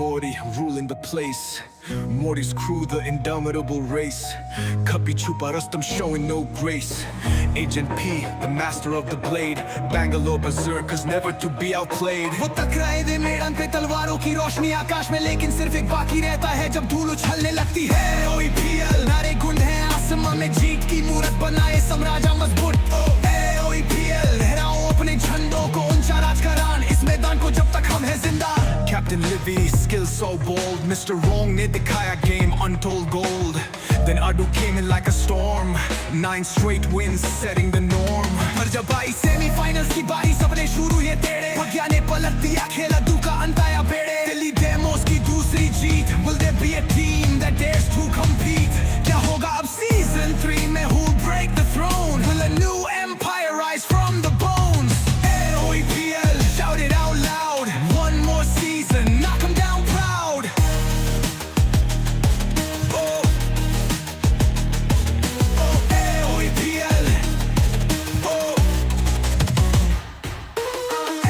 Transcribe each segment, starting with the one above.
Morty ruling the place. Morty's crew, the indomitable race. Kabhi chupa Rustam showing no grace. Agent P, the master of the blade. Bangalore Berserkers never to be outplayed. वो टकराए थे मैदान पे तलवारों की रोशनी आकाश में, लेकिन सिर्फ एक बाकी रहता है जब धूल उछलने लगती है। AOEPL नारे गुंड हैं आसमां में, जीत की मूरत बनाए साम्राज्य मजबूत। AOEPL लहराओ अपने झंडों को, ऊंचा राजकरान इस मैदान को जब तक हम हैं जिंदा। Captain Livy, skill so bold. Mr. Wrong ने दिखाया game untold gold. Then Adu came in like a storm. 9 straight wins setting the norm. पर जब आई semi-finals की बारी सपने शुरू हुए टेढ़े, भाग्य ने पलट दिया खेल, अद्दू का अंत आया बेड़े। दिल्ली डेमोस की दूसरी जीत, will there be a team that dares to compete? क्या होगा अब season 3 में, who'll break the throne? Will a new empire rise from the bones? AOEPL, shout it out loud. One more season, knock 'em down proud. Oh, oh, AOEPL. Oh,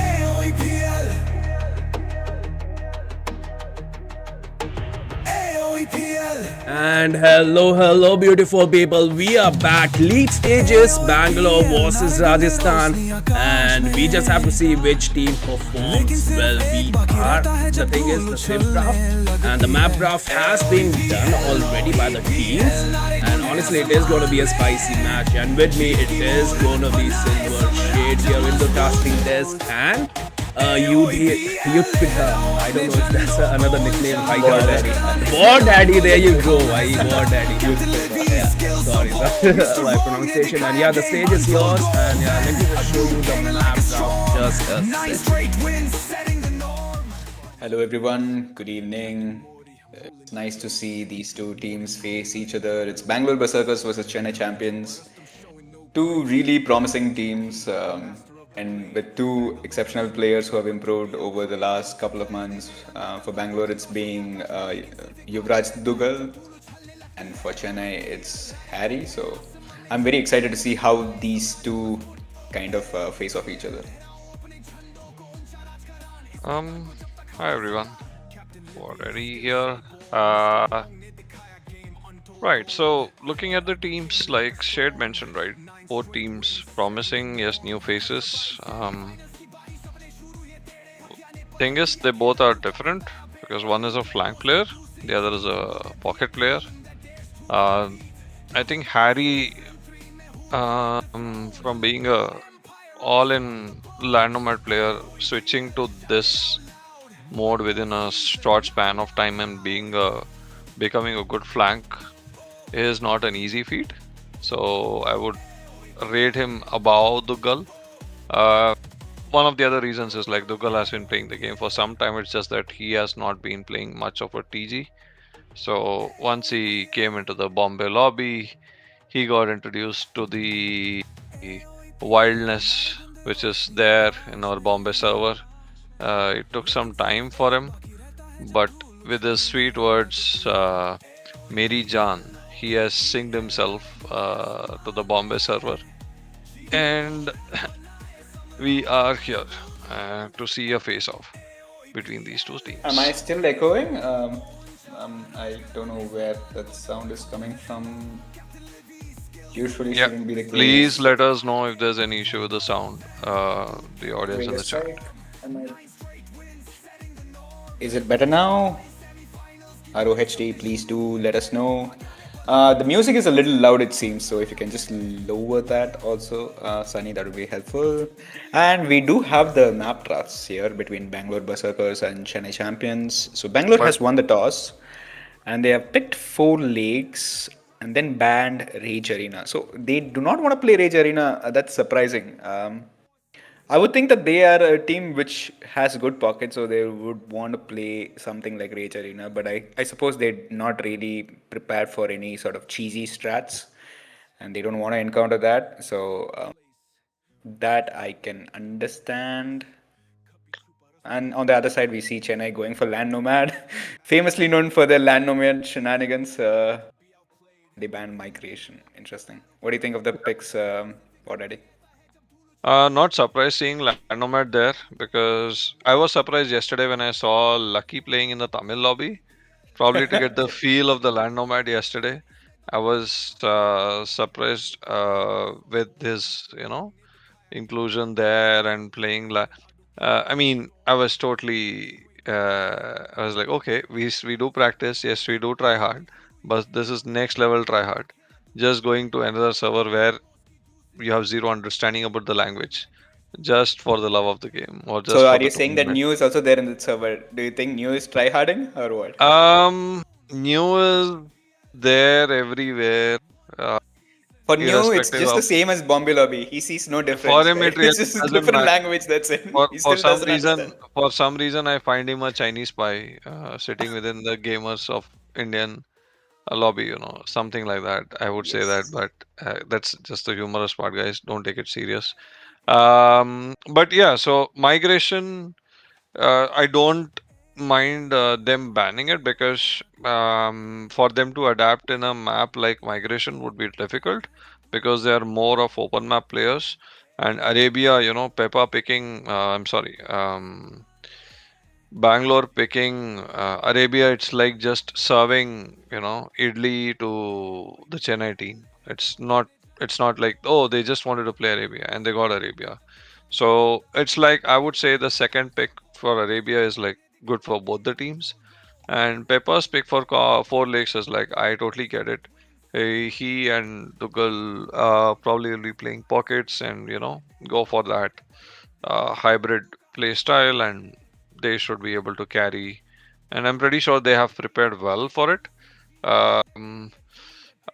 AOEPL. AOEPL. And hello beautiful people, we are back. League stages, Bangalore versus Rajasthan, and we just have to see which team performs well. The thing is, the sim draft and the map draft has been done already by the teams, and honestly it is going to be a spicy match. And with me it is going to be Silver Shade here in the casting desk, and I don't know if that's another nickname. War Daddy. War Daddy, there you go. War Daddy. Yeah, sorry, my pronunciation. And yeah, the stage is yours. And yeah, let me just show you the map now. Just a second. Hello everyone, good evening. It's nice to see these two teams face each other. It's Bangalore Berserkers versus Chennai Champions. Two really promising teams, and with two exceptional players who have improved over the last couple of months. For Bangalore, it's being Yuvraj Dugal, and for Chennai, it's Harry. So I'm very excited to see how these two kind of face off each other. Hi everyone, already here. Right, so looking at the teams, like Shade mentioned, right, both teams promising, yes, new faces. Thing is, they both are different because one is a flank player, the other is a pocket player. I think Harry, from being a all-in land nomad player, switching to this mode within a short span of time and becoming a good flank is not an easy feat. So I would rate him above Dugal. One of the other reasons is like Dugal has been playing the game for some time. It's just that he has not been playing much of a TG. So once he came into the Bombay lobby, he got introduced to the wildness which is there in our Bombay server. It took some time for him, but with his sweet words, Meri Jaan, he has synced himself to the Bombay server, and we are here to see a face-off between these two teams. Am I still echoing? I don't know where that sound is coming from. Usually shouldn't be the case. Please let us know if there's any issue with the sound, the audience in the chat. Is it better now? ROHD, please do let us know. The music is a little loud, it seems, so if you can just lower that also, Sunny, that would be helpful. And we do have the map drafts here between Bangalore Berserkers and Chennai Champions. So Bangalore has won the toss, and they have picked 4 leagues and then banned Rage Arena. So they do not want to play Rage Arena. That's surprising. I would think that they are a team which has good pockets, so they would want to play something like Rage Arena. But I suppose they're not really prepared for any sort of cheesy strats, and they don't want to encounter that. So that I can understand. And on the other side, we see Chennai going for Land Nomad, famously known for their Land Nomad shenanigans. They banned Migration. Interesting. What do you think of the picks, already? Not surprised seeing Landomat there because I was surprised yesterday when I saw Lucky playing in the Tamil lobby. Probably to get the feel of the land nomad yesterday. I was surprised with his, inclusion there and playing. I mean, I was totally. I was like, okay, we do practice. Yes, we do try hard, but this is next level try hard. Just going to another server where you have zero understanding about the language, just for the love of the game or So just for are the you saying that tournament. New is also there in the server? Do you think New is tryharding or what? Um, New is there everywhere, uh, For New, it's irrespective just the of. same as Bombay Lobby. He sees no For difference, him, right? it really It's just a doesn't different matter. language, that's it. For He for still some doesn't reason, understand. I find him a Chinese spy, sitting within the gamers of Indian lobby. Something like that. I would say that, Yes. but that's just the humorous part, guys. Don't take it serious. But yeah, so migration. I don't mind them banning it because for them to adapt in a map like migration would be difficult because they are more of open map players. And Arabia, Peppa picking, I'm sorry, Bangalore picking Arabia, it's like just serving, idli to the Chennai team. It's not like, oh, they just wanted to play Arabia and they got Arabia. So it's like I would say the second pick for Arabia is like good for both the teams. And Pepper's pick for Four Lakes is like I totally get it. He and Dougal probably will be playing pockets and go for that hybrid play style, and they should be able to carry. And I'm pretty sure they have prepared well for it. Um,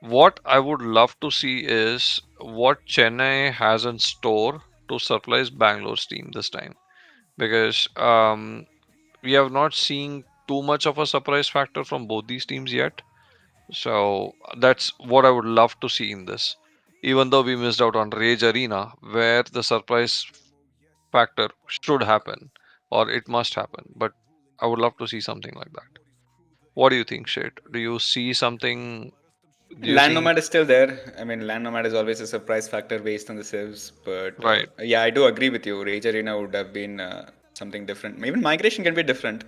what I would love to see is what Chennai has in store to surprise Bangalore's team this time, because we have not seen too much of a surprise factor from both these teams yet. So that's what I would love to see in this. Even though we missed out on Rage Arena, where the surprise factor should happen or it must happen, but I would love to see something like that. What do you think, Shade? Do you see something? Do you Land think Nomad is still there. I mean, Land Nomad is always a surprise factor based on the civs. But right? yeah, I do agree with you. Rage Arena would have been something different. Even Migration can be different.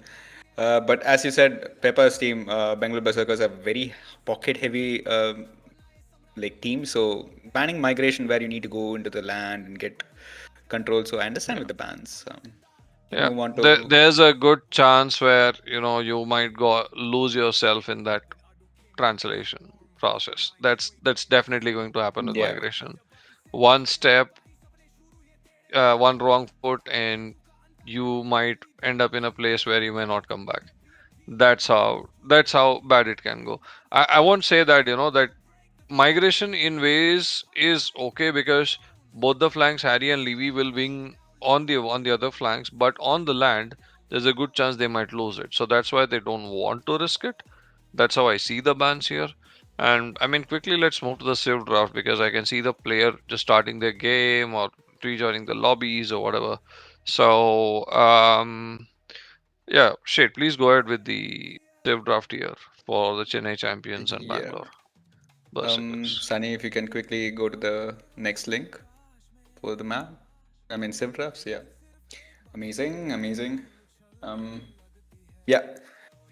But as you said, Pepper's team, Bangalore Berserkers, are very pocket heavy like team. So banning Migration where you need to go into the land and get control. So I understand Yeah. with the bans. Let's Yeah, move on to. there's a good chance where you might go lose yourself in that translation process. That's definitely going to happen with Yeah. migration. One step, one wrong foot, and you might end up in a place where you may not come back. That's how bad it can go. I won't say that that migration in ways is okay because both the flanks Harry and Levy will wing on the other flanks, but on the land there's a good chance they might lose it. So that's why they don't want to risk it. That's how I see the bans here. And I mean, quickly let's move to the Civ draft because I can see the player just starting their game or rejoining the lobbies or whatever. So yeah, Shade, please go ahead with the Civ draft here for the Chennai champions and Yeah. Bangalore Berserkers. Sunny, if you can quickly go to the next link for the map. I mean, Civ drafts, yeah. Amazing, amazing. Um, yeah.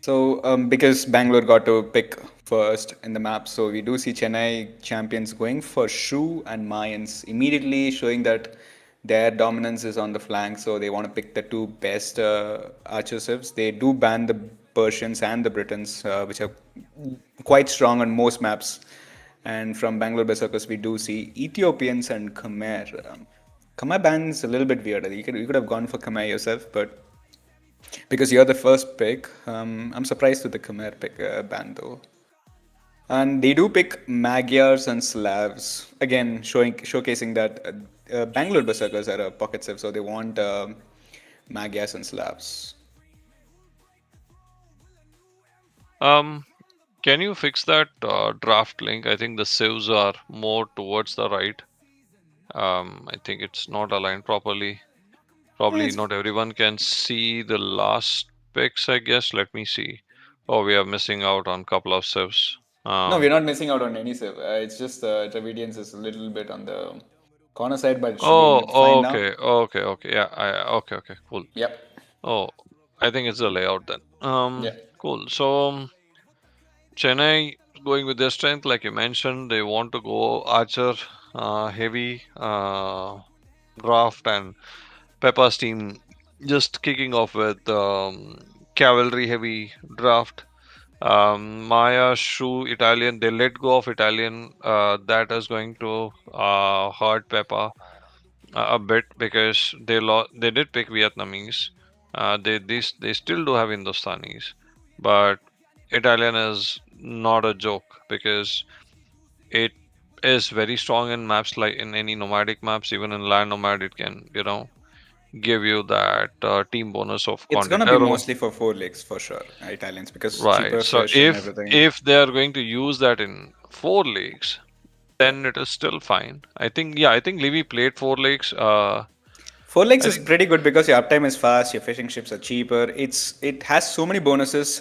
So, because Bangalore got to pick first in the map, so we do see Chennai champions going for Shu and Mayans, immediately showing that their dominance is on the flank. So they want to pick the two best archer civs. They do ban the Persians and the Britons, which are quite strong on most maps. And from Bangalore Berserkers, we do see Ethiopians and Khmer. Khmer ban is a little bit weird. You could have gone for Khmer yourself, but because you're the first pick, I'm surprised with the Khmer pick ban though. And they do pick Magyars and Slavs again, showcasing that Bangalore Berserkers are a pocket civ, so they want Magyars and Slavs. Um, can you fix that draft link? I think the civs are more towards the right. I think it's not aligned properly. Yeah, Probably it's not everyone can see the last picks, I guess. Let me see. Oh, we are missing out on a couple of civs. no, we're not missing out on any civ. It's just Dravidians is a little bit on the corner side, but it should be fine Oh, now. okay. Yeah, okay, cool. Yep. Oh, I think it's the layout then. Yeah. Cool. So Chennai going with their strength, like you mentioned, they want to go Archer heavy draft, and Peppa's team just kicking off with cavalry heavy draft. Maya, Shu, Italian. They let go of Italian. That is going to hurt Peppa a bit because they did pick Vietnamese. They still do have Hindustanis, but Italian is not a joke because it is very strong in maps like in any nomadic maps, even in land nomad. It can give you that team bonus of It's gonna be Condotero. mostly for 4 legs for sure, Italians, because Right. cheaper So fish and if everything. if they are going to use that in 4 leagues, Yeah. then it is still fine. I think Livy played 4 leagues. 4 legs I is think pretty good because your uptime is fast, your fishing ships are cheaper. It has so many bonuses,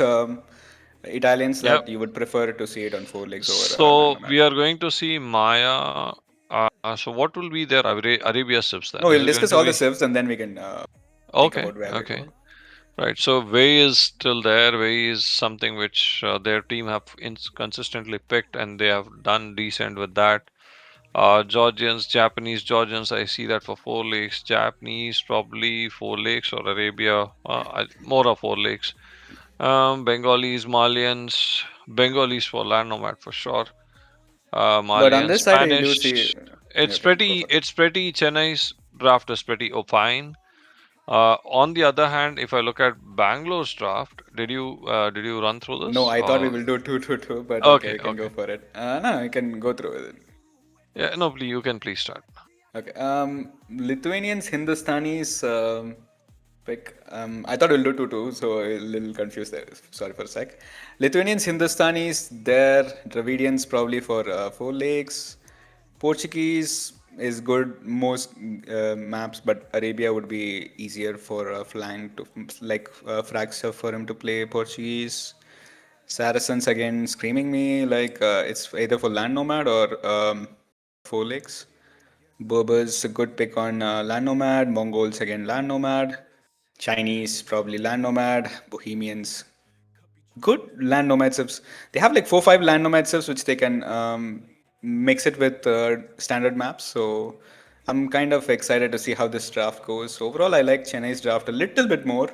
Italians, yeah. that you would prefer to see it on 4 legs over land So nomad. we are going to see Maya. So what will be their Arabia ships then? No, Is we'll it going discuss to all the be civs and then we can think okay? about where we Okay. go. Right. So Wei is still there. Wei is something which their team have consistently picked, and they have done decent with that. Georgians, Japanese Georgians, I see that for 4 leagues. Japanese probably 4 leagues, or Arabia more of 4 leagues. Bengalis, Malians, Bengalis for land nomad for sure. But on Malian, this side, we do Spanish. see. It's Okay, go pretty. for it. It's pretty. Chennai's draft is pretty opine. On the other hand, if I look at Bangalore's draft, did you run through No, this? I thought we will do two, two, two, but okay, Okay, we can go okay. for it. No, we can go through with it. Yeah, no, please, you can please start. Okay. Lithuanians, Hindustanis, pick. I thought we'll do two, two, so a little confused there. Sorry for a sec. Lithuanians, Hindustanis, there. Dravidians probably for 4 legs. Portuguese is good most maps, but Arabia would be easier for flank to like frag stuff for him to play Portuguese. Saracens again screaming me like it's either for land nomad or 4 legs. Berbers a good pick on land nomad. Mongols again land nomad. Chinese probably land nomad. Bohemians good land nomad subs. They have like 4 5 land nomad subs which they can mix it with standard maps. So I'm kind of excited to see how this draft goes. Overall, I like Chennai's draft a little bit more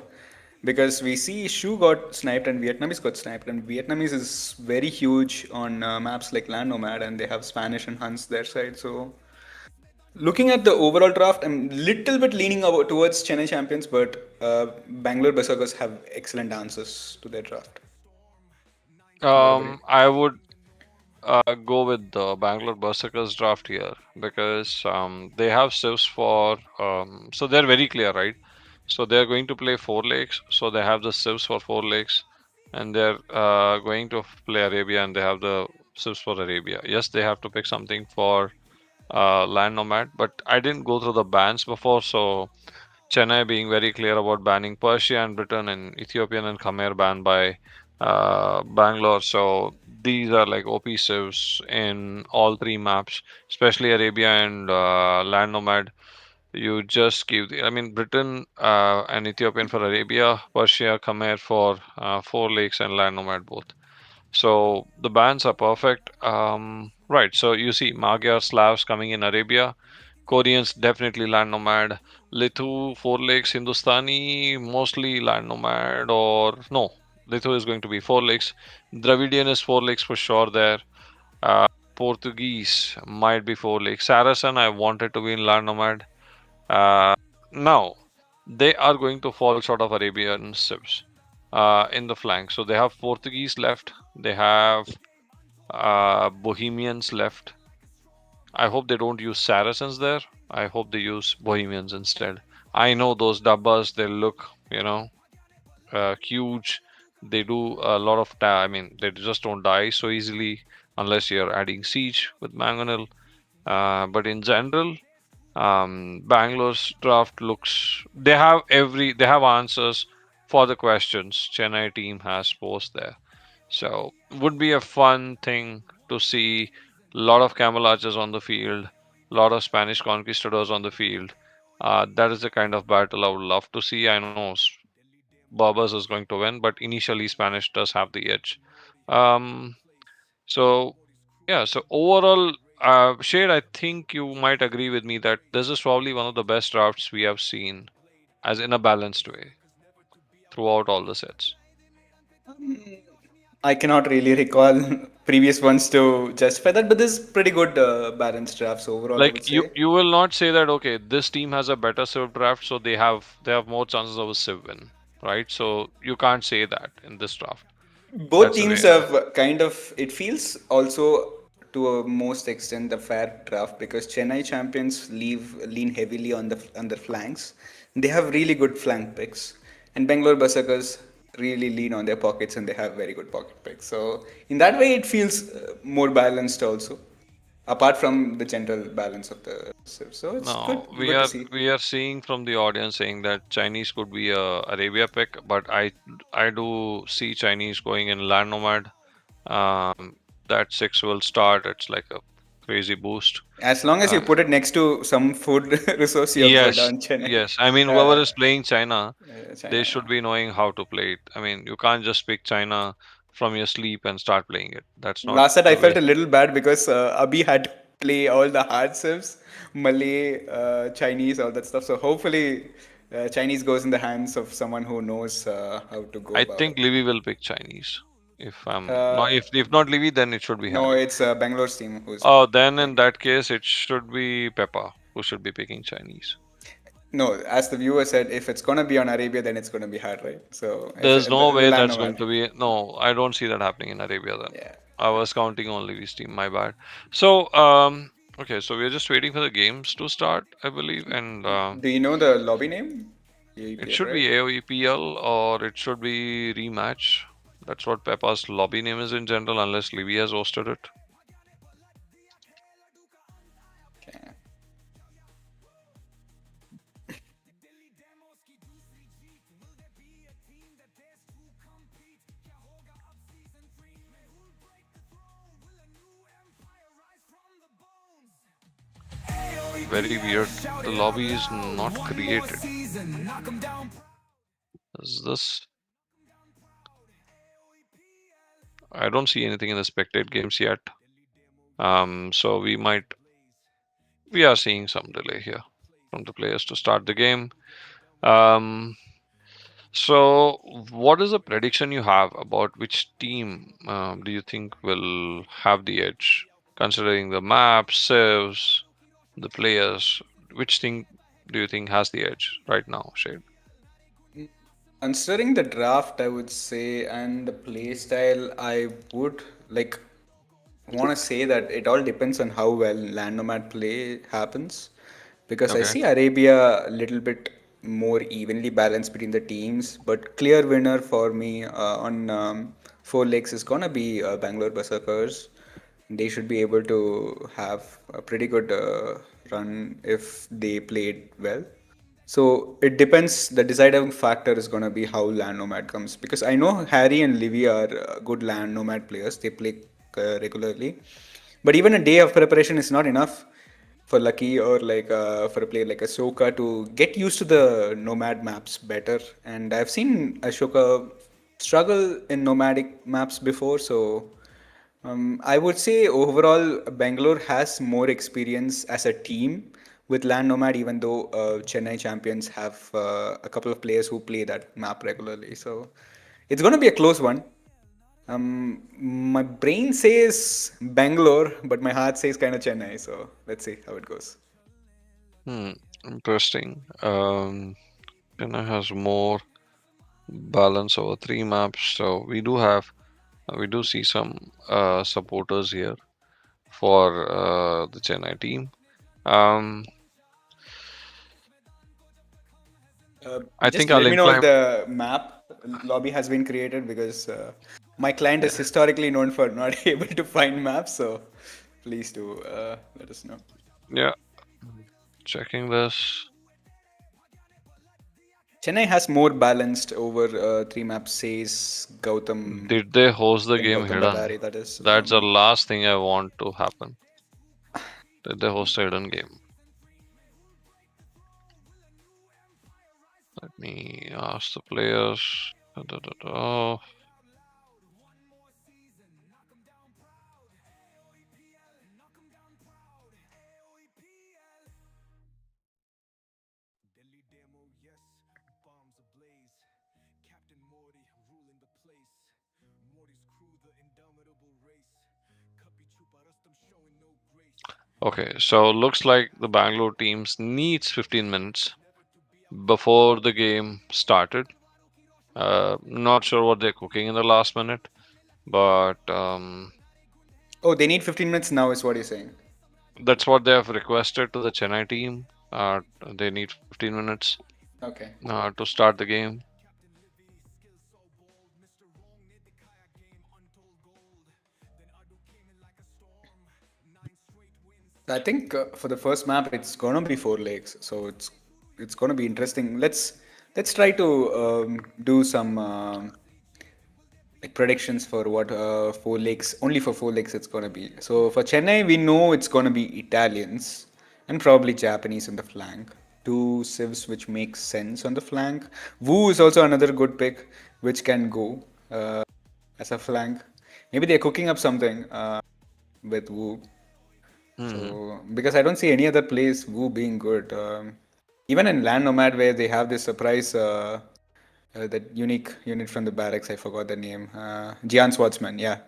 because we see Shu got sniped and Vietnamese got sniped, and Vietnamese is very huge on maps like land nomad, and they have Spanish and Huns their side. So looking at the overall draft, I'm little bit leaning towards Chennai champions, but Bangalore Berserkers have excellent answers to their draft. What about you? I would go with the Bangalore Berserkers draft here because they have civs for so they're very clear, right? So they're going to play 4 legs, so they have the civs for 4 legs, and they're going to play Arabia, and they have the civs for Arabia. Yes, they have to pick something for land nomad, but I didn't go through the bans before, so Chennai being very clear about banning Persia and Britain, and Ethiopian and Khmer banned by Bangalore. So these are like OP civs in all three maps, especially Arabia and Land Nomad. You just give I mean, Britain and Ethiopian for Arabia, Persia, Khmer for 4 legs, and Land Nomad both. So the bans are perfect. Right. So you see Magyar Slavs coming in Arabia. Koreans definitely land nomad. Lithu, 4 legs, Hindustani, mostly land nomad, or no, Lithu is going to be 4 legs. Dravidian is 4 legs for sure there. Uh, Portuguese might be 4 legs. Saracen, I wanted to be in land nomad. Uh, Now, they are going to fall short of Arabian civs in the flank. So they have Portuguese left. They have Bohemians left. I hope they don't use Saracens there. I hope they use Bohemians instead. I know those Dabbas, they look, huge. They do a lot of I mean, they just don't die so easily unless you're adding siege with Mangonel. But in general, Bangalore's draft looks. They have answers for the questions Chennai team has posed there. So would be a fun thing to see. A lot of camel archers on the field, lot of Spanish conquistadors on the field. That is the kind of battle I would love to see. I know Berbers is going to win, but initially Spanish does have the edge. Um, so yeah, so overall, Shade, I think you might agree with me that this is probably one of the best drafts we have seen, as in a balanced way throughout all the sets. I cannot really recall previous ones to justify that, but this is pretty good balanced drafts overall, I Like would you, say. you will not say that okay, this team has a better Civ draft, so they have more chances of a Civ win, right? So you can't say that in this draft. Both That's the way. teams have kind of, it feels also to a most extent the fair draft because Chennai champions lean heavily on their flanks. They have really good flank picks, and Bangalore Berserkers really lean on their pockets and they have very good pocket picks. So in that way, it feels more balanced also, apart from the general balance of the Civ. So it's No, we good to are see. we are seeing from the audience saying that Chinese could be a Arabia pick, but I do see Chinese going in land nomad. That six will start. It's like a crazy boost. As long as you Uh, put it next to some food resource, you're good yes, on Chennai. yes. I mean, whoever Uh, is playing China, they China, should yeah. be knowing how to play it. I mean, you can't just pick China from your sleep and start playing it. That's not Last set, I the felt way. a little bad because Abhi had to play all the hard serves, Malay, Chinese, all that stuff. So hopefully, Chinese goes in the hands of someone who knows how to go I about think it. Livy will pick Chinese. If I'm Uh, not, if not Livy, then it should be no, Harry. it's Bangalore's team who's Oh, then in playing. that case, it should be Peppa who should be picking Chinese. No, as the viewer said, if it's gonna be on Arabia, then it's gonna be hard, right? So if There's no way land that's going nomad, to be. No, I don't see that happening in Arabia then. yeah. I was counting on Livy's team. My bad. So, okay, so we're just waiting for the games to start, I believe, and Do you know the lobby name? it AOEPL, should right? be AOEPL or it should be rematch. That's what Peppa's lobby name is in general, unless Livy has hosted it. Okay. Very weird. The lobby is not created. Is this? I don't see anything in the spectate games yet. So we are seeing some delay here from the players to start the game. Um, so what is the prediction you have about which team do you think will have the edge, considering the maps, saves, the players? Which thing do you think has the edge right now, Shade? Considering the draft, I would say, and the play style, I would like want to say that it all depends on how well land nomad play happens. Because I Okay. see Arabia a little bit more evenly balanced between the teams, but clear winner for me on four legs is gonna be Bangalore Berserkers. They should be able to have a pretty good run if they played well. So it depends. The deciding factor is going to be how land nomad comes because I know Harry and Livy are good land nomad players. They play regularly, but even a day of preparation is not enough for Lucky or like for a player like Ashoka to get used to the nomad maps better. And I've seen Ashoka struggle in nomadic maps before, so I would say overall, Bangalore has more experience as a team with Land Nomad, even though Chennai champions have a couple of players who play that map regularly. So it's going to be a close one. My brain says Bangalore, but my heart says kind of Chennai. So let's see how it goes. Hmm. Interesting. Chennai has more balance over three maps, so we do see some supporters here for the Chennai team. Um, I Just think I'll let me know if incline. the map lobby has been created because my client is Yeah, historically known for not able to find maps. So please do let us know. yeah. Checking this. Chennai has more balanced over three maps, says Gautam Did they host the in game Gautam hidden? Badari. That is, That's the last thing I want to happen. Did they host a hidden game? Let me ask the players. Da, da, da, da. Delhi demo, yes, bombs ablaze. Captain Morty ruling the place. Morty's crew, the indomitable race. Kapi chupa rastam showing no grace. Okay, so looks like the Bangalore teams needs 15 minutes before the game started. Not sure what they're cooking in the last minute, but Oh, they need 15 minutes now, is what you're saying. that's what they have requested to the Chennai team. They need 15 minutes Okay. to start the game. I think for the first map, it's gonna be 4 lakes, so it's gonna be interesting. Let's try to do some like predictions for what 4 lakes. Only for 4 lakes, it's gonna be. So for Chennai, we know it's gonna be Italians and probably Japanese on the flank. Two civs which make sense on the flank. Wu is also another good pick, which can go as a flank. Maybe they're cooking up something with Wu. Hmm. So, because I don't see any other place Wu being good. Even in Land Nomad, where they have this surprise, that unique unit from the barracks, I forgot the name. Jian Swordsman, yeah.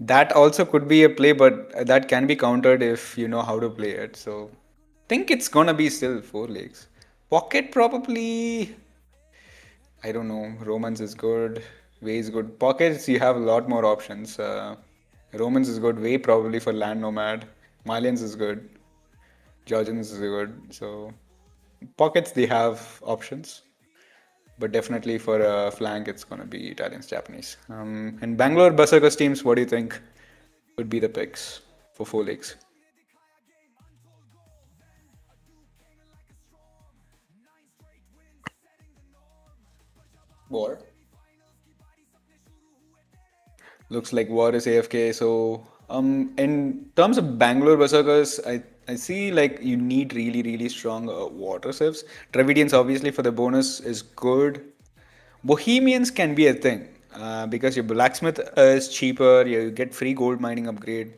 That also could be a play, but that can be countered if you know how to play it. So, think it's gonna be still 4 legs. Pocket probably, I don't know. Romans is good. Way is good. Pockets, you have a lot more options. Romans is good. Way probably for Land Nomad. Malians is good. Georgians is good. So pockets they have options, but definitely for a flank it's gonna be Italians, Japanese. And Bangalore Berserkers teams, what do you think would be the picks for 4 legs? War. Looks like War is AFK. So, in terms of Bangalore Berserkers, I see like you need really strong water civs. Dravidians obviously for the bonus is good. Bohemians can be a thing because your blacksmith is cheaper. You get free gold mining upgrade.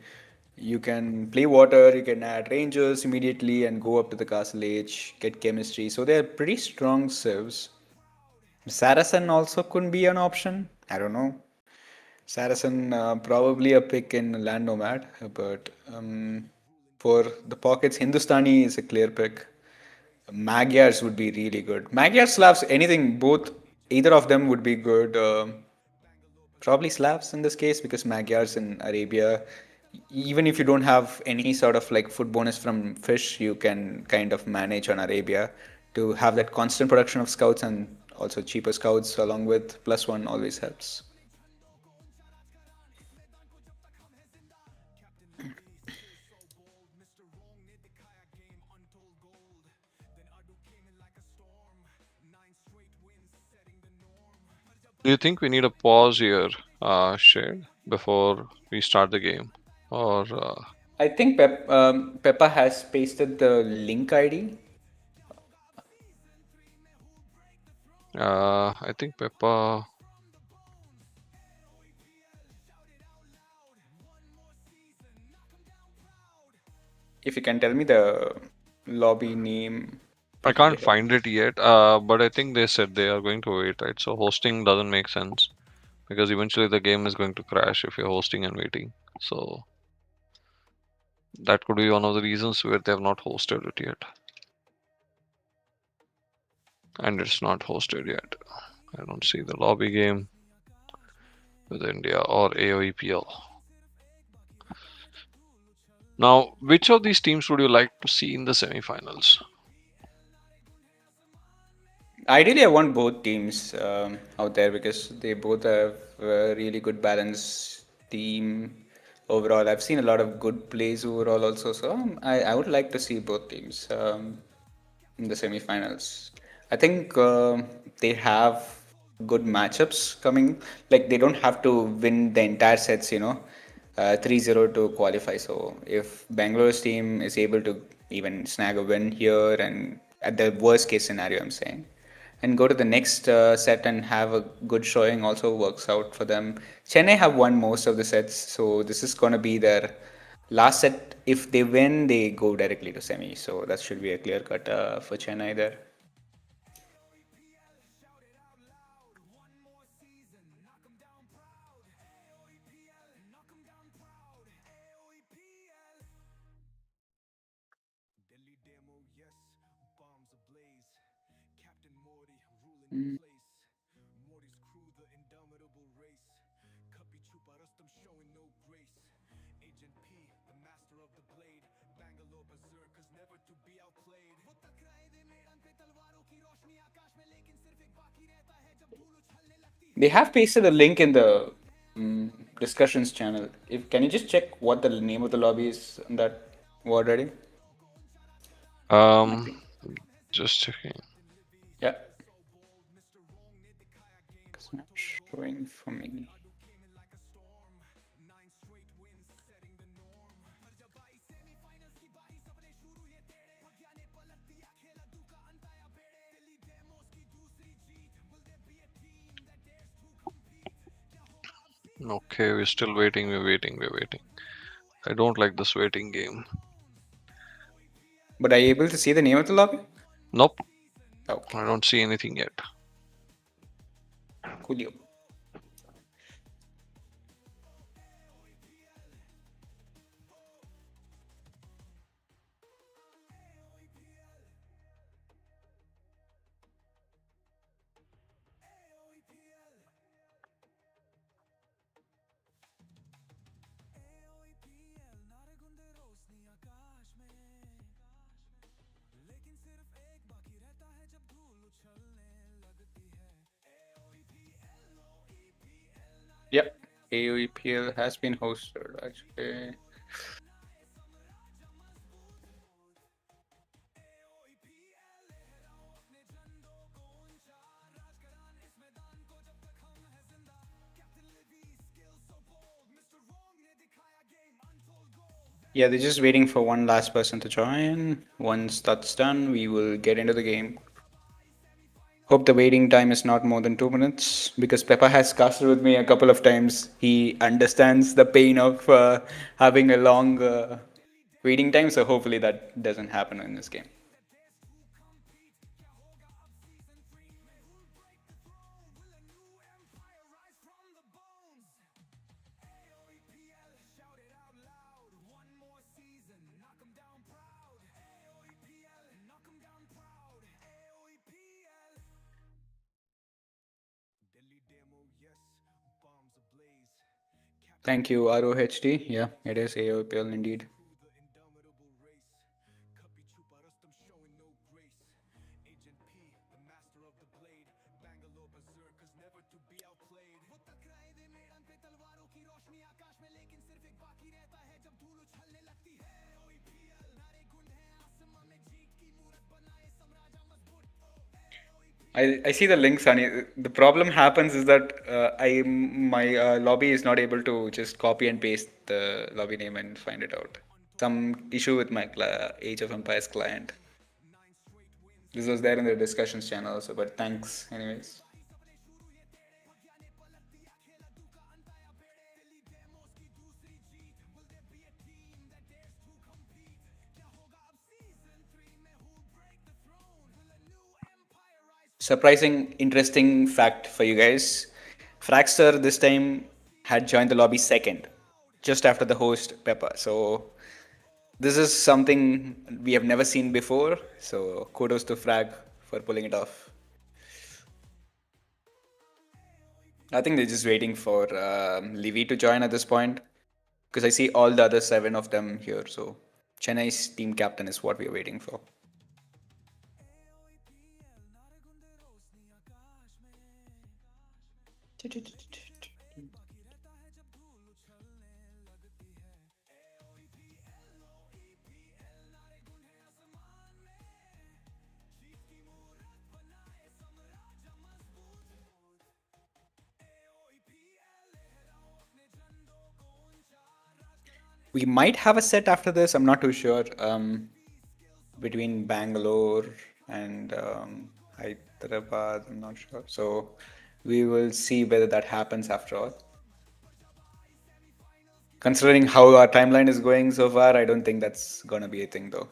You can play water. You can add rangers immediately and go up to the castle age. Get chemistry. So they're pretty strong civs. Saracen also could be an option. I don't know. Saracen, probably a pick in Land Nomad, but for the pockets, Hindustani is a clear pick. Magyars would be really good. Magyars, Slavs, anything, both, either of them would be good. Probably Slavs in this case because Magyars in Arabia, even if you don't have any sort of like food bonus from fish, you can kind of manage on Arabia to have that constant production of scouts and also cheaper scouts along with +1 always helps. Do you think we need a pause here, Shade, before we start the game, or I think Peppa has pasted the link ID. I think Peppa? If you can tell me the lobby name, I it'll be can't helpful. find it yet, but I think they said they are going to wait, right? So hosting doesn't make sense because eventually the game is going to crash if you're hosting and waiting. So that could be one of the reasons where they have not hosted it yet. And it's not hosted yet. I don't see the lobby game with India or AOEPL. Now, which of these teams would you like to see in the semifinals? Ideally, I want both teams out there because they both have a really good balance team overall. I've seen a lot of good plays overall also, so I would like to see both teams in the semifinals. I think they have good matchups coming. Like they don't have to win the entire sets, you know. 3-0 to qualify. So if Bangalore's team is able to even snag a win here, and at the worst case scenario, I'm saying, and go to the next set and have a good showing, also works out for them. Chennai have won most of the sets, so this is going to be their last set. If they win, they go directly to semi. So that should be a clear cut for Chennai there. Delhi demo, yes, bombs ablaze. Captain Morty ruling the place. Morty's crew, the indomitable race. Kapi chupa rustam showing no grace. Agent P, the master of the blade. Bangalore Berserkers, never to be outplayed. वो टकराए दे मैदान पे तलवारों की रोशनी आकाश में लेकिन सिर्फ एक बाकी रहता है जब धूल उछलने लगती है. They have pasted a link in the discussions channel. If can you just check what the name of the lobby is on that word already? Um, just checking. Yeah. It's not showing for me. Okay, we're still waiting. We're waiting. I don't like this waiting game. But are you able to see the name of the lobby? Nope, Okay, I don't see anything yet. coolio. Yep, AOEPL has been hosted actually. Yeah, they're just waiting for one last person to join. Once that's done, we will get into the game. Hope the waiting time is not more than 2 minutes because Peppa has casted with me a couple of times. He understands the pain of having a long waiting time, so hopefully that doesn't happen in this game. Delhi demo, yes, bombs ablaze. Thank you, ROHD. Yeah, it is AOPL indeed. The indomitable race. Kapi chupa rustam showing no grace. Agent P, the master of the blade. Bangalore Berserkers, never to be outplayed. वो टकराए दे मैदान पे तलवारों की रोशनी आकाश में लेकिन सिर्फ एक बाकी रहता है जब धूल उछलने लगती है. AOEPL नारे गुंड हैं आसमां में जीत की मूरत बनाए साम्राज्य मजबूत. I see the link, Sunny. The problem happens is that my lobby is not able to just copy and paste the lobby name and find it out. Some issue with my Age of Empires client. This was there in the discussions channel also, but thanks anyways. Surprising, interesting fact for you guys. Fraxter this time had joined the lobby second, just after the host Peppa. So this is something we have never seen before. So kudos to Frag for pulling it off. I think they're just waiting for Livy to join at this point because I see all the other 7 of them here. So Chennai's team captain is what we are waiting for. We might have a set after this. I'm not too sure. Between Bangalore and Hyderabad, I'm not sure. So we will see whether that happens after all. Considering how our timeline is going so far, I don't think that's gonna be a thing though.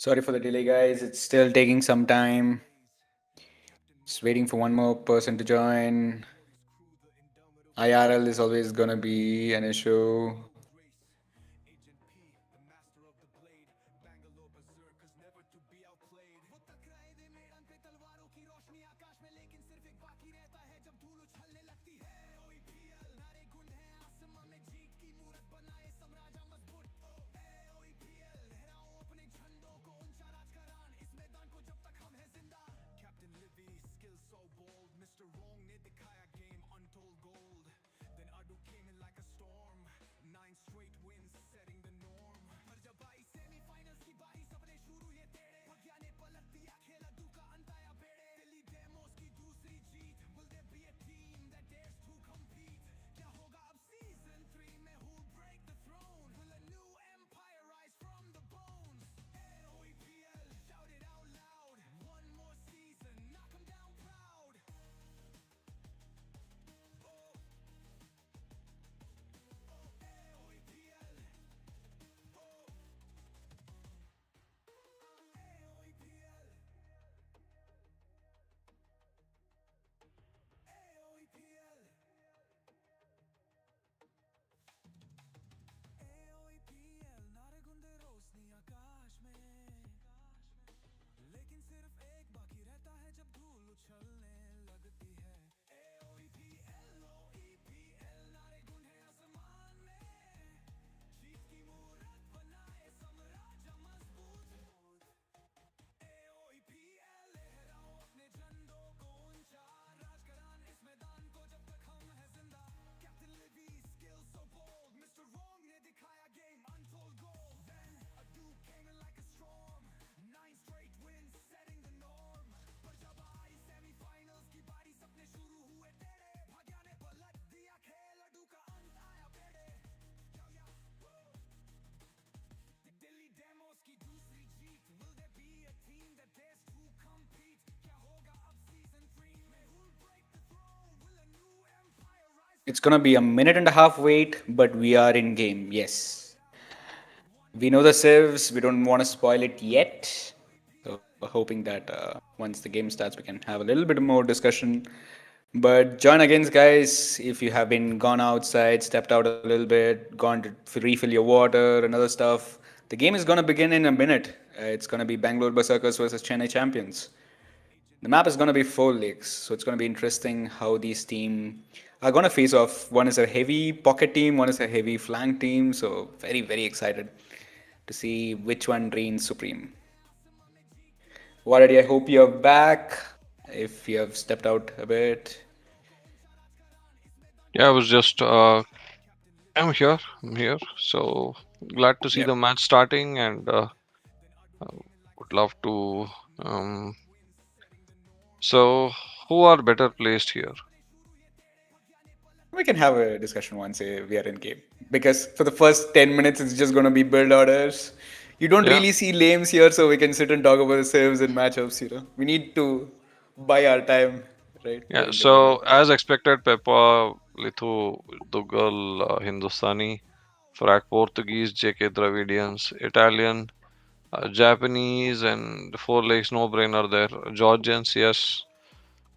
Sorry for the delay, guys. It's still taking some time. Just waiting for one more person to join. IRL is always gonna be an issue. Bangalore Berserkers, never to be outplayed. वो टकराए दे मैदान पे तलवारों की रोशनी आकाश में, लेकिन सिर्फ एक बाकी रहता है जब धूल उछलने लगती है। AOEPL नारे गुंड है आसमां में, जीत की मूरत बनाए साम्राज्य मजबूत। AOEPL लहराओ अपने झंडों को, ऊंचा राजकरान इस मैदान को जब तक हम है जिंदा। Captain Levi skill so bold, Mr. Wrong ने दिखाया game untold gold. Then Adu came in like a storm, 9 straight wins setting the norm. पर जब आई सेमीफाइनल्स की बारी सपने शुरू ये तेरे, भाग्य ने पलट दिया खेल, अड्डू का अंत आया बेड़े। दिल्ली डेमोस की दूसरी जीत, will there be a team that dares to compete? क्या होगा अब season 3 में, who'll break the throne? Will a new empire rise from the bones? AOEPL, shout it out loud, one more season, knock 'em down proud. AOEPL नारे गुंदे रोशनी आकाश में, लेकिन सिर्फ एक बाकी रहता है जब धूल उछलने लगती है। AOEPL OEPL नारे गुंद है आसमान में, जीत की मूरत बनाए साम्राज्य मजबूत। AOEPL लहराओ अपने झंडों को, ऊंचा राजकरान इस मैदान को जब तक हम है जिंदा। Captain Levi skill so bold, Mr. Wrong ने दिखाया game untold gold. Then a dude came in like a storm, 9 straight wins setting the norm. पर जब आई सेमीफाइनल्स की बारी सपने शुरू हुए तेरे, भाग्य ने पलट दिया खेल, अड्डू का अंत आया बेड़े। दिल्ली डेमोस की दूसरी जीत, will there be a team that dares to compete? क्या होगा अब season 3 में, who'll break the throne? Will a new empire rise? It's gonna be a minute and a half wait, but we are in game. Yes. We know the civs. We don't want to spoil it yet. So hoping that once the game starts, we can have a little bit more discussion. But join again, guys. If you have been gone outside, stepped out a little bit, gone to refill your water and other stuff, the game is gonna begin in a minute. It's gonna be Bangalore Berserkers versus Chennai champions. The map is going to be 4 lakes, so it's going to be interesting how these teams are going to face off. One is a heavy pocket team, one is a heavy flank team, so very, very excited to see which one reigns supreme. Waradi, I hope you're back. If you have stepped out a bit. Yeah, I was just I'm here. I'm here. So glad to see Yep. the match starting, and would love to. Um, so who are better placed here? We can have a discussion once we are in game. Because for the first 10 minutes, it's just going to be build orders. You don't Yeah, really see lames here, so we can sit and talk about the saves and matchups. We need to buy our time, right? yeah. During the So game. as expected, Peppa, Lithu, Dugal, Hindustani, Frak Portuguese, JK Dravidians, Italian, Japanese, and 4 lakes no brainer there. Georgians, yes.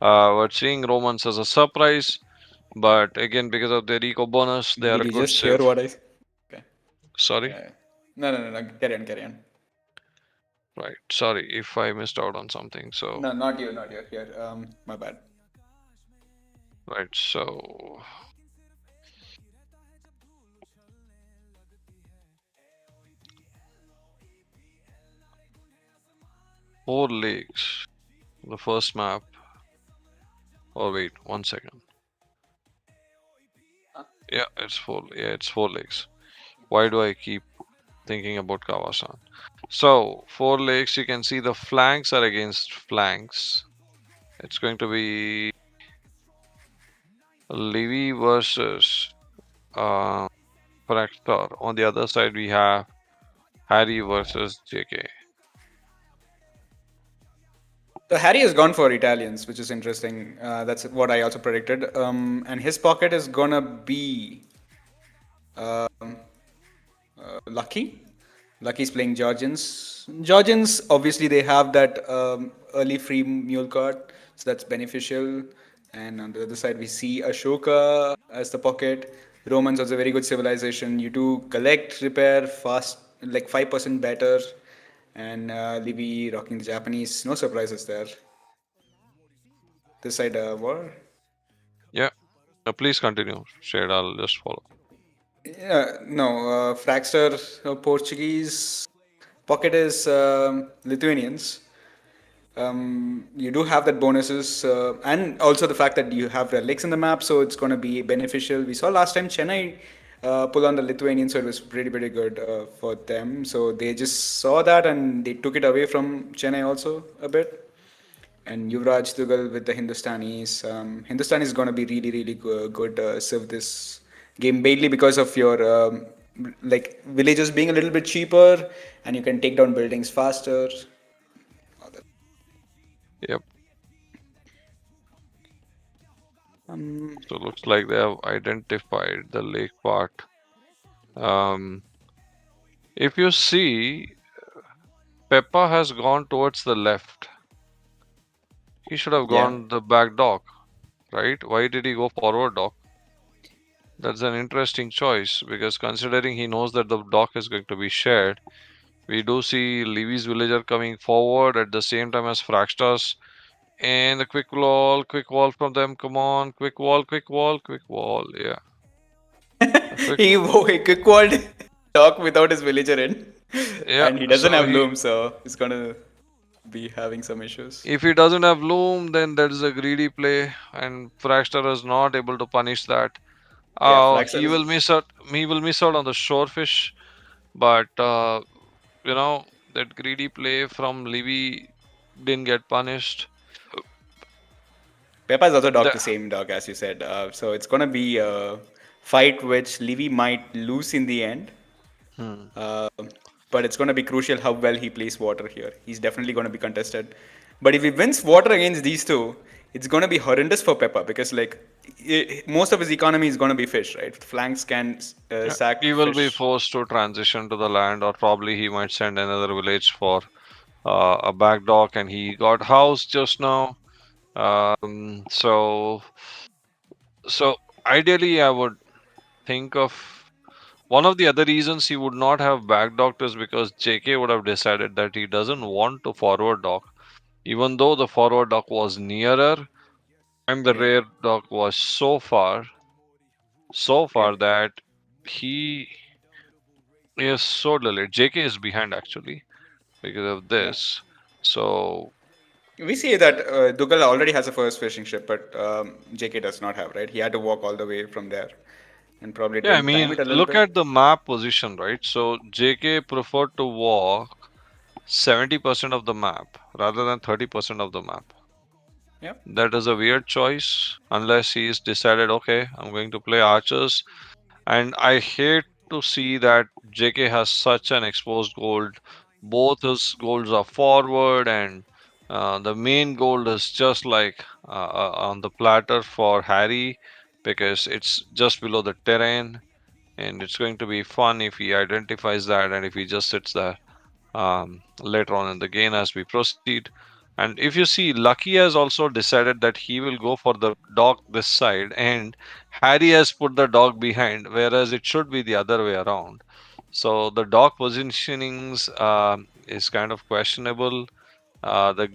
We're seeing Romans as a surprise, but again, because of their eco bonus, they are Did a you good just hear save. what I said? Okay. Sorry, Yeah. No. Carry on, carry on. right. Sorry if I missed out on something. So, No, not you, not you. Here, my bad. right. So, 4 legs. The first map. Oh wait, 1 second. Yeah, it's four. Yeah, it's 4 legs. Why do I keep thinking about Kawasan? So 4 legs. You can see the flanks are against flanks. It's going to be Livy versus uh, Fractor. On the other side, we have Harry versus JK. So Harry has gone for Italians, which is interesting. That's what I also predicted. And his pocket is gonna be Lucky. Lucky's playing Georgians. Georgians, obviously, they have that early free mule card, so that's beneficial. And on the other side, we see Ashoka as the pocket. Romans also a very good civilization. You do collect, repair, fast, like 5% better. And Libby rocking the Japanese. No surprises there. This side, war. Yeah. Please continue, Shade. I'll just follow. Yeah, no, Fraxter, Portuguese. Pocket is Lithuanians. You do have that bonuses, and also the fact that you have relics in the map, so it's going to be beneficial. We saw last time Chennai pull on the Lithuanians, so it was pretty good for them. So they just saw that and they took it away from Chennai also a bit. And Yuvraj Dugal with the Hindustanis. Hindustan is going to be really good serve this game mainly because of your like villages being a little bit cheaper, and you can take down buildings faster. Yep. Um, So looks like they have identified the lake part. Um, if you see, Peppa has gone towards the left. He should have yeah. gone the back dock, right? Why did he go forward dock? That's an interesting choice because considering he knows that the dock is going to be shared, we do see Levy's villager coming forward at the same time as Fraxtas. And the quick wall from them. Come on, quick wall. Yeah, a quick. He quick walled talk without his villager in, Yeah, and he doesn't so have he loom, so he's gonna be having some issues. if he doesn't have loom, then there is a greedy play, and Fraxter is not able to punish that. Yeah, He Flaxer will is. miss out. He will miss out on the shorefish, but you know that greedy play from Levy didn't get punished. Peppa is also dog The, the same dog as you said, so it's gonna be a fight which Levy might lose in the end. hmm. Uh, but it's going to be crucial how well he plays water here. He's definitely going to be contested. But if he wins water against these two, it's going to be horrendous for Peppa because like most of his economy is going to be fish, right? Flanks can Yeah, sack he will be fish. forced to transition to the land, or probably he might send another village for a back dock, and he got housed just now. So ideally, I would think of one of the other reasons he would not have back docked is because JK would have decided that he doesn't want to forward dock, even though the forward dock was nearer and the Yeah, rear dock was so yeah, far that he is so delayed. JK is behind actually because of yeah. this. So We see that Dougal already has a first fishing ship, but JK does not have, right? He had to walk all the way from there and probably yeah, I didn't time mean, it a little look bit. at the map position, right? So JK preferred to walk 70% of the map rather than 30% of the map. Yeah. That is a weird choice unless he's decided, okay, I'm going to play archers. And I hate to see that JK has such an exposed gold. Both his golds are forward, and the main gold is just like on the platter for Harry because it's just below the terrain. And it's going to be fun if he identifies that and if he just sits there later on in the game as we proceed. And if you see, Lucky has also decided that he will go for the dog this side, and Harry has put the dog behind, whereas it should be the other way around. So the dog positionings is kind of questionable. The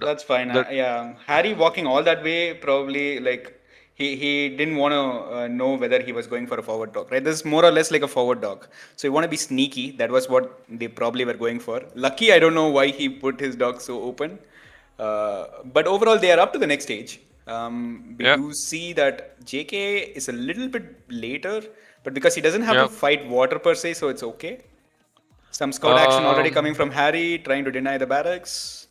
That's fine. the Yeah, Harry walking all that way probably like he didn't want to know whether he was going for a forward dog, right? This is more or less like a forward dog. So you want to be sneaky. That was what they probably were going for. Lucky, I don't know why he put his dog so open. But overall, they are up to the next stage. We Yeah, do see that JK is a little bit later, but because he doesn't have to yeah. fight water per se, so it's okay. Some scout action already coming Um, from Harry, trying to deny the barracks.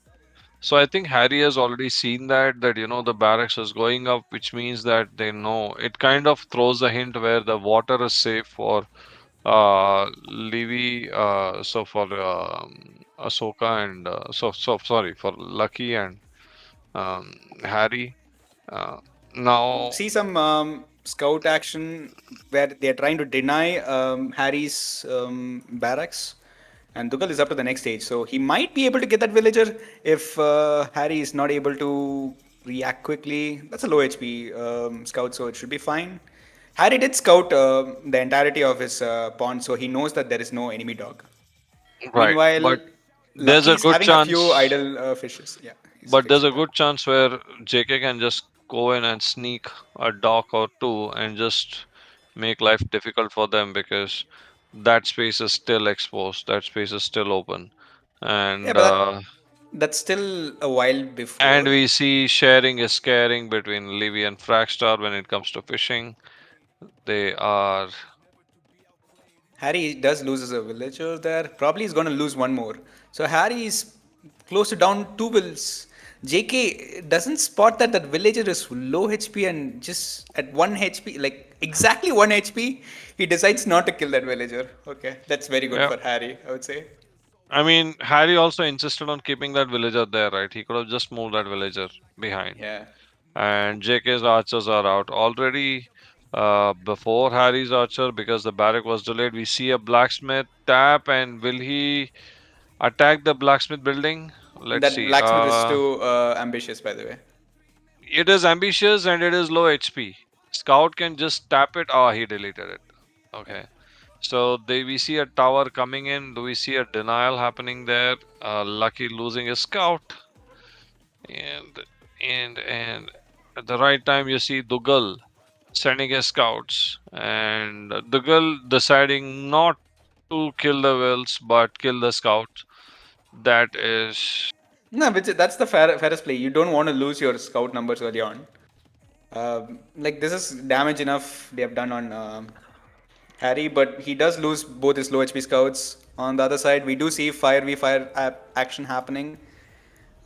so I think Harry has already seen that the barracks is going up, which means that they know. It kind of throws a hint where the water is safe for Levy, so for Ahsoka and sorry for Lucky and Harry. Uh, now, See some scout action where they're trying to deny Harry's barracks, and Dougal is up to the next stage. So he might be able to get that villager if Harry is not able to react quickly. That's a low HP scout, so it should be fine. Harry did scout the entirety of his pond, so he knows that there is no enemy dog. right, Meanwhile, but there's Lucky a is good having a few chance. idle fishes. Yeah, he's But there's fixing a that. good chance where JK can just go in and sneak a dock or two and just make life difficult for them because that space is still exposed, that space is still open. Yeah, And but that's still a while and before. we see sharing is caring between Livy and Fragstar when it comes to fishing. They are, Harry does loses a villager there. Probably he's going to lose one more. So Harry is close to down two wills. JK doesn't spot that that villager is low HP and just at 1 HP, like exactly 1 HP, he decides not to kill that villager. Okay, that's very good yeah. for Harry, I would say. I mean, Harry also insisted on keeping that villager there, right? He could have just moved that villager behind. Yeah. And JK's archers are out already before Harry's archer because the barrack was delayed. We see a blacksmith tap, and will he attack the blacksmith building? Let's That see. blacksmith is too ambitious, by the way. It is ambitious and it is low HP. Scout can just tap it. Oh, he deleted it. Okay. So we see a tower coming in. Do we see a denial happening there? Lucky losing his scout, and and at the right time you see Dugal sending his scouts, and Dugal deciding not to kill the whales but kill the scouts. That is, No, that's the fairest play. You don't want to lose your scout numbers early on. Like this is damage enough they have done on Harry, but he does lose both his low HP scouts. On the other side, we do see fire v fire action happening.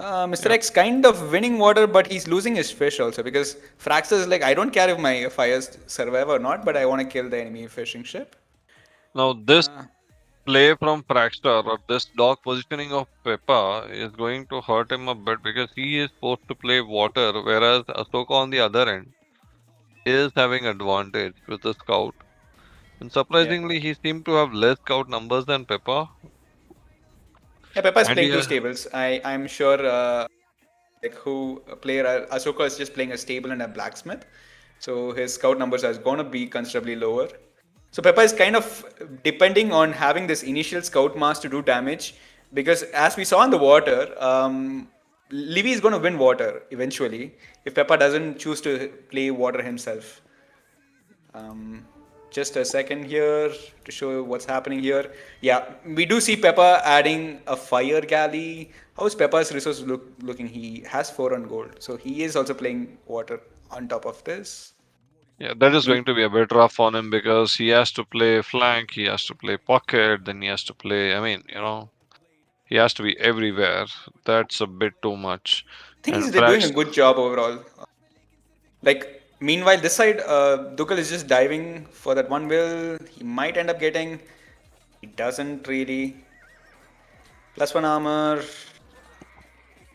Mr. yeah. X kind of winning water, but he's losing his fish also because Fraxter is like, I don't care if my fires survive or not, but I want to kill the enemy fishing ship. Now this play from Praxter or this dog positioning of Peppa is going to hurt him a bit because he is forced to play water, whereas Ahsoka on the other end is having advantage with the scout. And Yeah. surprisingly, he seemed to have less scout numbers than Peppa. Yeah, Peppa is And playing two he, stables. I'm sure like who player Ahsoka is just playing a stable and a blacksmith, so his scout numbers are going to be considerably lower. So Peppa is kind of depending on having this initial scout mass to do damage because as we saw in the water, Livy is going to win water eventually if Peppa doesn't choose to play water himself. Um, just a second here to show what's happening here. Yeah, we do see Peppa adding a fire galley. How is Peppa's resource looking? He has 4 on gold, so he is also playing water on top of this. yeah, that is Me, going to be a bit rough on him because he has to play flank, he has to play pocket, then he has to play. I mean, he has to be everywhere. That's a bit too much. I think And they're doing a Frax, good job overall. Like, meanwhile, this side, Dukal is just diving for that one will. He might end up getting. He doesn't really. Plus 1 armor.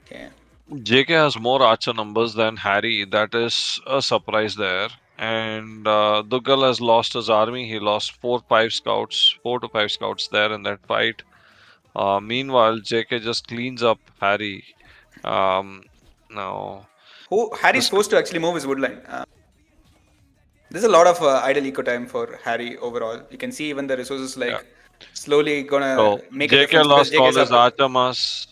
Okay. JK has more archer numbers than Harry. That is a surprise there. And Dougal has lost his army. He lost 4 to 5 scouts there in that fight. Meanwhile, JK just cleans up Harry. Um, now, Who Harry's this, forced to actually move his woodline. There's a lot of idle eco time for Harry overall. You can see even the resources yeah. like slowly gonna So make a JK difference because lost JK all is his up. archer mass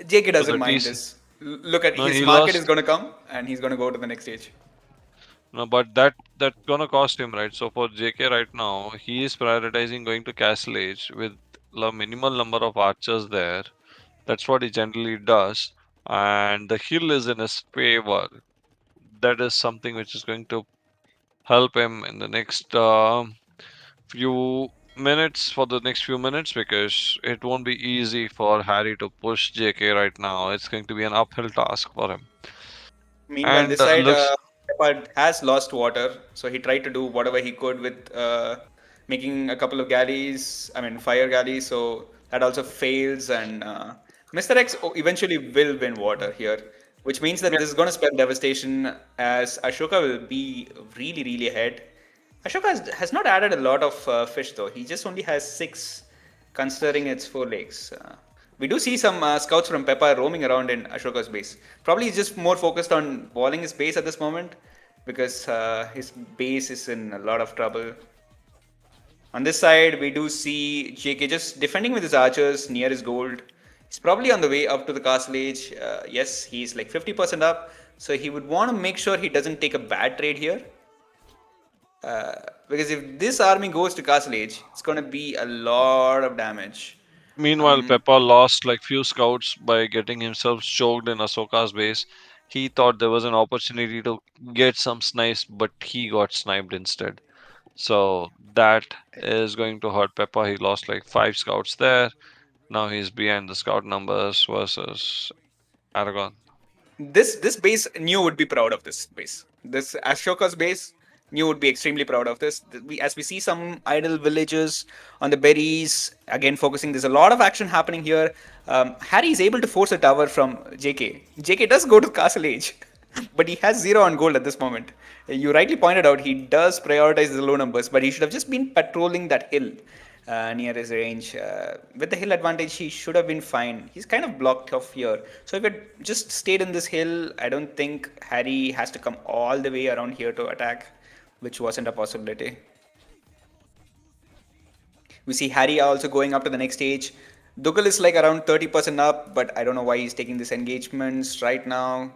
JK to doesn't the mind TC. this. Look at No, his he market is lost. going to come, and he's going to go to the next stage. No, but that's gonna cost him, right? So for JK right now, he is prioritizing going to Castle Age with a minimal number of archers there. That's what he generally does, and the hill is in his favor. That is something which is going to help him in the next few minutes for the next few minutes because it won't be easy for Harry to push JK right now. It's going to be an uphill task for him. Meanwhile, And this side, looks Shepard has lost water, so he tried to do whatever he could with making a couple of galleys. I mean, fire galleys. So that also fails, and Mr. X eventually will win water here, which means that this is going to spell devastation as Ashoka will be really, really ahead. Ashoka has not added a lot of fish though. He just only has six, considering its four legs. We do see some scouts from Peppa roaming around in Ashoka's base. Probably he's just more focused on walling his base at this moment because his base is in a lot of trouble. On this side, we do see JK just defending with his archers near his gold. He's probably on the way up to the castle age. Yes, he's like 50% up, so he would want to make sure he doesn't take a bad trade here. Because if this army goes to castle age, it's going to be a lot of damage. Meanwhile, Peppa lost like few scouts by getting himself choked in Ahsoka's base. He thought there was an opportunity to get some snipes, but he got sniped instead. So that is going to hurt Peppa. He lost like 5 scouts there. Now he's behind the scout numbers versus Aragon. This base, New would be proud of this base. This Ashoka's base, New would be extremely proud of this. As we see some idle villagers on the berries, again focusing. There's a lot of action happening here. Harry is able to force a tower from JK. JK does go to Castle Age, but he has 0 on gold at this moment. You rightly pointed out he does prioritize the low numbers, but he should have just been patrolling that hill near his range. With the hill advantage, he should have been fine. He's kind of blocked off here. So if it just stayed in this hill, I don't think Harry has to come all the way around here to attack, which wasn't a possibility. We see Harry also going up to the next stage. Dougal is like around 30% up, but I don't know why he's taking these engagements right now.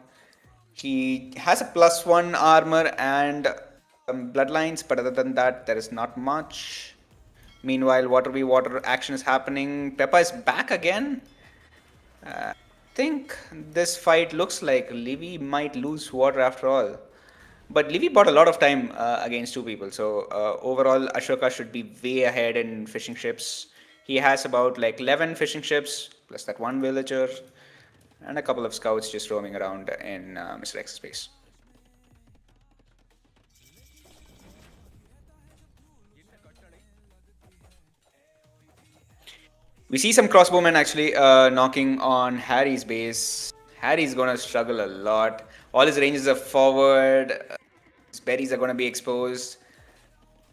He has a +1 armor and bloodlines, but other than that, there is not much. Meanwhile, water v water action is happening. Peppa is back again. I think this fight looks like Livy might lose water after all. But Livy bought a lot of time against 2 people. So overall, Ashoka should be way ahead in fishing ships. He has about like 11 fishing ships, plus that 1 villager, and a couple of scouts just roaming around in Mr. X's base. We see some crossbowmen actually knocking on Harry's base. Harry's gonna struggle a lot. All his ranges are forward. His berries are gonna be exposed.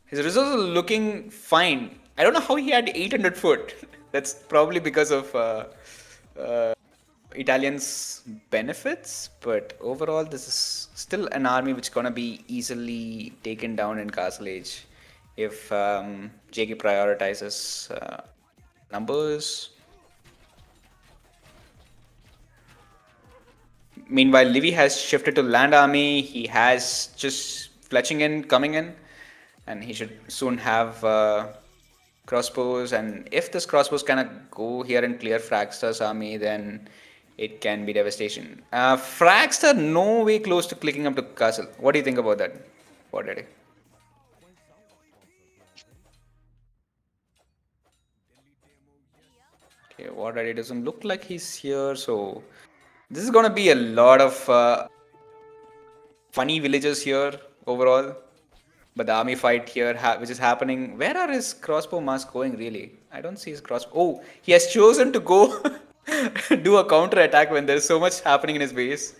His resources are looking fine. I don't know how he had 800 foot. That's probably because of Italians' benefits, but overall, this is still an army which is gonna be easily taken down in Castle Age if JK prioritizes numbers. Meanwhile, Livy has shifted to land army. He has just fletching in, coming in, and he should soon have crossbows. And if this crossbows kind of go here and clear Fragster's army, then it can be devastation. Fragster, no way close to clicking up to castle. What do you think about that? What did he? Okay, what it doesn't look like he's here, so this is gonna be a lot of funny villagers here overall. But the army fight here, which is happening, where are his crossbow masks going really? I don't see his crossbow. Oh, he has chosen to go do a counter attack when there's so much happening in his base.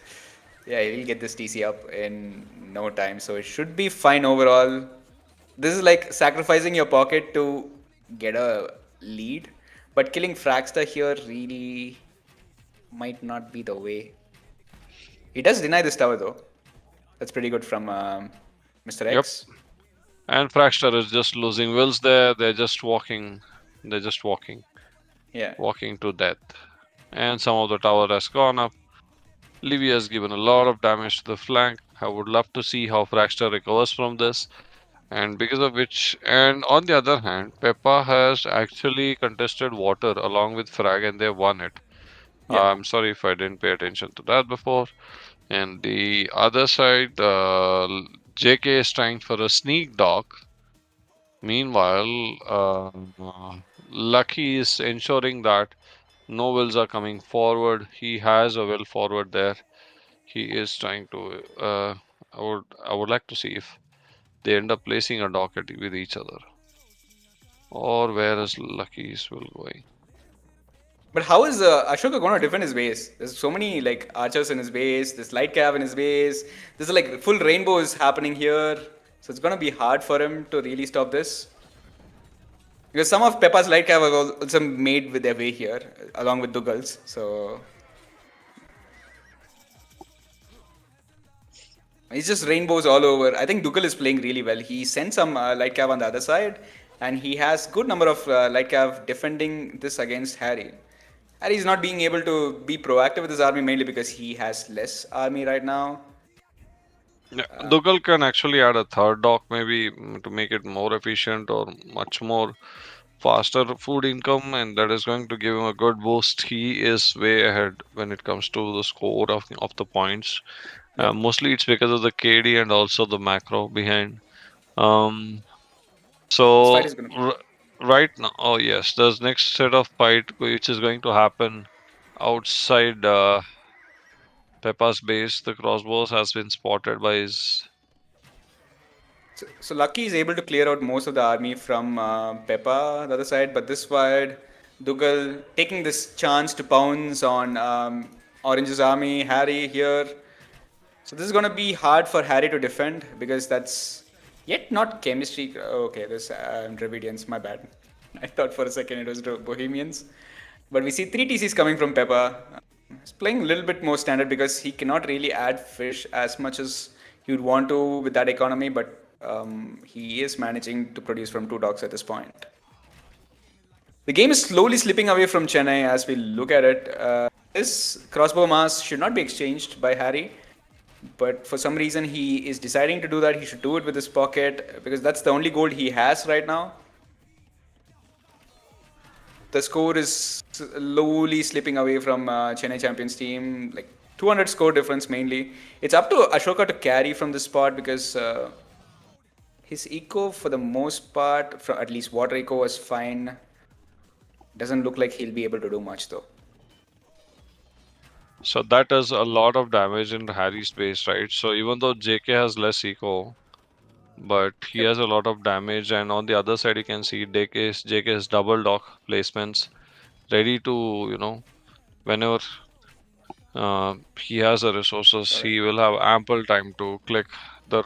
Yeah, he'll get this TC up in no time, so it should be fine overall. This is like sacrificing your pocket to get a lead, but killing Fragster here really might not be the way. He does deny this tower though. That's pretty good from Mr. X. Yep. And Fracture is just losing wills there. They're just walking. They're just walking. Yeah. Walking to death. And some of the tower has gone up. Livy has given a lot of damage to the flank. I would love to see how Fracture recovers from this. And because of which, and on the other hand, Peppa has actually contested water along with Frag and they won it. Yeah. I'm sorry if I didn't pay attention to that before. And the other side, JK is trying for a sneak dog. Meanwhile, Lucky is ensuring that no wills are coming forward. He has a will forward there. He is trying to. I would like to see if they end up placing a docket with each other, or where is Lucky's will going. But how is Ashoka going to defend his base? There's so many like archers in his base. There's light cav in his base. There's like full rainbows happening here. So it's going to be hard for him to really stop this. Because some of Peppa's light cav have also made with their way here, along with Dougal's. So it's just rainbows all over. I think Dougal is playing really well. He sent some light cav on the other side, and he has good number of light cav defending this against Harry. Harry's not being able to be proactive with his army mainly because he has less army right now. Yeah, Dougal can actually add a third dock maybe to make it more efficient or much more faster food income, and that is going to give him a good boost. He is way ahead when it comes to the score of the points. Yep. Mostly it's because of the KD and also the macro behind. Um, This fight so is going to. right now, oh yes, there's next set of fight which is going to happen outside Peppa's base. The crossbows has been spotted by his. So Lucky is able to clear out most of the army from Peppa, the other side, but this side, Dougal taking this chance to pounce on Orange's army, Harry here. So this is going to be hard for Harry to defend because that's yet not chemistry. Okay, this Dravidians, my bad. I thought for a second it was Bohemians. But we see 3 TCs coming from Peppa. He's playing a little bit more standard because he cannot really add fish as much as he would want to with that economy, but he is managing to produce from 2 docks at this point. The game is slowly slipping away from Chennai as we look at it. This crossbow mass should not be exchanged by Harry, but for some reason he is deciding to do that. He should do it with his pocket because that's the only gold he has right now. The score is slowly slipping away from Chennai Champions team, like 200 score difference mainly. It's up to Ashoka to carry from this spot because his eco for the most part, at least water eco was fine. Doesn't look like he'll be able to do much though. So that does a lot of damage in Harry's base, right? So even though JK has less eco, but he has a lot of damage, and on the other side you can see JK's double dock placements ready to, whenever he has the resources, he will have ample time to click the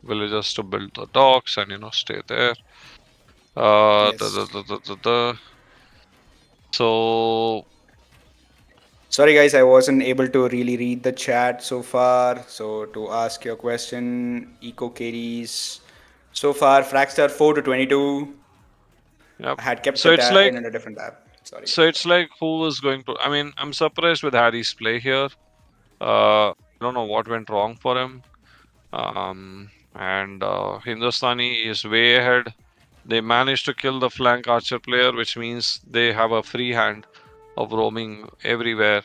villagers to build the docks and stay there. Yes. So Sorry guys, I wasn't able to really read the chat so far. So to ask your question, eco carries so far Fragstar 4 to 22. yeah. I had kept So the it's tab like in a different tab. Sorry. so it's like who is going to? I mean, I'm surprised with Harry's play here. I don't know what went wrong for him. And Hindustani is way ahead. They managed to kill the flank archer player, which means they have a free hand of roaming everywhere,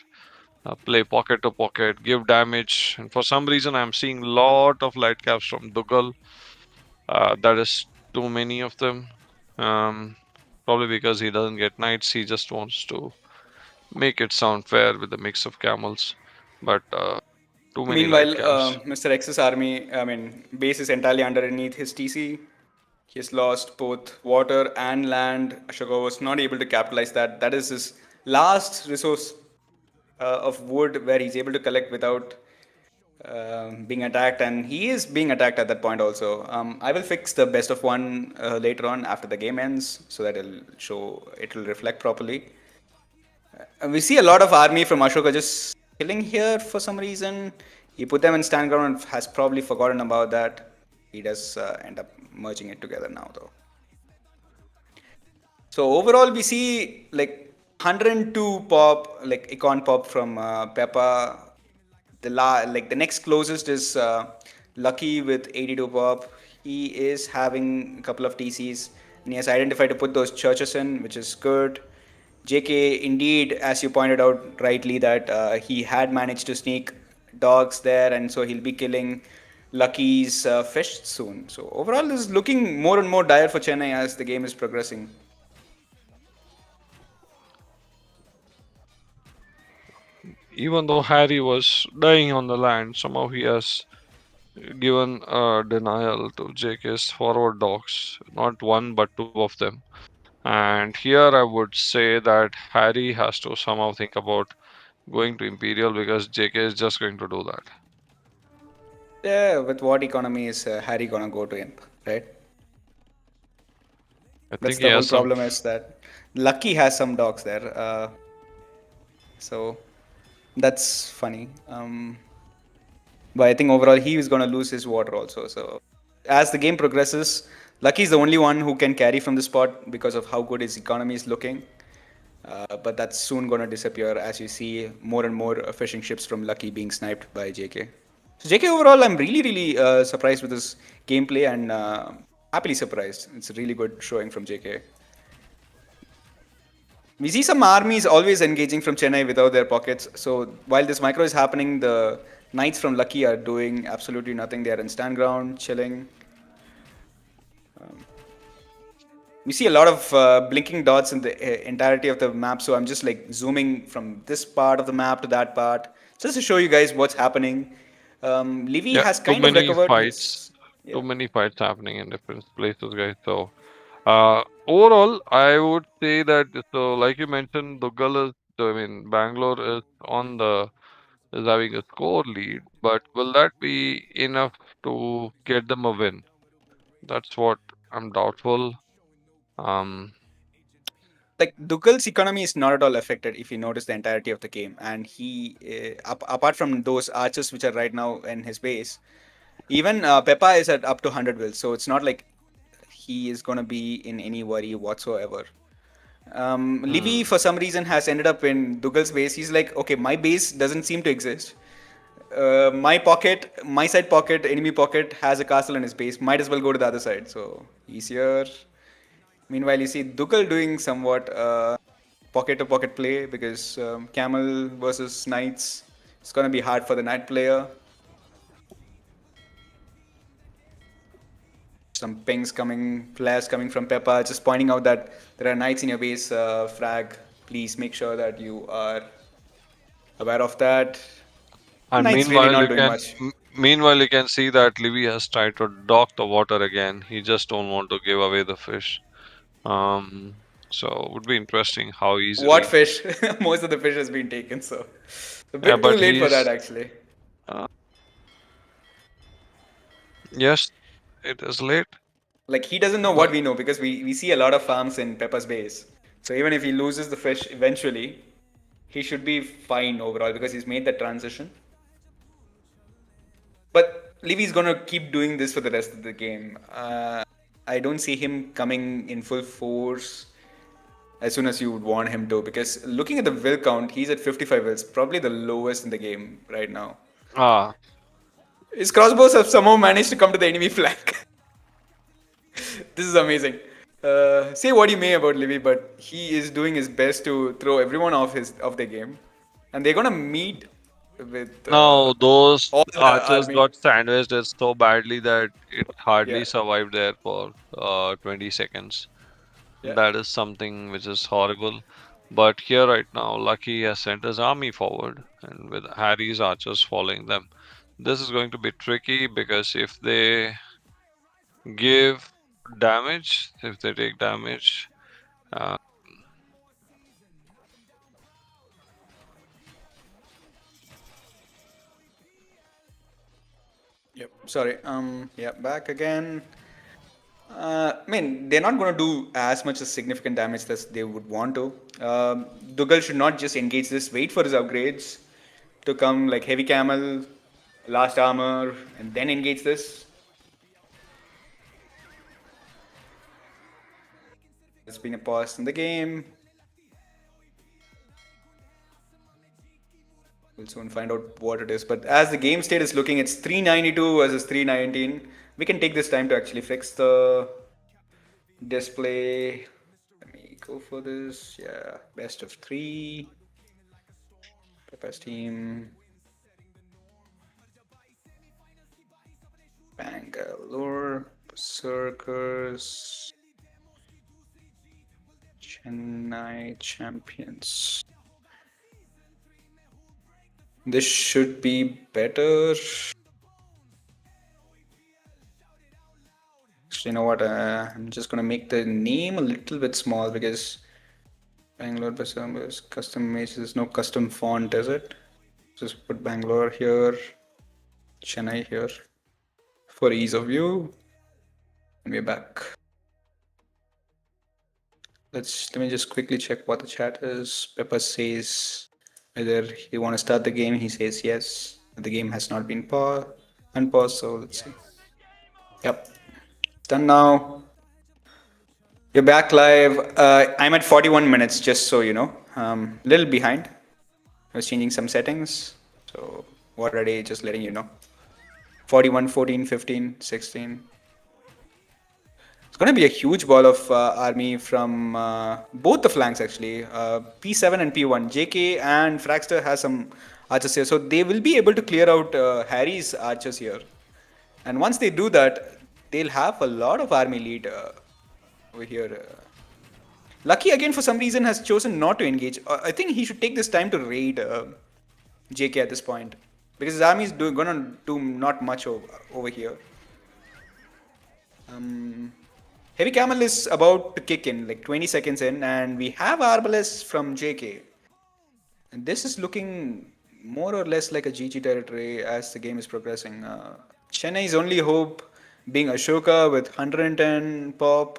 play pocket to pocket, give damage. And for some reason, I'm seeing lot of light caps from Dougal. That is too many of them. Probably because he doesn't get knights, he just wants to make it sound fair with a mix of camels. But too many light Meanwhile, caps. Mr. X's army, base is entirely underneath his TC. He has lost both water and land. Ashoka was not able to capitalize that. That is his last resource of wood where he's able to collect without being attacked, and he is being attacked at that point also. I will fix the best of one later on after the game ends so that it will reflect properly. We see a lot of army from Ashoka just killing here for some reason. He put them in stand ground and has probably forgotten about that. He does end up merging it together now though. So overall we see like 102 pop, like icon pop from Peppa. the next closest is Lucky with 82 pop. He is having a couple of TCs and he has identified to put those churches in, which is good. JK, indeed, as you pointed out rightly, that he had managed to sneak dogs there, and so he'll be killing Lucky's fish soon. So overall, this is looking more and more dire for Chennai as the game is progressing. Even though Harry was dying on the land, somehow he has given a denial to JK's forward dogs, not one but two of them. And here I would say that Harry has to somehow think about going to Imperial because JK is just going to do that. Yeah, with what economy is Harry gonna go to Imp, right? I That's think he the whole has some. problem is that Lucky has some dogs there. So that's funny. But I think overall he is going to lose his water also. So as the game progresses, Lucky is the only one who can carry from the spot because of how good his economy is looking. But that's soon going to disappear as you see more and more fishing ships from Lucky being sniped by JK. So JK overall, I'm really surprised with his gameplay and happily surprised. It's a really good showing from JK. We see some armies always engaging from Chennai without their pockets. So while this micro is happening, the knights from Lucky are doing absolutely nothing. They are in stand ground, chilling. We see a lot of blinking dots in the entirety of the map. So I'm just like zooming from this part of the map to that part, just to show you guys what's happening. Livy Yeah, has too kind of many recovered fights, his. Yeah. too many fights happening in different places, guys. So, overall, I would say that so, like you mentioned, Dugal is, I mean, Bangalore is on the is having a score lead, but will that be enough to get them a win? That's what I'm doubtful. Um, Like Dugal's economy is not at all affected if you notice the entirety of the game, and he apart from those archers which are right now in his base, even Peppa is at up to 100 wills, so it's not like he is gonna be in any worry whatsoever. Livy hmm. for some reason has ended up in Dugal's base. He's like, okay, my base doesn't seem to exist. My side pocket, enemy pocket has a castle in his base. Might as well go to the other side. So he's here. Meanwhile, you see Dugal doing somewhat pocket to pocket play because Camel versus Knights. It's gonna be hard for the Knight player. Some pings coming, flares coming from Peppa, just pointing out that there are Knights in your base. Frag, please make sure that you are aware of that. And Knights really not doing much. meanwhile you can see that Livy has tried to dock the water again. He just don't want to give away the fish. Um, so it would be interesting how What easily. fish? Most of the fish has been taken, so a Yeah, bit too but late for that he's actually. uh, yes, it is late, Like he doesn't know what but we know because we see a lot of farms in Peppa's base. So even if he loses the fish eventually, he should be fine overall because he's made that transition. But Livy's gonna keep doing this for the rest of the game. I don't see him coming in full force as soon as you would want him to because looking at the will count, he's at 55 wills, probably the lowest in the game right now. ah, His crossbows have somehow managed to come to the enemy flank. This is amazing. Say what you may about Livy, but he is doing his best to throw everyone off the game, and they're gonna meet with now those all the archers army. got sandwiched it so badly that it hardly Yeah, survived there for 20 seconds. yeah. That is something which is horrible. But here right now, Lucky has sent his army forward, and with Harry's archers following them. This is going to be tricky because if they give damage, if they take damage, uh, Yep. Sorry. Yeah. Back again. I mean, they're not going to do as much as significant damage as they would want to. Dougal should not just engage this. Wait for his upgrades to come, like heavy camel, last armor, and then engage this. There's been a pause in the game. We'll soon find out what it is. But as the game state is looking, it's 392 versus 319. We can take this time to actually fix the display. Let me go for this. Yeah, best of 3. Peppa's team. Bangalore Berserkers. Chennai champions. This should be better. Actually, you know what? I'm just gonna make the name a little bit small because Bangalore Berserkers custom image. There's no custom font, is it? Just put Bangalore here, Chennai here, for ease of view. And we're back. Let me just quickly check what the chat is. Pepper says whether you want to start the game. He says yes. The game has not been unpaused, so let's see. Yep, done now. You're back live. I'm at 41 minutes, just so you know. Little behind. I was changing some settings, so already just letting you know. 41, 14, 15, 16. It's going to be a huge ball of army from both the flanks actually. P7 and P1. JK and Fraxter has some archers here, so they will be able to clear out Harry's archers here. And once they do that, they'll have a lot of army lead over here. Lucky again for some reason has chosen not to engage. I think he should take this time to raid JK at this point, because his army is gonna do not much over here. Heavy Camel is about to kick in, like 20 seconds in, and we have Arbalest from JK. And this is looking more or less like a GG territory as the game is progressing. Chennai's only hope being Ashoka with 110 pop.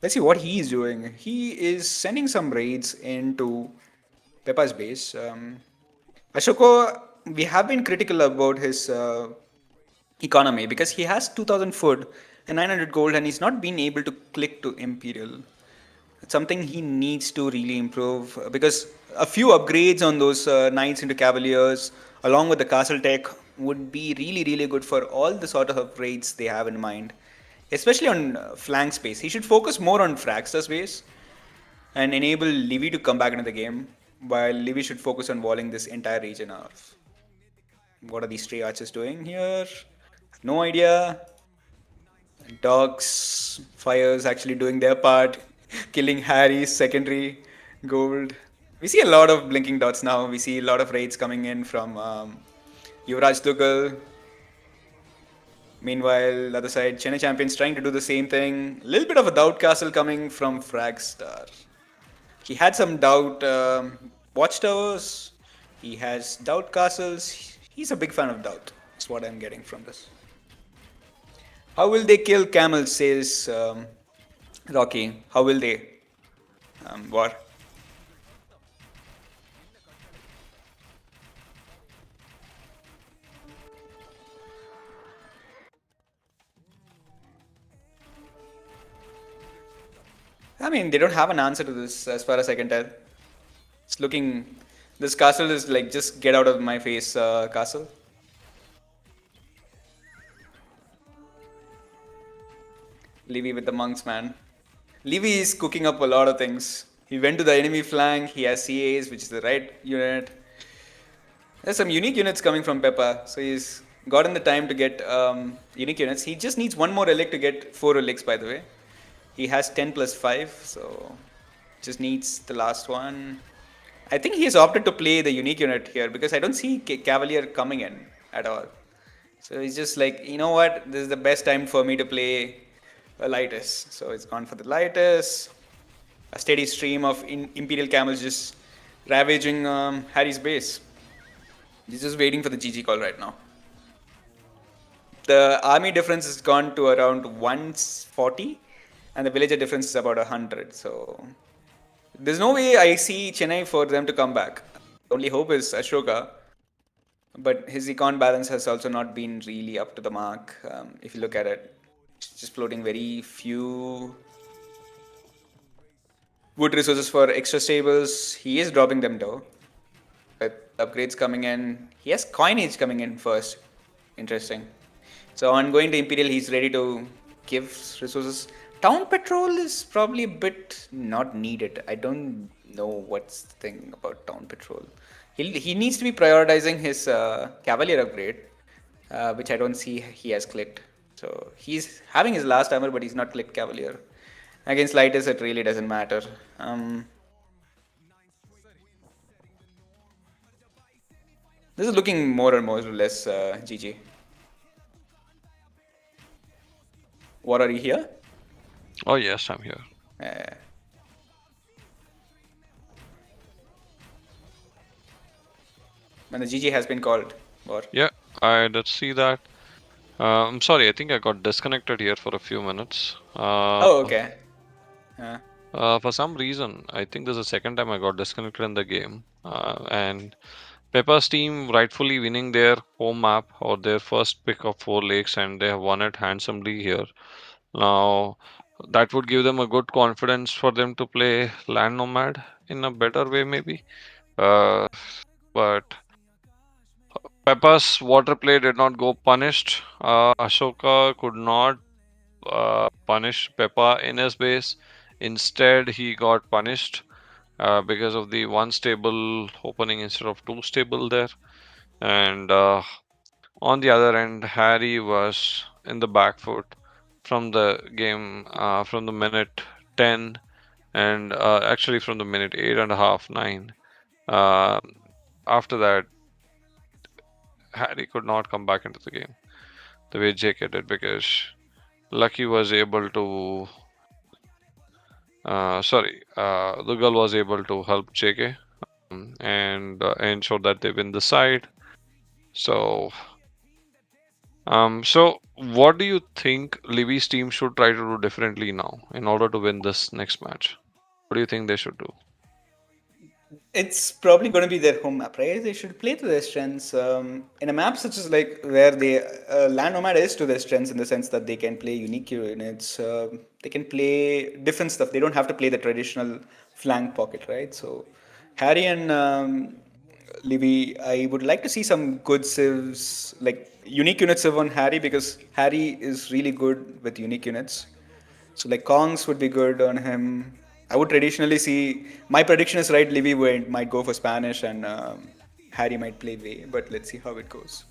Let's see what he is doing. He is sending some raids into Peppa's base. Ashoka, we have been critical about his economy because he has 2000 food and 900 gold and he's not been able to click to Imperial. It's something he needs to really improve because a few upgrades on those knights into cavaliers along with the castle tech would be really good for all the sort of raids they have in mind, especially on flank space. He should focus more on Fraxter's base and enable Livy to come back into the game, while Livy should focus on walling this entire region off. What are these stray archers doing here? No idea. Dogs, fires actually doing their part, killing Harry's secondary gold. We see a lot of blinking dots now. We see a lot of raids coming in from Yuvraj Dugal. Meanwhile, the other side, Chennai champions trying to do the same thing. A little bit of a doubt castle coming from Fragstar. He had some doubt watchtowers. He has doubt castles. He's a big fan of doubt. That's what I'm getting from this. How will they kill camels, says Rocky. How will they? What? I mean, they don't have an answer to this as far as I can tell. It's looking... This castle is like, just get out of my face, castle. Levy with the monks, man. Levy is cooking up a lot of things. He went to the enemy flank. He has CAs, which is the right unit. There's some unique units coming from Peppa. So he's gotten the time to get unique units. He just needs one more relic to get 4 relics, by the way. He has 10 plus 5, so just needs the last one. I think he has opted to play the unique unit here because I don't see Cavalier coming in at all. So he's just like, you know what, this is the best time for me to play a Lightus. So it's gone for the Lightus. A steady stream of Imperial Camels just ravaging Harry's base. He's just waiting for the GG call right now. The army difference has gone to around 140 and the villager difference is about 100. So there's no way I see Chennai for them to come back. The only hope is Ashoka. But his econ balance has also not been really up to the mark. If you look at it, it's just floating very few wood resources for extra stables. He is dropping them though. But upgrades coming in. He has coinage coming in first. Interesting. So on going to Imperial, he's ready to give resources. Town patrol is probably a bit not needed. I don't know what's the thing about town patrol. He needs to be prioritizing his cavalier upgrade, which I don't see he has clicked. So he's having his last armor, but he's not clicked cavalier. Against lighters, it really doesn't matter. This is looking more and more or less GG. What are you here? Oh yes, I'm here. When the GG has been called. Or Yeah, I did see that. I'm sorry, I think I got disconnected here for a few minutes. oh, okay. For some reason, I think this is the second time I got disconnected in the game. And Peppa's team rightfully winning their home map or their first pick of 4 lakes, and they have won it handsomely here. Now, that would give them a good confidence for them to play Land Nomad in a better way, maybe. But Peppa's water play did not go punished. Ashoka could not punish Peppa in his base. Instead, he got punished because of the one stable opening instead of two stable there. And on the other end, Harry was in the back foot from the game from the minute 10 and actually from the minute 8.5, 9. Uh, After that, Harry could not come back into the game the way JK did because Lucky was able to. The girl was able to help JK and ensure that they win the side. So, what do you think Livy's team should try to do differently now in order to win this next match? What do you think they should do? it's probably going to be their home map, right? They should play to their strengths. In a map such as like where they land nomad is to their strengths in the sense that they can play unique units, they can play different stuff. They don't have to play the traditional flank pocket, right? So Harry and Livy, I would like to see some good civs, like unique unit civ on Harry because Harry is really good with unique units. So like Kongs would be good on him. I would traditionally see my prediction is right. Livy might go for Spanish and Harry might play Way, but let's see how it goes.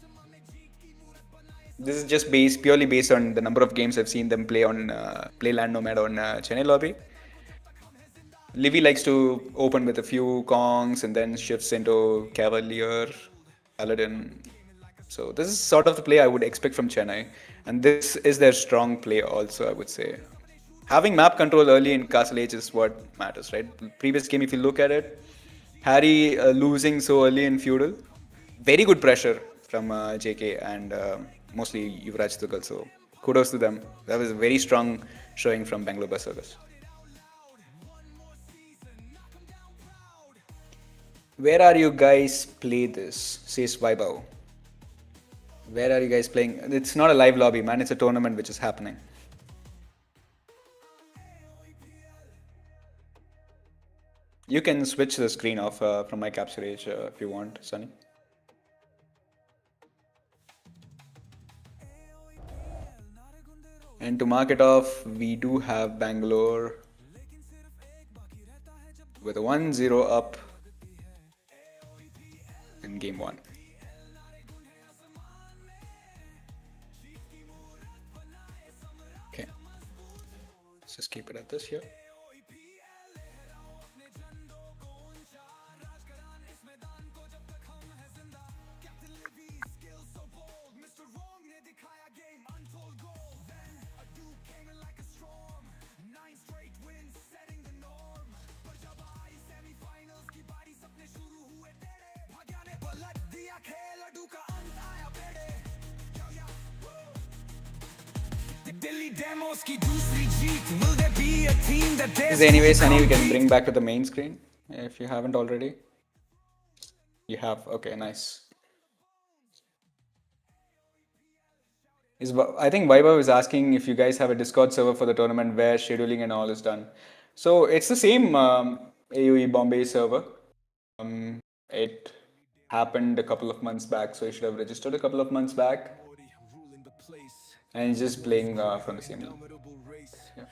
This is just purely based on the number of games I've seen them play Land Nomad on Chennai lobby. Livy likes to open with a few Kongs and then shifts into Cavalier, Paladin. So this is sort of the play I would expect from Chennai, and this is their strong play also, I would say. Having map control early in Castle Age is what matters, right? Previous game, if you look at it, Harry losing so early in Feudal, very good pressure from JK and mostly Yuvraj Tugal. So kudos to them. That was a very strong showing from Bangalore Berserkers. Where are you guys play this? Says Vaibhav. Where are you guys playing? It's not a live lobby, man. It's a tournament which is happening. You can switch the screen off from my capture age if you want, Sunny. And to mark it off, we do have Bangalore with a 1-0 up in game 1. Okay, let's just keep it at this here. Anyway, Sunny, we can bring back to the main screen if you haven't already. You have, okay, nice. I think Vaibhav is asking if you guys have a Discord server for the tournament where scheduling and all is done. So it's the same AOE Bombay server. It happened a couple of months back, so he should have registered a couple of months back. And he's just playing from the same league. Yeah.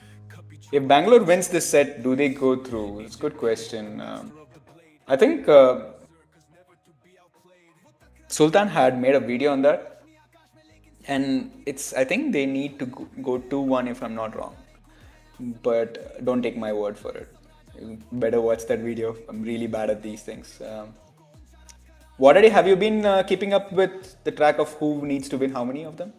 If Bangalore wins this set, do they go through? It's a good question. I think Sultan had made a video on that, and I think they need to go 2-1 if I'm not wrong. But don't take my word for it. You better watch that video. I'm really bad at these things. What have you been keeping up with the track of who needs to win how many of them?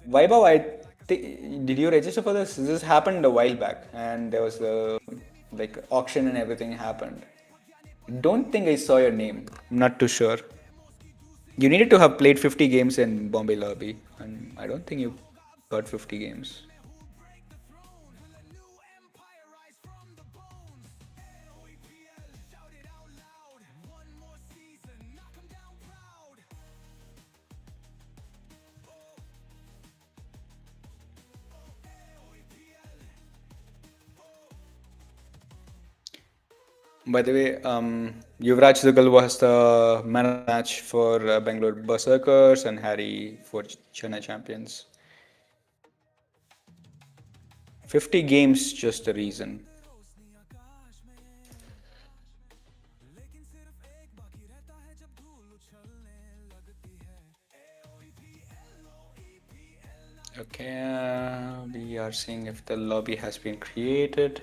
Vaibhav, did you register for this? This happened a while back, and there was a auction and everything happened. Don't think I saw your name. I'm not too sure. You needed to have played 50 games in Bombay lobby, and I don't think you got 50 games. By the way, Yuvraj Dugal was the man of the match for Bangalore Berserkers and Harry for Chennai champions. 50 games, just the reason. Okay, we are seeing if the lobby has been created.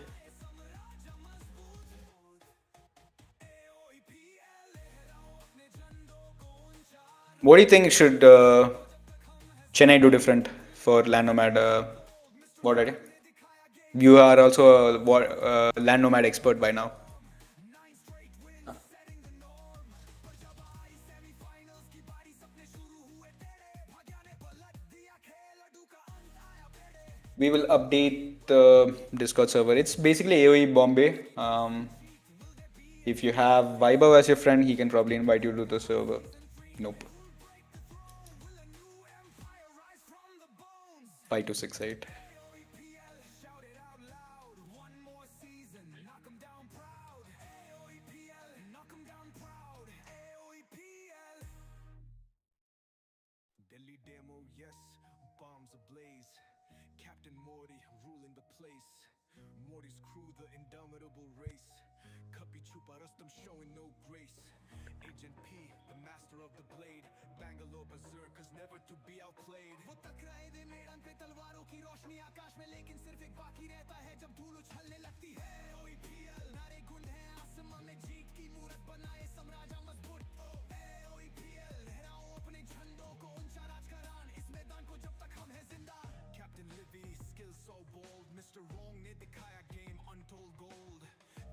What do you think should Chennai do different for Land Nomad? What are you? You are also a Land Nomad expert by now. We will update the Discord server. It's basically AOE Bombay. If you have Vaibhav as your friend, he can probably invite you to the server. Nope. 5268. Delhi demo, yes, bombs ablaze. Captain Morty ruling the place. Morty's crew, the indomitable race. Kapi chupa rastam showing no grace. Agent P, the master of the blade. Bangalore Berserkers, never to be outplayed. वो टकराए दे मैदान पे तलवारों की रोशनी आकाश में लेकिन सिर्फ एक बाकी रहता है जब धूल उछलने लगती है AOEPL नारे गुंड है आसमां में जीत की मूरत बनाए साम्राज्य मजबूत AOEPL लहराओ अपने झंडों को ऊंचा राजकरान इस मैदान को जब तक हम हैं जिंदा Captain Livy, skill so bold Mr. Wrong ने दिखाया game untold gold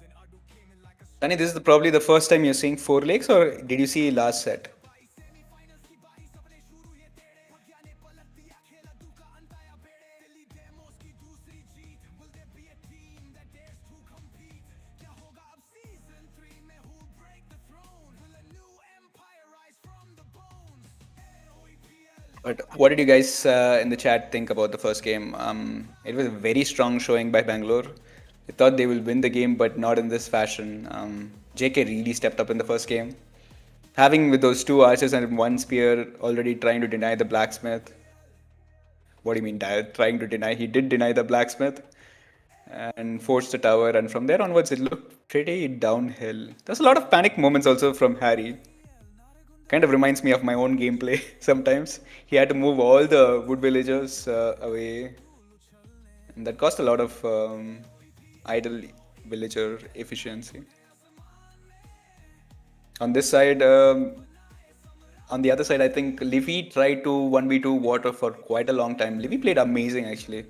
Then Adu came in like a Sunny, this is probably the first time you're seeing Four Lakes, or did you see last set? But what did you guys in the chat think about the first game? It was a very strong showing by Bangalore. I thought they will win the game, but not in this fashion. JK really stepped up in the first game. Having with those two archers and one spear already trying to deny the blacksmith. What do you mean trying to deny? He did deny the blacksmith and forced the tower. And from there onwards, it looked pretty downhill. There's a lot of panic moments also from Harry. Kind of reminds me of my own gameplay sometimes. He had to move all the wood villagers away. And that cost a lot of idle villager efficiency. On this side, on the other side, I think Livy tried to 1v2 water for quite a long time. Livy played amazing actually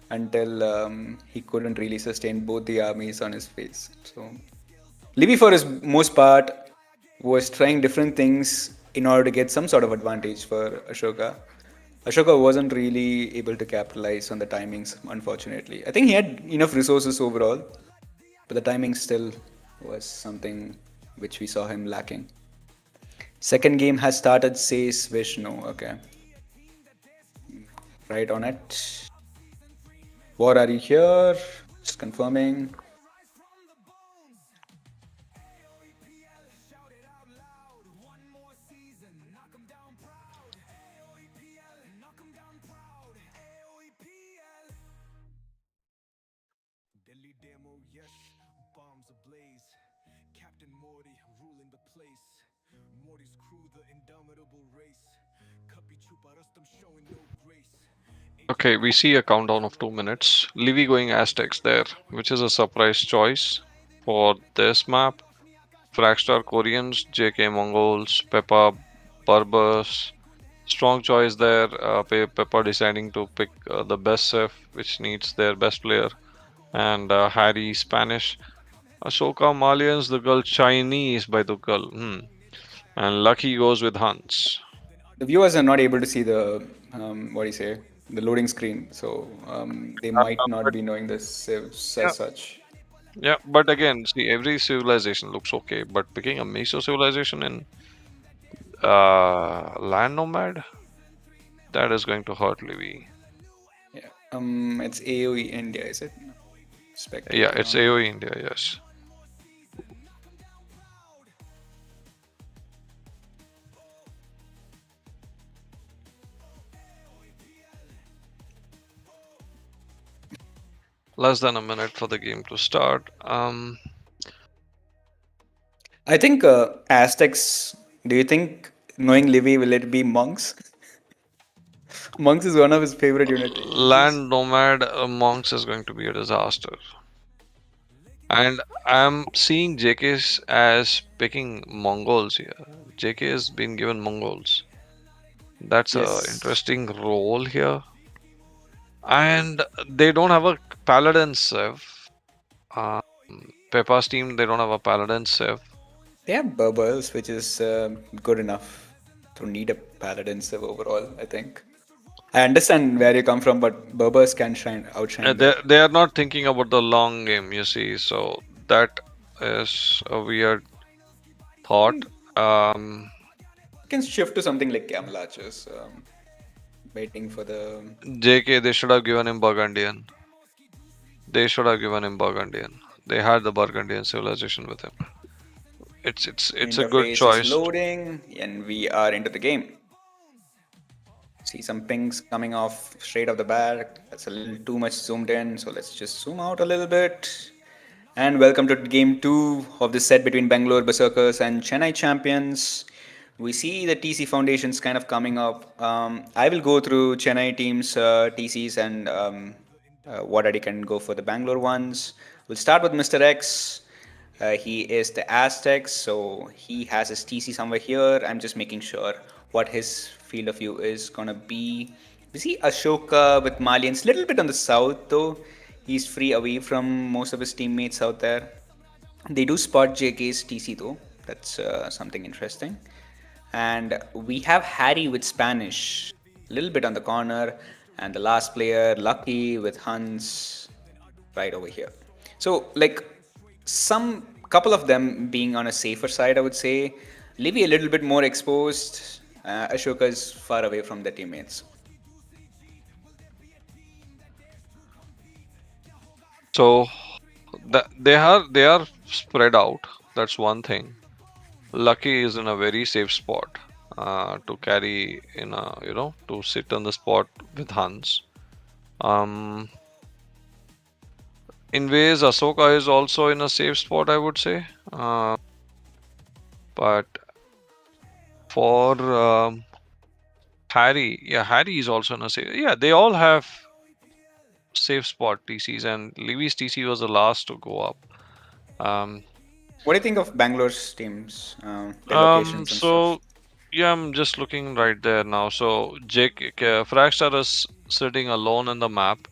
until he couldn't really sustain both the armies on his face. So Livy, for his most part, was trying different things in order to get some sort of advantage for Ashoka. Ashoka wasn't really able to capitalize on the timings, unfortunately. I think he had enough resources overall, but the timing still was something which we saw him lacking. Second game has started, says Vishnu. Okay. Right on it. War, are you here? Just confirming. Bombs ablaze. Captain Morty ruling the place. Morty's crew, the indomitable race. Kapi chupa rastam showing no grace. Okay, we see a countdown of 2 minutes. Livy going Aztecs there, which is a surprise choice for this map. Fragstar Koreans, JK Mongols, Peppa Berbers. Strong choice there. Peppa deciding to pick the best Seth, which needs their best player, and Harry Spanish. Ashoka Malians, the girl Chinese by the girl. And Lucky goes with Hans. The viewers are not able to see the what do you say, the loading screen, so they might not But be knowing this yeah, as such. yeah. But again, see, every civilization looks okay, but picking a Meso civilization in Land Nomad, that is going to hurt Livy. Yeah. It's AOE India, is it? Yeah, Spectator it's only. AOE India, yes. Less than a minute for the game to start. I think Aztecs. Do you think, knowing Livy, will it be monks? Monks is one of his favorite units. Land Nomad Monks is going to be a disaster. And I'm seeing JK as picking Mongols here. JK has been given Mongols. That's a Yes. interesting role here. And they don't have a Paladin Civ. Um, Peppa's team, they don't have a Paladin Civ. They have Berbers, which is good enough to need a paladin civ overall, I think. I understand where you come from, but Berbers can outshine They that. they are not thinking about the long game, you see. So that is a weird thought. Um, You can shift to something like Camelachus, waiting for the. JK, they should have given him Burgundian. They should have given him Burgundian. They had the Burgundian civilization with him. It's a good Interface is choice. loading, and we are into the game. See some pings coming off straight off the bat. That's a little too much zoomed in, so let's just zoom out a little bit. And welcome to game 2 of this set between Bangalore Berserkers and Chennai Champions. We see the TC foundations kind of coming up. I will go through Chennai team's TCs and what I can go for the Bangalore ones. We'll start with Mr. X. He is the Aztecs, so he has his TC somewhere here. I'm just making sure what his field of view is gonna be. We see Ashoka with Malians, little bit on the south though. He's free away from most of his teammates out there. They do spot JK's TC though. That's something interesting. And we have Harry with Spanish, a little bit on the corner, and the last player Lucky with Hans right over here. So like some couple of them being on a safer side, I would say. Livy a little bit more exposed. Ashoka is far away from the teammates. So they are spread out. That's one thing. Lucky is in a very safe spot to carry in a to sit on the spot with Hans. Um, in ways, Ahsoka is also in a safe spot, I would say. But for Harry, yeah, Harry is also in a safe. Yeah, they all have safe spot TCs, and Levy's TC was the last to go up. Um, What do you think of Bangalore's teams, their locations and stuff? so yeah, I'm just looking right there now. So Jake Fragstar is sitting alone in the map.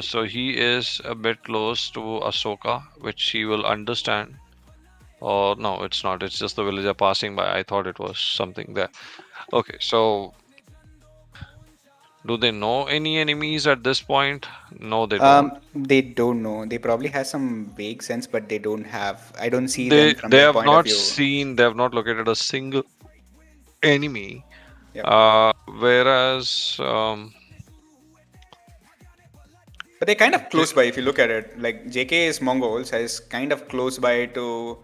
So he is a bit close to Ahsoka, which he will understand. Or no, it's not. It's just the villager passing by. I thought it was something there. Okay, so do they know any enemies at this point? No, they don't. They don't know. They probably have some vague sense, but they don't have. I don't see them They from they their have point of not view. seen. They have not located a single enemy. Yep. Whereas But they're kind of J- close by if you look at it. Like JK is Mongols, is kind of close by to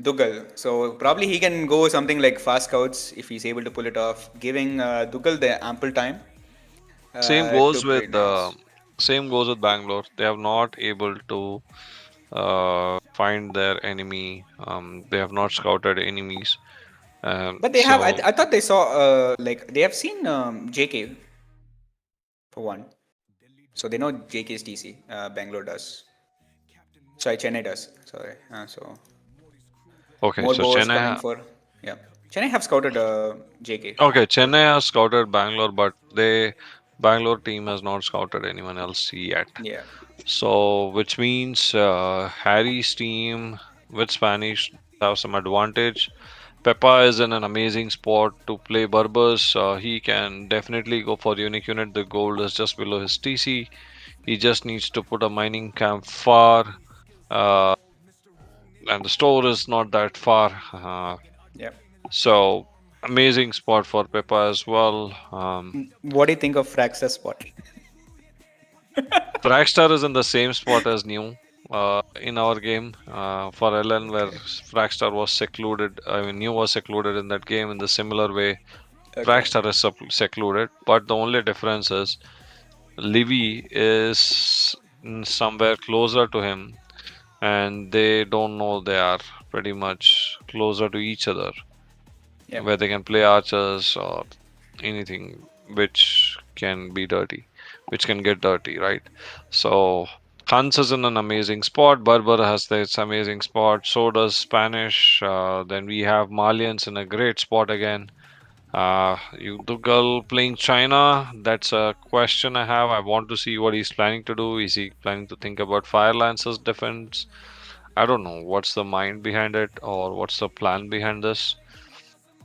Dougal. So probably he can go something like fast scouts if he's able to pull it off, giving Dougal the ample time same to goes play with nice. Same goes with Bangalore. They have not able to find their enemy. They have not scouted enemies. But they have. So I thought they saw like they have seen JK for one, so they know JK's TC. Bangalore does. Sorry, Chennai does. Sorry. So okay, more so boars coming Chennai. for. Yeah, Chennai have scouted JK. Okay, Chennai has scouted Bangalore, but Bangalore team has not scouted anyone else yet. Yeah. So, which means Harry's team with Spanish have some advantage. Peppa is in an amazing spot to play Berbers. He can definitely go for unique unit. The gold is just below his TC. He just needs to put a mining camp far, uh, and the store is not that far. Yeah. So, amazing spot for Peppa as well. What do you think of Frax's spot? Fragstar is in the same spot as New in our game for LN, where Fragstar was secluded. I mean, New was secluded in that game in the similar way. Okay. Fragstar is secluded, but the only difference is Livy is somewhere closer to him, and they don't know they are pretty much closer to each other, Yeah. where they can play archers or anything which can be dirty, which can get dirty, right? So Hans is in an amazing spot. Berber has this amazing spot. So does Spanish. Then we have Malians in a great spot again. Dugal playing China. That's a question I have. I want to see what he's planning to do. Is he planning to think about Fire Lance's defense? I don't know what's the mind behind it or what's the plan behind this.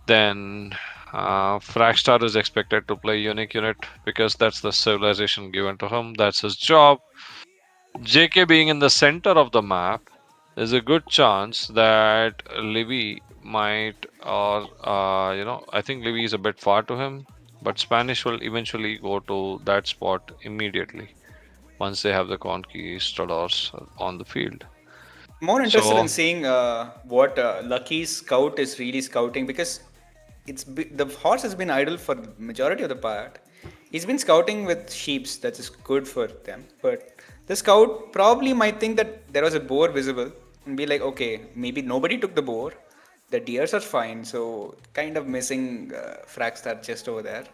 Then Fragstar is expected to play unique unit because that's the civilization given to him. That's his job. JK being in the center of the map, there's a good chance that Livy might, or I think Livy is a bit far to him, but Spanish will eventually go to that spot immediately once they have the conquistadors on the field. More interested So in seeing what Lucky's scout is really scouting because the horse has been idle for majority of the part. He's been scouting with sheeps. That is good for them. But the scout probably might think that there was a boar visible and be like, okay, maybe nobody took the boar. The deers are fine. So kind of missing Fragstar just over there.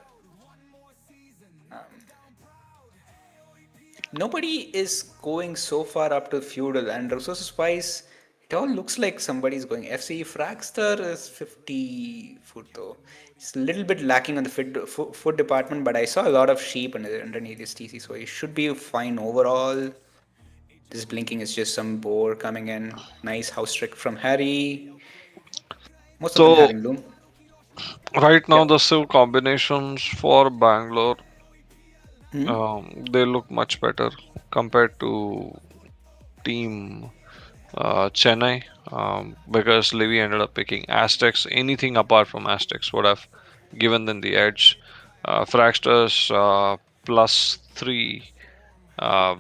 Nobody is going so far up to feudal, and resources wise it all looks like somebody's going FC. Fragster is 50 foot though. It's a little bit lacking on the food department, but I saw a lot of sheep underneath his TC, so he should be fine overall. This blinking is just some boar coming in. Nice house trick from Harry. Most of them so having loom. right now Yep. the Civ combinations for Bangalore, they look much better compared to team Chennai, because Levy ended up picking Aztecs. Anything apart from Aztecs would have given them the edge. Fractors +3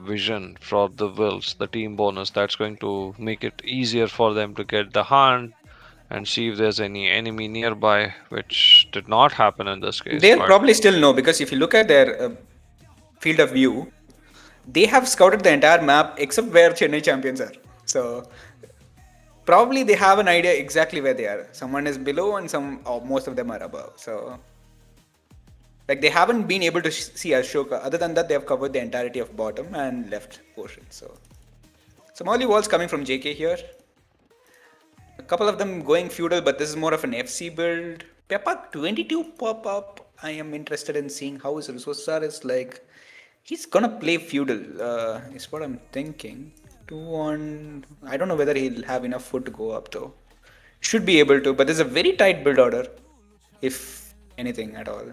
vision for the wills, the team bonus. That's going to make it easier for them to get the hunt and see if there's any enemy nearby, which did not happen in this case. They'll But probably still know because if you look at their field of view, they have scouted the entire map except where Chennai champions are. So probably they have an idea exactly where they are. Someone is below and or most of them are above. So like they haven't been able to see Ashoka. Other than that, they have covered the entirety of bottom and left portion. So some early walls coming from JK here. A couple of them going feudal, but this is more of an FC build. Peppa 22 pop up. I am interested in seeing how his resources are. Is like he's gonna play feudal. Is what I'm thinking. 2 on. I don't know whether he'll have enough food to go up though. Should be able to, but there's a very tight build order, if anything at all.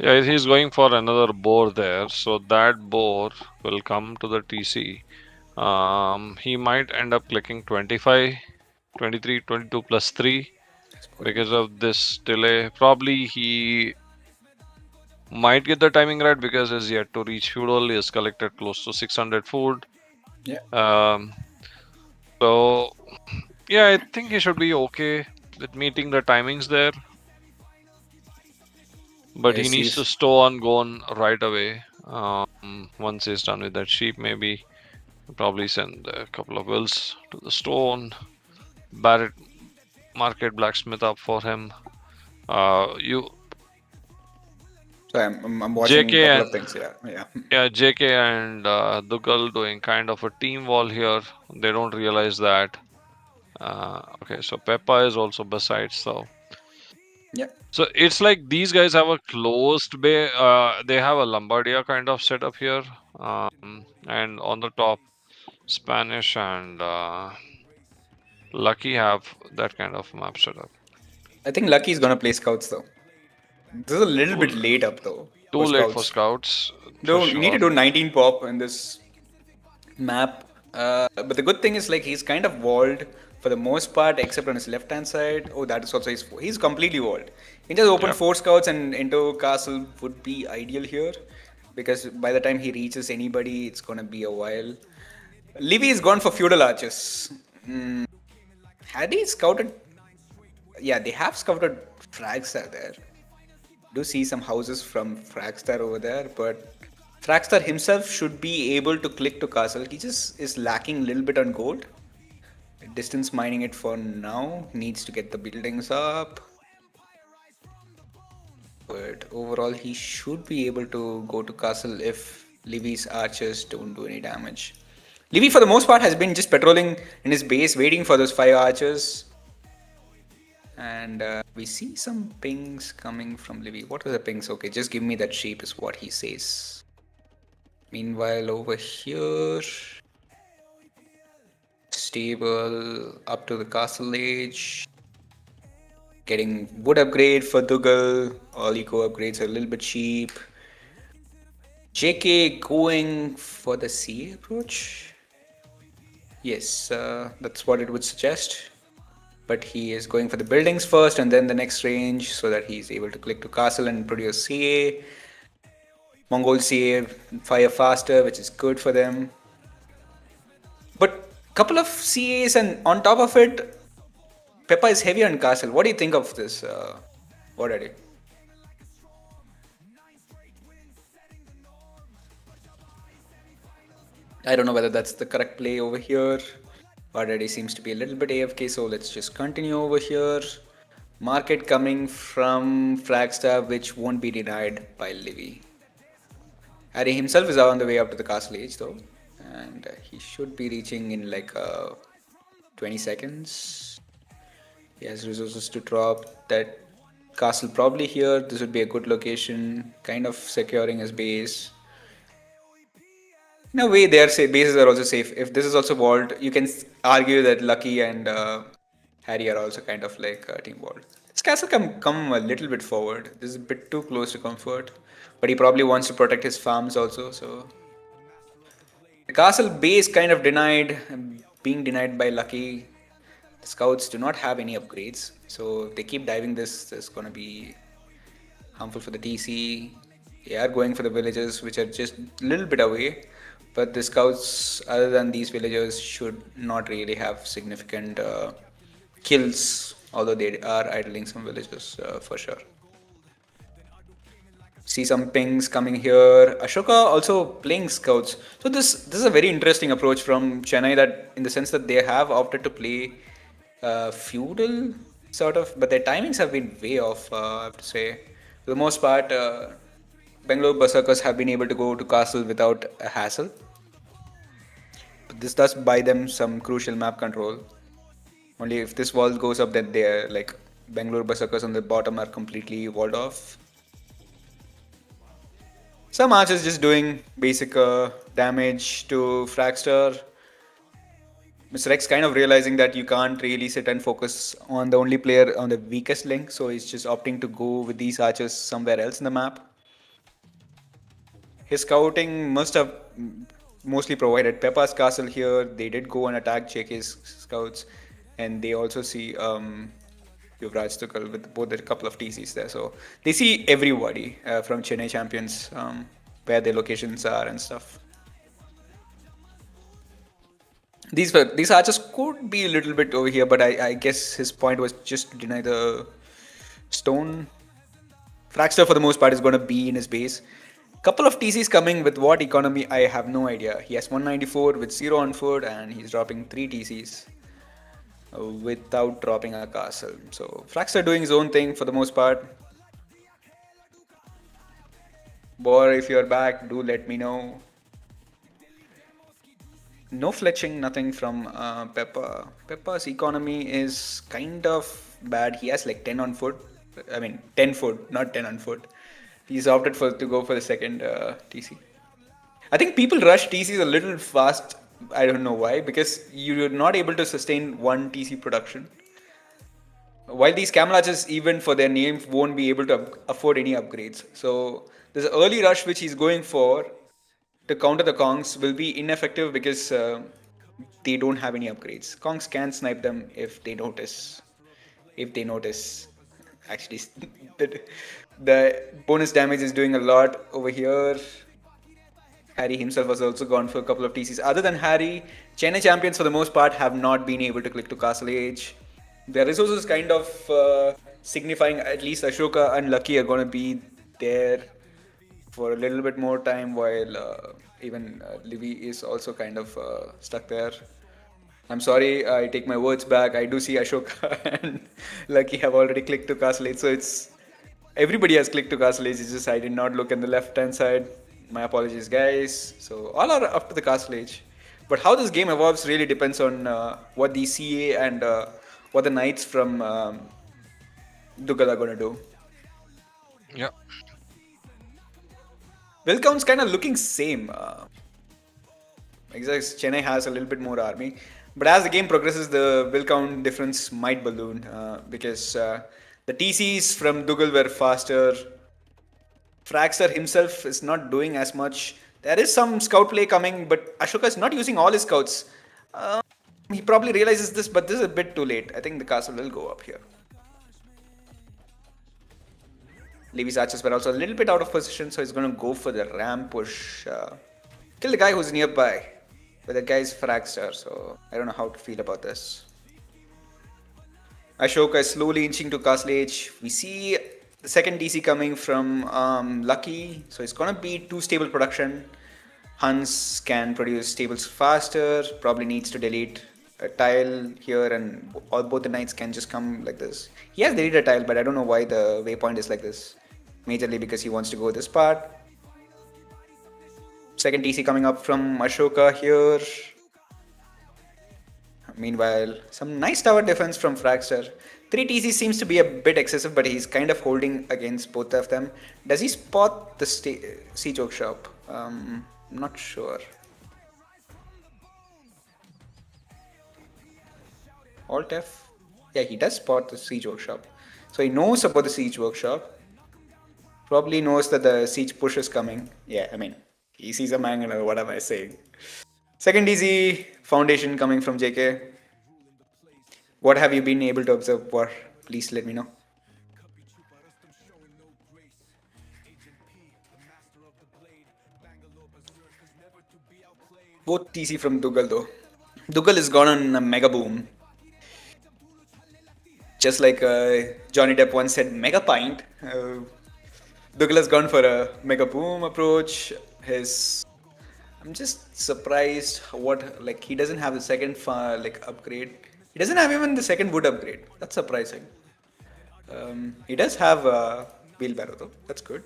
yeah, he's going for another boar there, so that boar will come to the TC. He might end up clicking 25, 23, 22 plus 3 because of this delay. Probably he might get the timing right because he's yet to reach feudal. He has collected close to 600 food. Yeah. So yeah, I think he should be okay with meeting the timings there. But he Yes, needs to he's- stow on Gon right away. Once he's done with that sheep, maybe probably send a couple of wills to the stone. Barrett market blacksmith up for him. You So I'm watching a JK couple and of things. Yeah, yeah. JK and Dugal doing kind of a team wall here. They don't realize that. Okay, so Peppa is also beside. Yeah. So it's like these guys have a closed bay. They have a Lombardia kind of setup here, and on the top, Spanish and Lucky have that kind of map setup. I think Lucky is gonna play scouts though. This is a little bit Too late up though too for late for scouts. scouts for Though you need sure. to do 19 pop in this map. But the good thing is like he's kind of walled for the most part, except on his left hand side. Oh, that is also he's completely walled. He just open Yep. 4 scouts and into castle would be ideal here, because by the time he reaches anybody, it's gonna be a while. Livy is gone for feudal archers. Had he scouted? Yeah, they have scouted Fragstar there. Do see some houses from Fragstar over there, but Fragstar himself should be able to click to castle. He just is lacking a little bit on gold. Distance mining it for now. Needs to get the buildings up. But overall, he should be able to go to castle if Livy's archers don't do any damage. Livy, for the most part, has been just patrolling in his base, waiting for those 5 archers. And we see some pings coming from Livy. What are the pings? Okay, just give me that sheep is what he says. Meanwhile, over here, stable up to the castle age. Getting wood upgrade for Dougal. All eco upgrades are a little bit cheap. JK going for the CA approach. Yes, that's what it would suggest. But he is going for the buildings first and then the next range so that he's able to click to castle and produce CA. Mongol CA fire faster, which is good for them. But couple of CAs, and on top of it, Peppa is heavy on castle. What do you think of this? What are you? I don't know whether that's the correct play over here. Already seems to be a little bit AFK, so let's just continue over here. Market coming from Fragstar, which won't be denied by Livy. Harry himself is on the way up to the castle age though, and he should be reaching in like 20 seconds. He has resources to drop that castle probably here. This would be a good location, kind of securing his base. In a way, their bases are also safe. If this is also walled, you can argue that Lucky and Harry are also kind of like team walled. This castle can come a little bit forward. This is a bit too close to comfort, but he probably wants to protect his farms also. So the castle base kind of denied, being denied by Lucky. The scouts do not have any upgrades, so if they keep diving this is gonna be harmful for the TC. They are going for the villages, which are just a little bit away. But the scouts, other than these villagers, should not really have significant kills, although they are idling some villages for sure. See some pings coming here. Ashoka also playing scouts. So this is a very interesting approach from Chennai, that in the sense that they have opted to play feudal sort of, but their timings have been way off. I have to say, for the most part. Bangalore Berserkers have been able to go to castle without a hassle. But this does buy them some crucial map control. Only if this wall goes up, then they're like Bangalore Berserkers on the bottom are completely walled off. Some archers just doing basic damage to Fragstar. Mr. X kind of realizing that you can't really sit and focus on the only player on the weakest link, so he's just opting to go with these archers somewhere else in the map. His scouting must have mostly provided Peppa's castle here. They did go and attack JK's scouts, and they also see Yuvraj Tukal with both a couple of TCs there. So they see everybody from Chennai champions, where their locations are and stuff. These archers could be a little bit over here, but I guess his point was just to deny the stone. Fragstar for the most part is going to be in his base. Couple of TCs coming with what economy? I have no idea. He has 194 with 0 on foot, and he's dropping 3 TCs without dropping a castle. So Fraxter doing his own thing for the most part. Bor, if you're back, do let me know. No fletching, nothing from Peppa. Peppa's economy is kind of bad. He has like 10 on foot. I mean, 10 foot, not 10 on foot. He's opted for to go for the second TC. I think people rush TCs a little fast. I don't know why, because you're not able to sustain one TC production. While these Camelatches, even for their name, won't be able to afford any upgrades. So this early rush which he's going for to counter the Kongs will be ineffective because they don't have any upgrades. Kongs can snipe them if they notice. Actually, the bonus damage is doing a lot over here. Harry himself has also gone for a couple of TCs. Other than Harry, Chennai champions for the most part have not been able to click to Castle Age. Their resources kind of signifying at least Ashoka and Lucky are going to be there for a little bit more time, while even Livy is also kind of stuck there. I'm sorry, I take my words back. I do see Ashoka and Lucky have already clicked to Castle Age, so it's everybody has clicked to Castle Age. It's just I did not look in the left-hand side. My apologies, guys. So all are up to the Castle Age. But how this game evolves really depends on what the CA and what the Knights from Dugal are going to do. Yeah. Will count's kind of looking same. Exactly, Chennai has a little bit more army. But as the game progresses, the will count difference might balloon because the TCs from Dugal were faster. Fraxter himself is not doing as much. There is some scout play coming, but Ashoka is not using all his scouts. He probably realizes this, but this is a bit too late. I think the castle will go up here. Levy's archers were also a little bit out of position, so he's going to go for the ram push. Kill the guy who's nearby. But the guy is Fraxter, so I don't know how to feel about this. Ashoka is slowly inching to Castle Age. We see the second DC coming from Lucky, so it's going to be 2 stable production. Hans can produce stables faster, probably needs to delete a tile here, and both the knights can just come like this. He has deleted a tile, but I don't know why the waypoint is like this. Majorly because he wants to go this part. Second TC coming up from Ashoka here. Meanwhile, some nice tower defense from Fraxter. 3 TC seems to be a bit excessive, but he's kind of holding against both of them. Does he spot the siege workshop? I'm not sure. Alt F? Yeah, he does spot the siege workshop. So he knows about the siege workshop. Probably knows that the siege push is coming. Yeah, I mean, he sees a man, what am I saying? Second DC foundation coming from JK. What have you been able to observe, War? Please let me know. Both TC from Dugal though. Dugal is gone on a mega boom. Just like Johnny Depp once said, mega pint. Dugal has gone for a mega boom approach. I'm just surprised what he doesn't have the second upgrade. He doesn't have even the second wood upgrade. That's surprising. He does have a wheelbarrow though. That's good.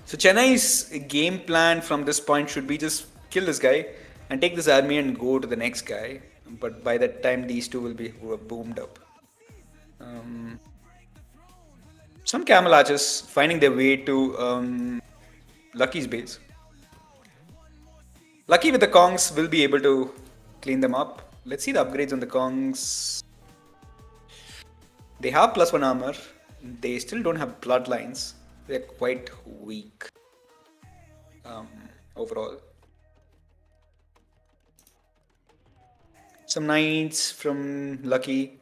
So Chennai's game plan from this point should be just kill this guy and take this army and go to the next guy. But by that time, these two will be boomed up. Some camel archers finding their way to Lucky's base. Lucky with the Kongs will be able to clean them up. Let's see the upgrades on the Kongs. They have +1 armor. They still don't have bloodlines. They're quite weak overall. Some knights from Lucky.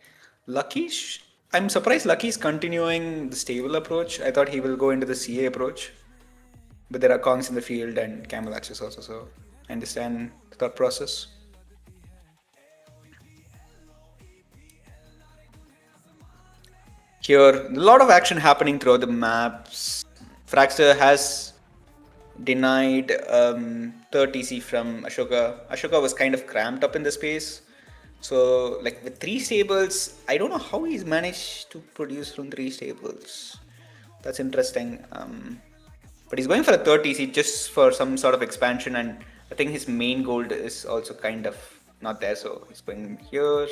I'm surprised Lucky's continuing the stable approach. I thought he will go into the CA approach. But there are Kongs in the field and camel archers also, so I understand the thought process. Here, a lot of action happening throughout the maps. Fragster has denied third TC from Ashoka. Ashoka was kind of cramped up in the space. So, like with 3 stables, I don't know how he's managed to produce from 3 stables. That's interesting. But he's going for a third TC just for some sort of expansion, and I think his main gold is also kind of not there, so he's going here.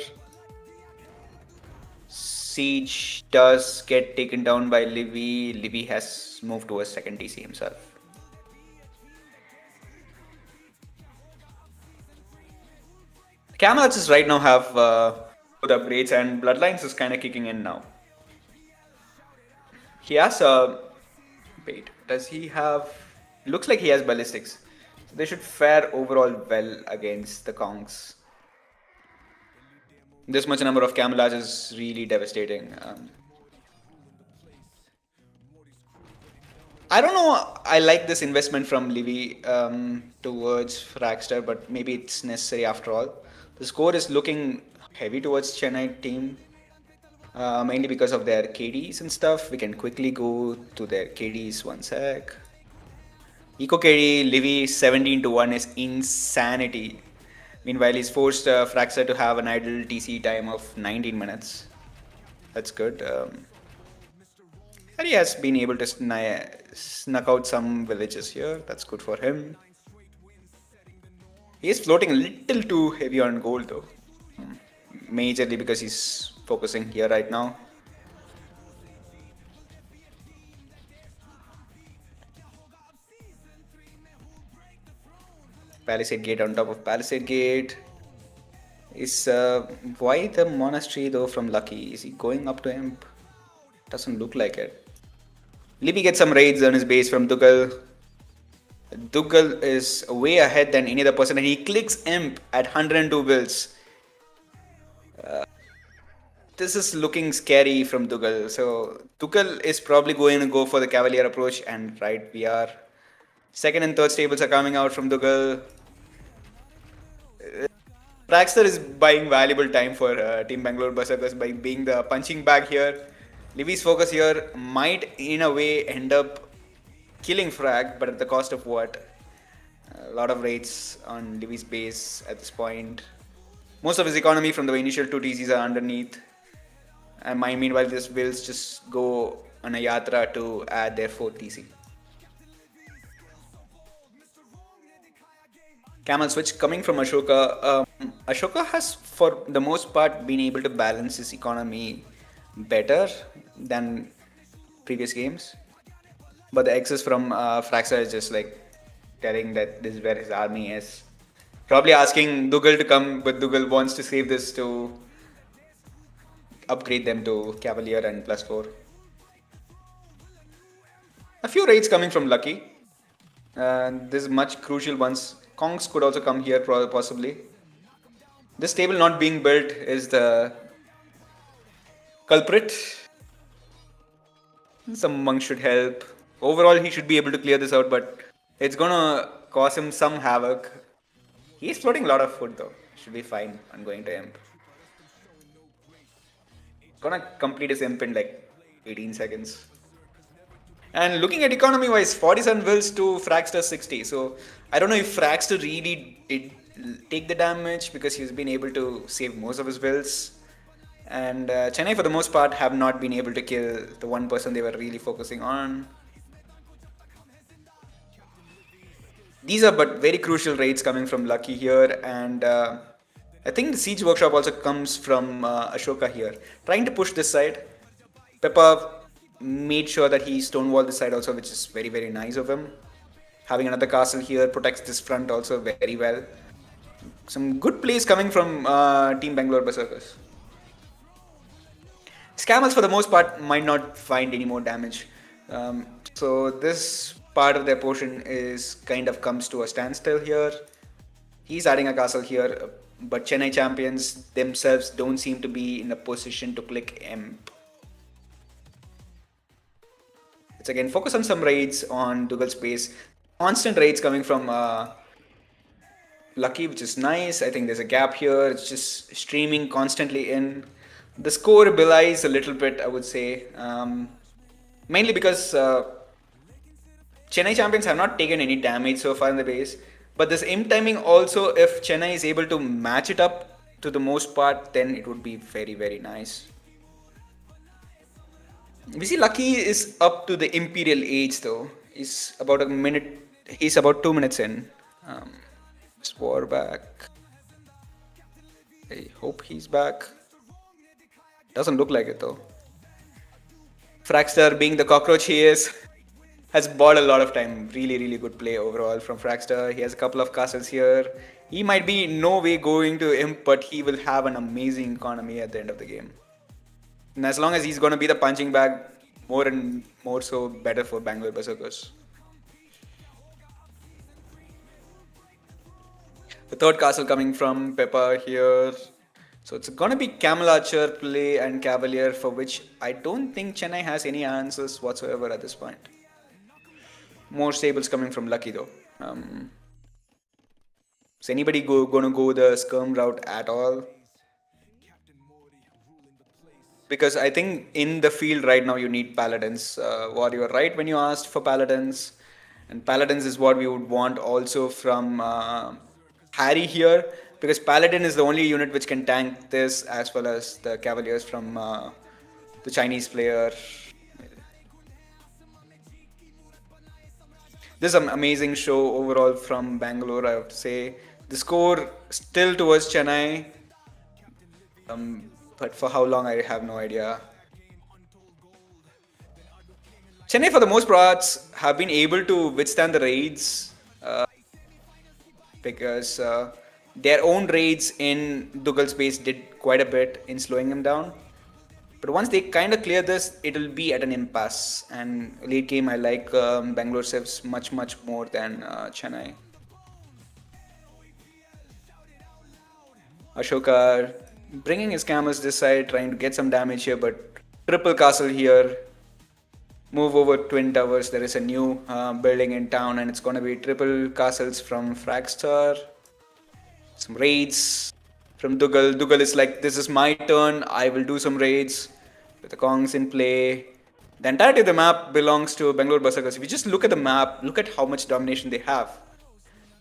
Siege does get taken down by Livy. Livy has moved to a second TC himself. Camel Archers right now have good upgrades, and Bloodlines is kind of kicking in now. He has a... Wait, does he have... Looks like he has Ballistics. So they should fare overall well against the Kongs. This much number of Camel Archers is really devastating. I don't know, I like this investment from Livy towards Fragster, but maybe it's necessary after all. The score is looking heavy towards Chennai team, mainly because of their KDs and stuff. We can quickly go to their KDs, one sec. Eco KD, Livy 17-1 is insanity. Meanwhile, he's forced Fragster to have an idle TC time of 19 minutes. That's good. And he has been able to snuck out some villages here. That's good for him. He is floating a little too heavy on gold though. Majorly because he's focusing here right now. Palisade Gate on top of Palisade Gate. Is why the monastery though from Lucky? Is he going up to Imp? Doesn't look like it. Livy gets some raids on his base from Dougal. Dougal is way ahead than any other person, and he clicks Imp at 102 builds. This is looking scary from Dougal. So Dougal is probably going to go for the Cavalier approach, and right, we are. Second and third stables are coming out from Dougal. Fragster is buying valuable time for Team Bangalore Berserkers by being the punching bag here. Livy's focus here might in a way end up killing Frag, but at the cost of what? A lot of raids on Livy's base at this point. Most of his economy from the initial 2 TCs are underneath. And meanwhile, this wills just go on a yatra to add their 4th TC. Camel switch coming from Ashoka. Ashoka has, for the most part, been able to balance his economy better than previous games. But the excess from Fragster is just like telling that this is where his army is. Probably asking Dougal to come, but Dougal wants to save this to upgrade them to Cavalier and +4. A few raids coming from Lucky. This is much crucial ones. Kongs could also come here possibly. This table not being built is the culprit. Some monk should help. Overall, he should be able to clear this out, but it's gonna cause him some havoc. He's floating a lot of food though. Should be fine on going to Imp. Gonna complete his Imp in like 18 seconds. And looking at economy wise, 47 wills to Fragster 60. So I don't know if Fragster really did take the damage because he's been able to save most of his wills. And Chennai for the most part have not been able to kill the one person they were really focusing on. These are but very crucial raids coming from Lucky here, and I think the siege workshop also comes from Ashoka here. Trying to push this side. Peppa made sure that he stonewalled this side also, which is very, very nice of him. Having another castle here protects this front also very well. Some good plays coming from Team Bangalore Berserkers. Scammers for the most part might not find any more damage. So this part of their portion is kind of comes to a standstill here. He's adding a castle here, but Chennai champions themselves don't seem to be in a position to click Imp. Let's again focus on some raids on Dougal space. Constant raids coming from Lucky, which is nice. I think there's a gap here. It's just streaming constantly in. The score belies a little bit, I would say. Mainly because Chennai champions have not taken any damage so far in the base. But this imp timing also, if Chennai is able to match it up to the most part, then it would be very, very nice. We see Lucky is up to the Imperial Age though. He's about a minute, he's about 2 minutes in. War back. I hope he's back. Doesn't look like it though. Fraxter, being the cockroach he is, has bought a lot of time. Really, really good play overall from Fraxter. He has a couple of castles here. He might be no way going to imp, but he will have an amazing economy at the end of the game. And as long as he's going to be the punching bag, more and more so better for Bangalore Berserkers. The third castle coming from Peppa here. So it's going to be Camel Archer play and Cavalier, for which I don't think Chennai has any answers whatsoever at this point. More stables coming from Lucky though. Is anybody gonna go the skirm route at all? Because I think in the field right now you need paladins. What you were right when you asked for paladins, and paladins is what we would want also from Harry here, because paladin is the only unit which can tank this, as well as the cavaliers from the Chinese player. This is an amazing show overall from Bangalore, I have to say. The score still towards Chennai, but for how long I have no idea. Chennai for the most parts have been able to withstand the raids because their own raids in Dougal's base did quite a bit in slowing them down. But once they kind of clear this, it will be at an impasse. And late game, I like Bangalore Civs much more than Chennai. Ashoka bringing his camels this side, trying to get some damage here, but triple castle here. Move over Twin Towers. There is a new building in town, and it's going to be triple castles from Fragstar. Some raids from Dougal. Dougal is like, this is my turn, I will do some raids with the Kongs in play. The entirety of the map belongs to Bangalore Berserkers. If you just look at the map, look at how much domination they have.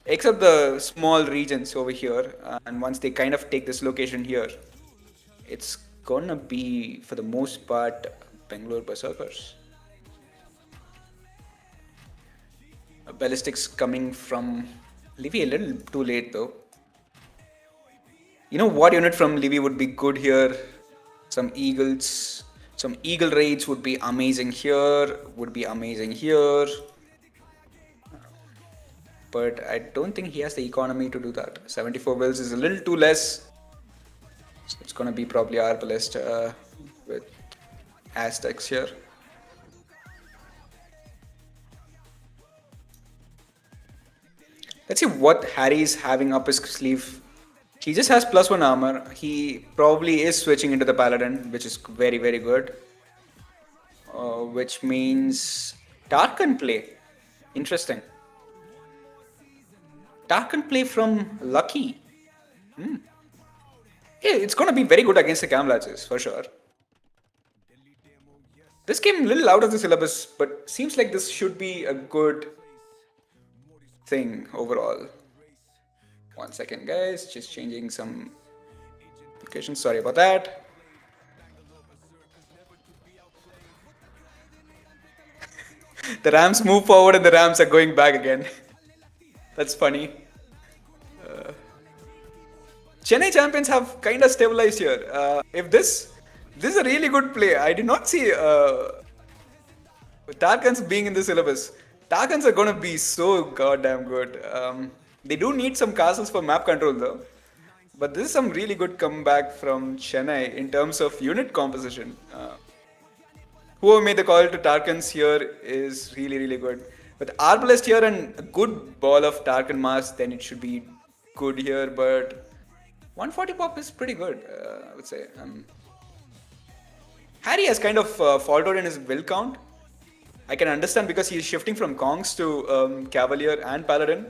Except the small regions over here, and once they kind of take this location here, it's gonna be, for the most part, Bangalore Berserkers. Ballistics coming from Livy a little too late though. You know what unit from Livy would be good here? Some eagles. Some eagle raids would be amazing here. But I don't think he has the economy to do that. 74 wills is a little too less. So it's going to be probably Arbalest with Aztecs here. Let's see what Harry is having up his sleeve. He just has +1 armor. He probably is switching into the Paladin, which is very good. Which means Tarkan play. Interesting. Tarkan play from Lucky. Yeah, it's going to be very good against the Camlatches, for sure. This came a little out of the syllabus, but seems like this should be a good thing overall. 1 second, guys. Just changing some applications. Sorry about that. The Rams move forward and the Rams are going back again. That's funny. Chennai champions have kind of stabilized here. If this is a really good play. I did not see Tarkans being in the syllabus. Tarkans are going to be so goddamn good. They do need some castles for map control though. But this is some really good comeback from Chennai in terms of unit composition. Whoever made the call to Tarkans here is really good. With Arbalest here and a good ball of Tarkan Mars, then it should be good here. But 140 pop is pretty good, I would say. Harry has kind of faltered in his will count. I can understand because he's shifting from Kongs to Cavalier and Paladin.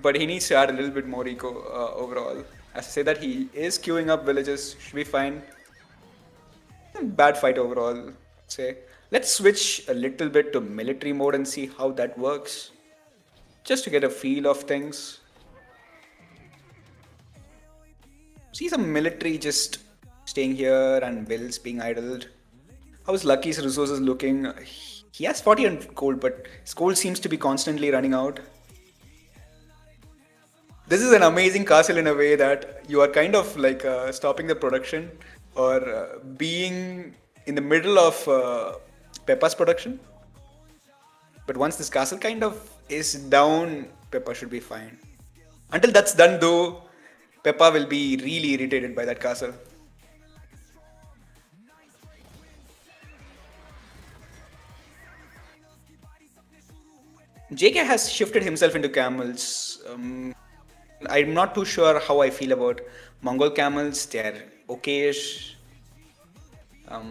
But he needs to add a little bit more eco overall. As I say that, he is queuing up villages, should be fine. Bad fight overall, I'd say. Let's switch a little bit to military mode and see how that works. Just to get a feel of things. See some military just staying here and bills being idled. How's Lucky's resources looking? He has 40 on gold, but his gold seems to be constantly running out. This is an amazing castle in a way that you are kind of like stopping the production or being in the middle of Peppa's production. But once this castle kind of is down, Peppa should be fine. Until that's done though, Peppa will be really irritated by that castle. JK has shifted himself into camels. I'm not too sure how I feel about Mongol camels. They're okayish. I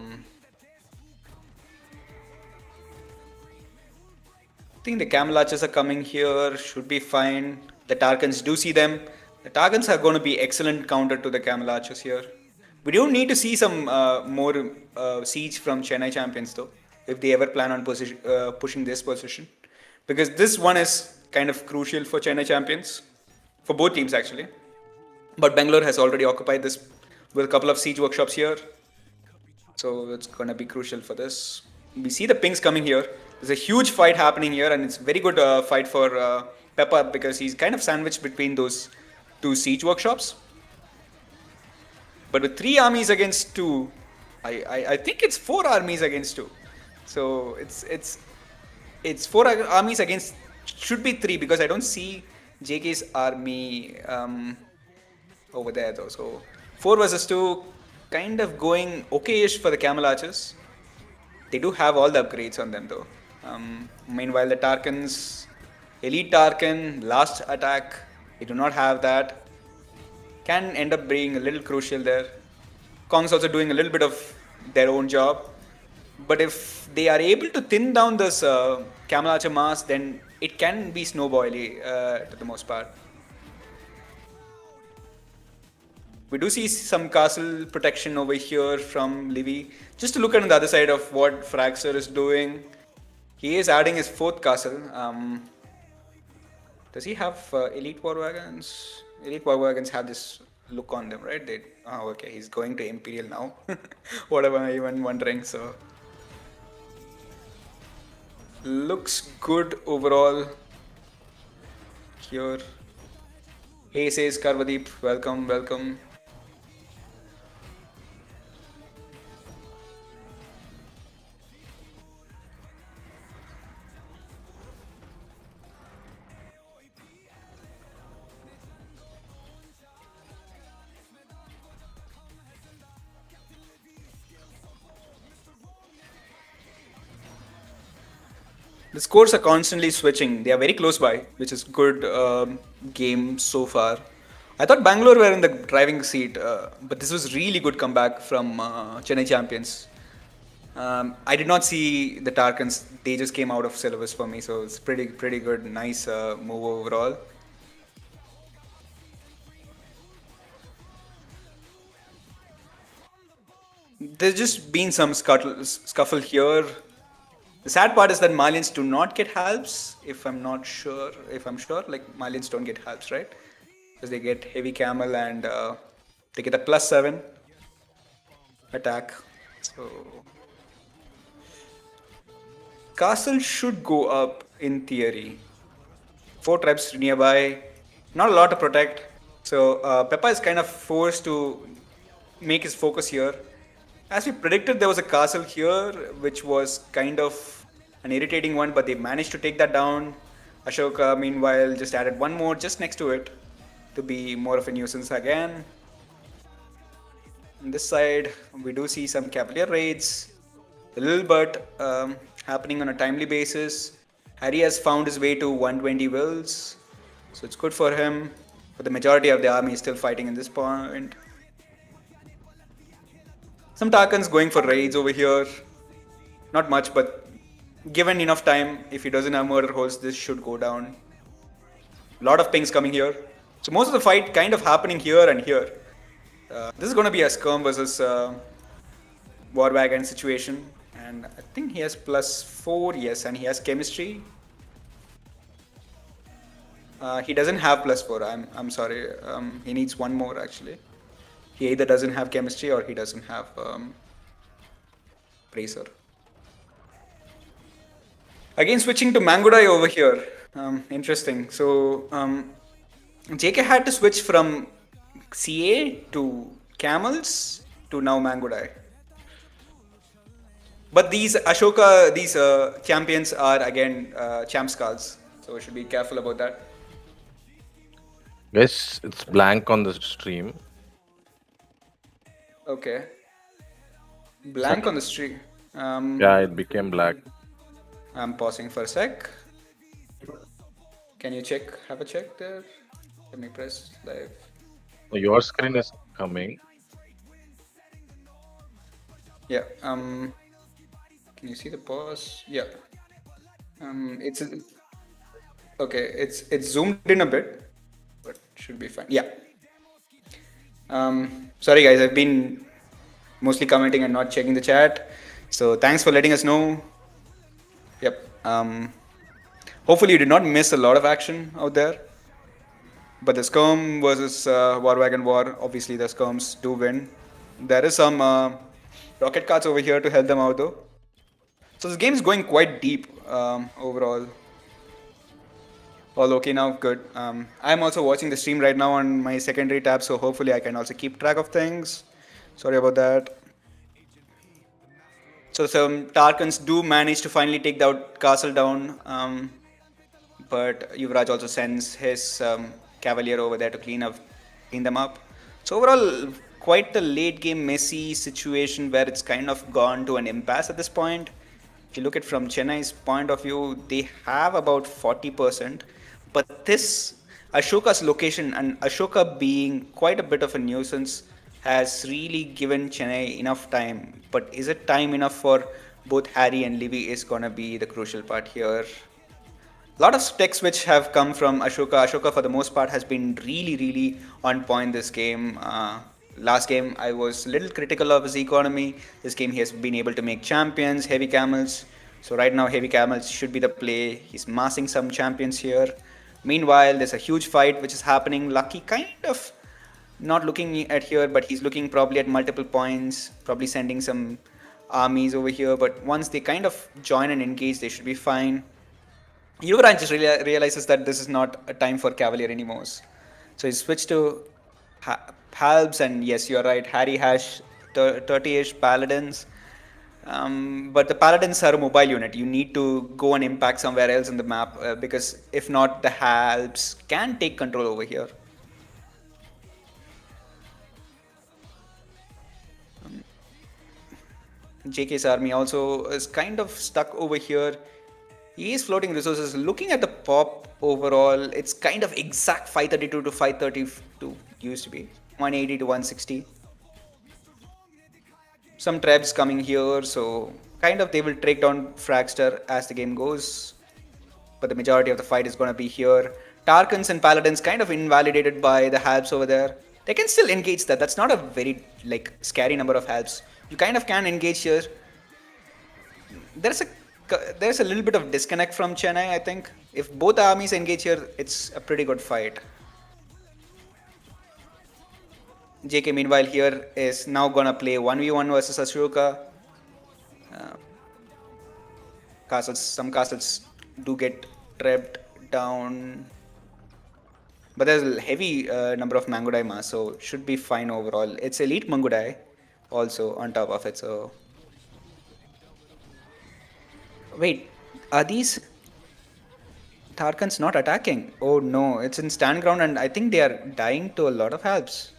think the camel archers are coming here. Should be fine. The Tarkans do see them. The Tarkans are going to be excellent counter to the camel archers here. We don't need to see some more siege from Chennai champions though, if they ever plan on pushing this position. Because this one is kind of crucial for Chennai champions. For both teams actually. But Bangalore has already occupied this with a couple of siege workshops here. So it's going to be crucial for this. We see the pings coming here. There's a huge fight happening here and it's a very good fight for Peppa because he's kind of sandwiched between those two siege workshops. But with 3 armies against 2, I think it's 4 armies against 2. So it's 4 armies against, should be 3 because I don't see JK's army over there though. So 4 versus 2, kind of going okayish for the camel archers. They do have all the upgrades on them though. Meanwhile the Tarkans, Elite Tarkan, last attack, they do not have that. Can end up being a little crucial there. Kong's also doing a little bit of their own job. But if they are able to thin down this camel archer mass, then it can be snowbally to the most part. We do see some castle protection over here from Livy. Just to look at the other side of what Fraxer is doing. He is adding his 4th castle. Does he have elite war wagons? Elite war wagons have this look on them, right? Okay, he's going to Imperial now. What am I even wondering? So looks good overall here. Hey, says Karvadeep, welcome. The scores are constantly switching. They are very close by, which is good game so far. I thought Bangalore were in the driving seat, but this was really good comeback from Chennai champions. I did not see the Tarkans. They just came out of syllabus for me, so it's pretty good. Nice move overall. There's just been some scuffle here. The sad part is that Malians do not get halves. If I'm sure, like Malians don't get halves, right? Because they get heavy camel and they get a +7 attack. So castle should go up in theory. 4 tribes nearby, not a lot to protect. So Peppa is kind of forced to make his focus here. As we predicted, there was a castle here, which was kind of an irritating one, but they managed to take that down. Ashoka, meanwhile, just added one more just next to it to be more of a nuisance again. On this side, we do see some Cavalier raids, a little bit happening on a timely basis. Harry has found his way to 120 wills, so it's good for him. But the majority of the army is still fighting in this point. Some Tarkans going for raids over here. Not much, but given enough time, if he doesn't have murder holes, this should go down. A lot of pings coming here. So most of the fight kind of happening here and here. This is going to be a skirm versus war wagon situation. And I think he has +4, yes, and he has chemistry. He doesn't have +4. I'm sorry. He needs one more actually. He either doesn't have chemistry or he doesn't have bracer. Again, switching to Mangudai over here. Interesting. So JK had to switch from CA to Camels to now Mangudai. But these Ashoka, these champions are again champ skulls, so we should be careful about that. Guys, it's blank on the stream. Okay. Blank on the stream. Yeah, it became black. I'm pausing for a sec. Can you check? Have a check there. Let me press live. Your screen is coming. Yeah. Can you see the pause? Yeah. It's okay. It's zoomed in a bit, but should be fine. Yeah. Sorry guys, I've been mostly commenting and not checking the chat. So thanks for letting us know. Yep. Hopefully you did not miss a lot of action out there. But the Skirm versus War Wagon War, obviously the Skirms do win. There is some rocket cards over here to help them out though. So this game is going quite deep overall. All okay now, good. I'm also watching the stream right now on my secondary tab, so hopefully I can also keep track of things. Sorry about that. So some Tarkans do manage to finally take that castle down, but Yuvraj also sends his cavalier over there to clean them up. So overall, quite a late game messy situation where it's kind of gone to an impasse at this point. If you look at from Chennai's point of view, they have about 40%, but this Ashoka's location and Ashoka being quite a bit of a nuisance has really given Chennai enough time. But is it time enough for both Harry and Livy is gonna be the crucial part here. A lot of specs which have come from Ashoka. Ashoka for the most part has been really on point this game. Last game I was a little critical of his economy. This game he has been able to make champions, heavy camels. So right now heavy camels should be the play. He's massing some champions here. Meanwhile there's a huge fight which is happening. Lucky kind of not looking at here, but he's looking probably at multiple points, probably sending some armies over here. But once they kind of join and engage, they should be fine. Yuvraj just realizes that this is not a time for Cavalier anymore. So he switched to Halbs, and yes, you're right, Harry has 30-ish Paladins. But the Paladins are a mobile unit. You need to go and impact somewhere else in the map because if not, the Halbs can take control over here. JK's army also is kind of stuck over here. He is floating resources. Looking at the pop overall, it's kind of exact 532 to 532 used to be 180 to 160. Some trebs coming here, so kind of they will take down Fragster as the game goes. But the majority of the fight is going to be here. Tarkans and Paladins kind of invalidated by the Halbs over there. They can still engage that. That's not a very scary number of Halbs. You kind of can engage here. There's a little bit of disconnect from Chennai, I think. If both armies engage here, it's a pretty good fight. JK meanwhile here is now gonna play 1v1 versus Ashoka. Some castles do get trapped down. But there's a heavy number of Mangudai mass, so should be fine overall. It's elite Mangudai also on top of it, so... Wait, are these Tarkans not attacking? Oh no, it's in stand ground and I think they are dying to a lot of helps.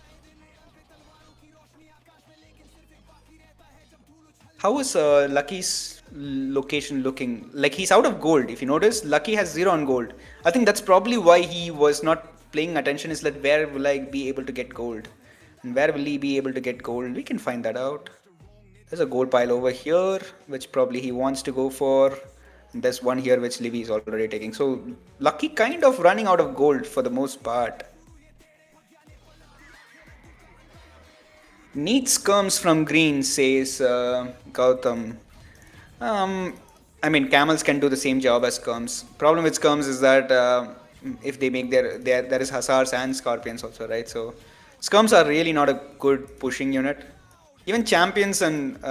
How is Lucky's location looking? Like he's out of gold. If you notice, Lucky has 0 on gold. I think that's probably why he was not paying attention, is that where will I be able to get gold? And where will he be able to get gold? We can find that out. There's a gold pile over here, which probably he wants to go for. And there's one here which Livy is already taking. So Lucky kind of running out of gold for the most part. Needs comes from green, says Gautam. I mean, camels can do the same job as skirms. Problem with skirms is that if they make there is hussars and scorpions also, right? So skirms are really not a good pushing unit. Even champions and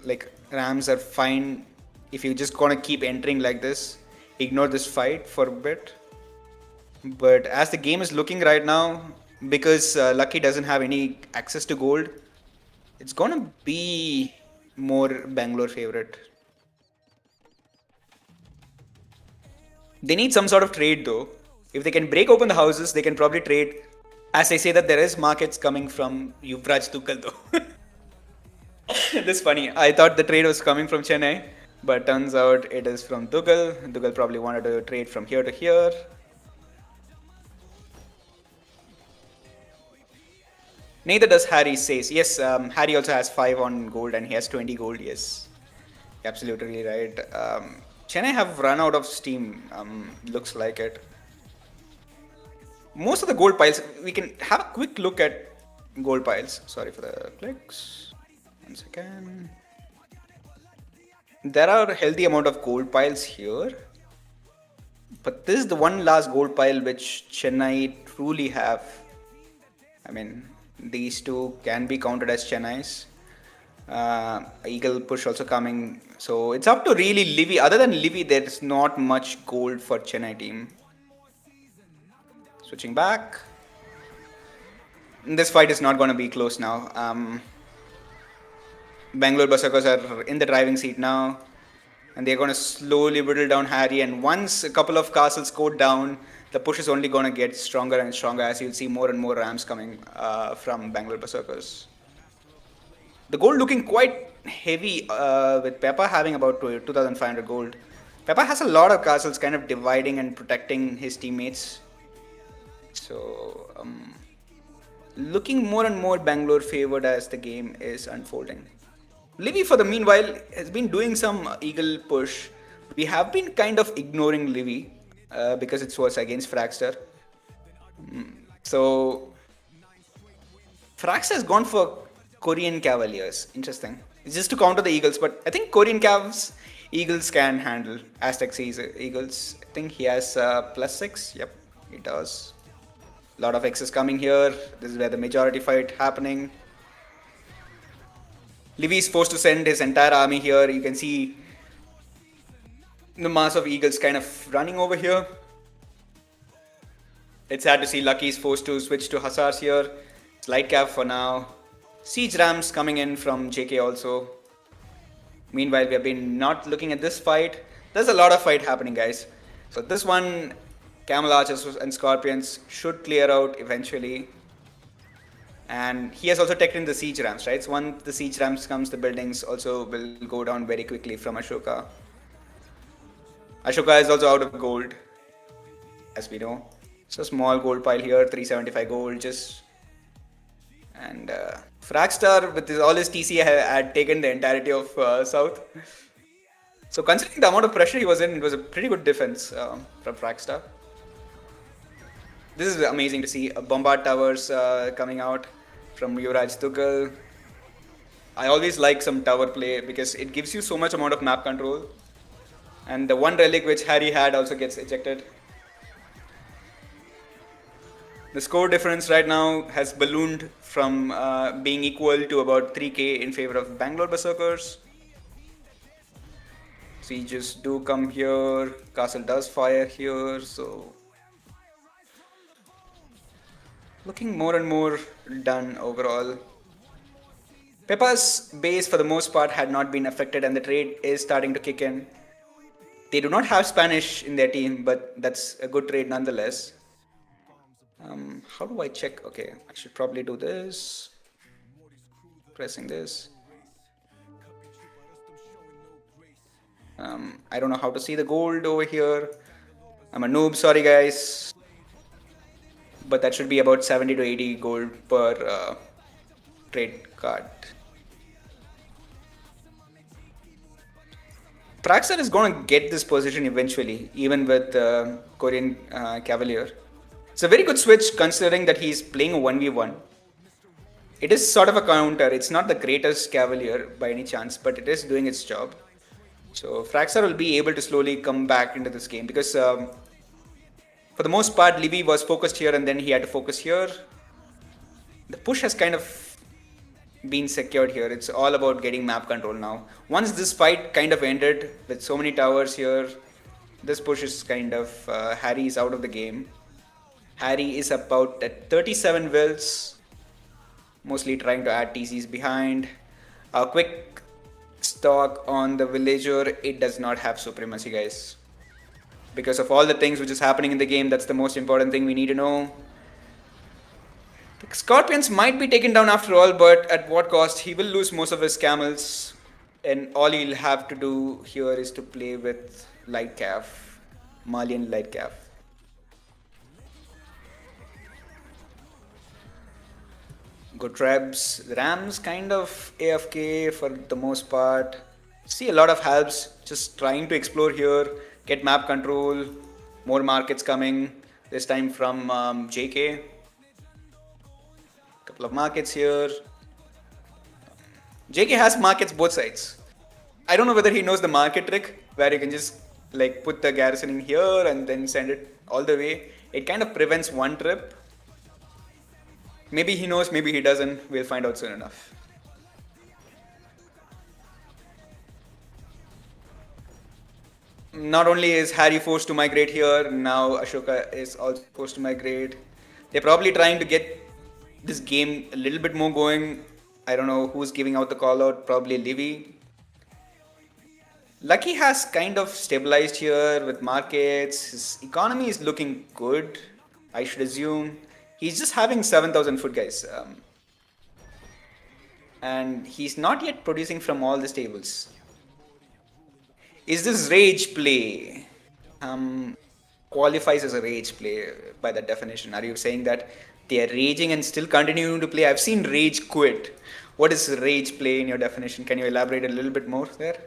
like rams are fine if you just gonna keep entering like this. Ignore this fight for a bit. But as the game is looking right now, because Lucky doesn't have any access to gold, it's gonna be more Bangalore favorite. They need some sort of trade though. If they can break open the houses, they can probably trade. As I say that there is markets coming from Yuvraj Tuchel though. This is funny. I thought the trade was coming from Chennai, but turns out it is from Tuchel. Tuchel probably wanted to trade from here to here. Neither does Harry says. Yes, Harry also has 5 on gold and he has 20 gold. Yes, absolutely right. Chennai have run out of steam. Looks like it. Most of the gold piles, we can have a quick look at gold piles. Sorry for the clicks. 1 second. There are a healthy amount of gold piles here. But this is the one last gold pile which Chennai truly have. I mean, these two can be counted as Chennai's. Eagle push also coming. So it's up to really Livy. Other than Livy, there's not much gold for Chennai team. Switching back. This fight is not going to be close now. Bangalore Berserkers are in the driving seat now. And they're going to slowly whittle down Harry. And once a couple of castles go down, the push is only going to get stronger and stronger as you'll see more and more rams coming from Bangalore Berserkers. The gold looking quite heavy with Peppa having about 2,500 gold. Peppa has a lot of castles kind of dividing and protecting his teammates. So, looking more and more Bangalore favored as the game is unfolding. Livy, for the meanwhile, has been doing some Eagle push. We have been kind of ignoring Livy because it was against Fragster. So, Fragster has gone for Korean Cavaliers. Interesting. It's just to counter the Eagles, but I think Korean Cavs, Eagles can handle. Aztec Eagles, I think he has +6. Yep, he does. A lot of X's coming here. This is where the majority fight happening. Livy is forced to send his entire army here. You can see the mass of Eagles kind of running over here. It's sad to see Lucky is forced to switch to Hussars here. It's light cap for now. Siege Rams coming in from JK also. Meanwhile, we have been not looking at this fight. There's a lot of fight happening, guys. So this one, Camel Archers and Scorpions should clear out eventually. And he has also teched in the Siege Rams, right? So once the Siege Rams comes, the buildings also will go down very quickly from Ashoka. Ashoka is also out of gold, as we know. So small gold pile here, 375 gold just. And Fragstar with all his TC had taken the entirety of South. So considering the amount of pressure he was in, it was a pretty good defense from Fragstar. This is amazing to see. Bombard towers coming out from Yuvraj Tuchel. I always like some tower play because it gives you so much amount of map control. And the one relic which Harry had also gets ejected. The score difference right now has ballooned from being equal to about 3k in favor of Bangalore Berserkers. Sieges do come here. Castle does fire here, so looking more and more done overall. Peppa's base for the most part had not been affected and the trade is starting to kick in. They do not have Spanish in their team, but that's a good trade nonetheless. How do I check? Okay, I should probably do this. Pressing this. I don't know how to see the gold over here. I'm a noob, sorry guys. But that should be about 70 to 80 gold per trade card. Praxar is going to get this position eventually, even with Korean Cavalier. It's a very good switch considering that he's playing a 1v1. It is sort of a counter. It's not the greatest Cavalier by any chance, but it is doing its job. So Fraxer will be able to slowly come back into this game because for the most part, Livy was focused here and then he had to focus here. The push has kind of been secured here. It's all about getting map control now. Once this fight kind of ended with so many towers here, this push is kind of, Harry is out of the game. Harry is about at 37 wills, mostly trying to add TCs behind. A quick stock on the villager, it does not have supremacy, guys. Because of all the things which is happening in the game, that's the most important thing we need to know. The Scorpions might be taken down after all, but at what cost? He will lose most of his camels, and all he'll have to do here is to play with light calf, Malian light calf. Good trebs. Rams kind of AFK for the most part. See a lot of helps just trying to explore here, get map control, more markets coming, this time from JK. Couple of markets here. JK has markets both sides. I don't know whether he knows the market trick where you can just like put the garrison in here and then send it all the way. It kind of prevents one trip. Maybe he knows, maybe he doesn't. We'll find out soon enough. Not only is Harry forced to migrate here, now Ashoka is also forced to migrate. They're probably trying to get this game a little bit more going. I don't know who's giving out the call out, probably Livy. Lucky has kind of stabilized here with markets. His economy is looking good, I should assume. He's just having 7,000 foot, guys. And he's not yet producing from all the stables. Is this rage play? Qualifies as a rage play by that definition. Are you saying that they are raging and still continuing to play? I've seen rage quit. What is rage play in your definition? Can you elaborate a little bit more there?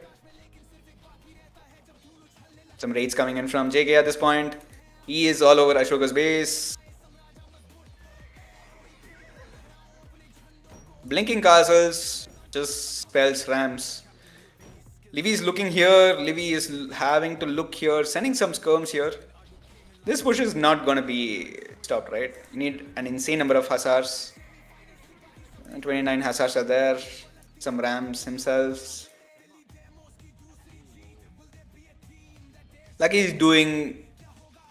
Some raids coming in from JK at this point. He is all over Ashoka's base. Blinking castles just spells rams. Livy is looking here. Livy is having to look here, sending some skirms here. This push is not gonna be stopped, right? You need an insane number of hussars. 29 hussars are there. Some rams themselves. Lucky is doing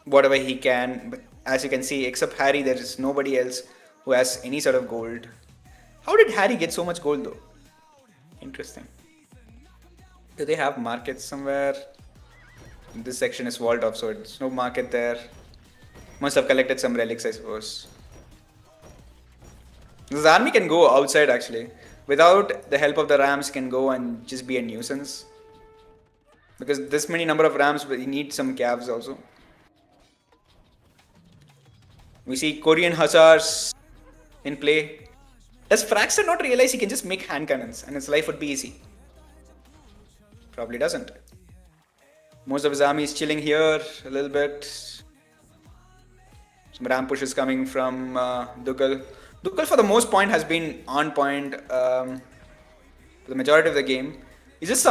whatever he can, but as you can see, except Harry, there is nobody else who has any sort of gold. How did Harry get so much gold though? Interesting. Do they have markets somewhere? This section is walled off, so there's no market there. Must have collected some relics, I suppose. This army can go outside actually. Without the help of the rams, can go and just be a nuisance. Because this many number of rams, we need some calves also. We see Korean hussars in play. Does Fraxer not realize he can just make hand cannons and his life would be easy? Probably doesn't. Most of his army is chilling here a little bit. Some ram pushes coming from Dugal. Dugal for the most point has been on point for the majority of the game. He's just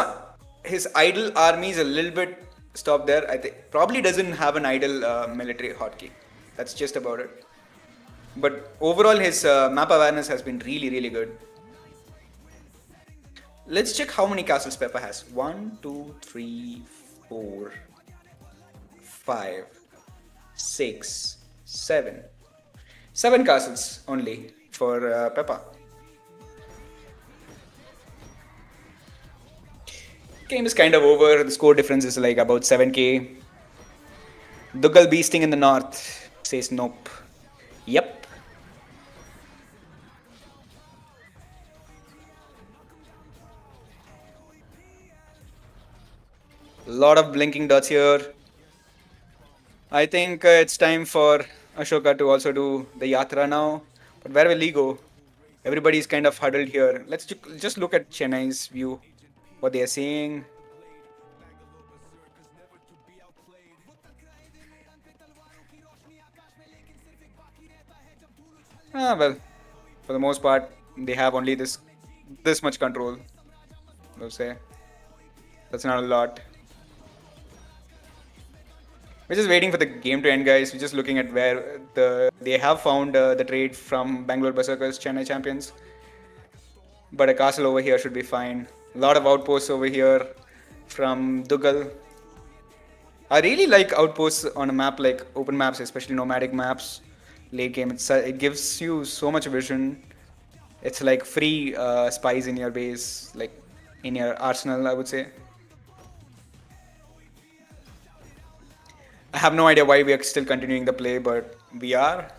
his idle army is a little bit stopped there. I think probably doesn't have an idle military hotkey. That's just about it. But overall his map awareness has been really good. Let's check how many castles Pepper has. 1, 2, 3, 4, 5, 6, 7. 7 castles only for Peppa. Game is kind of over. The score difference is like about 7k. Dugal beasting in the north says nope. Yep. Lot of blinking dots here. I think it's time for Ashoka to also do the Yatra now. But where will he go? Everybody's kind of huddled here. Let's just look at Chennai's view. What they are seeing. Well, for the most part, they have only this much control, we'll say. That's not a lot. We're just waiting for the game to end, guys. We're just looking at where they have found the trade from Bangalore Berserkers, Chennai champions. But a castle over here should be fine. A lot of outposts over here from Dugal. I really like outposts on a map like open maps, especially nomadic maps. Late game, it gives you so much vision. It's like free spies in your base, like in your arsenal, I would say. I have no idea why we are still continuing the play, but we are.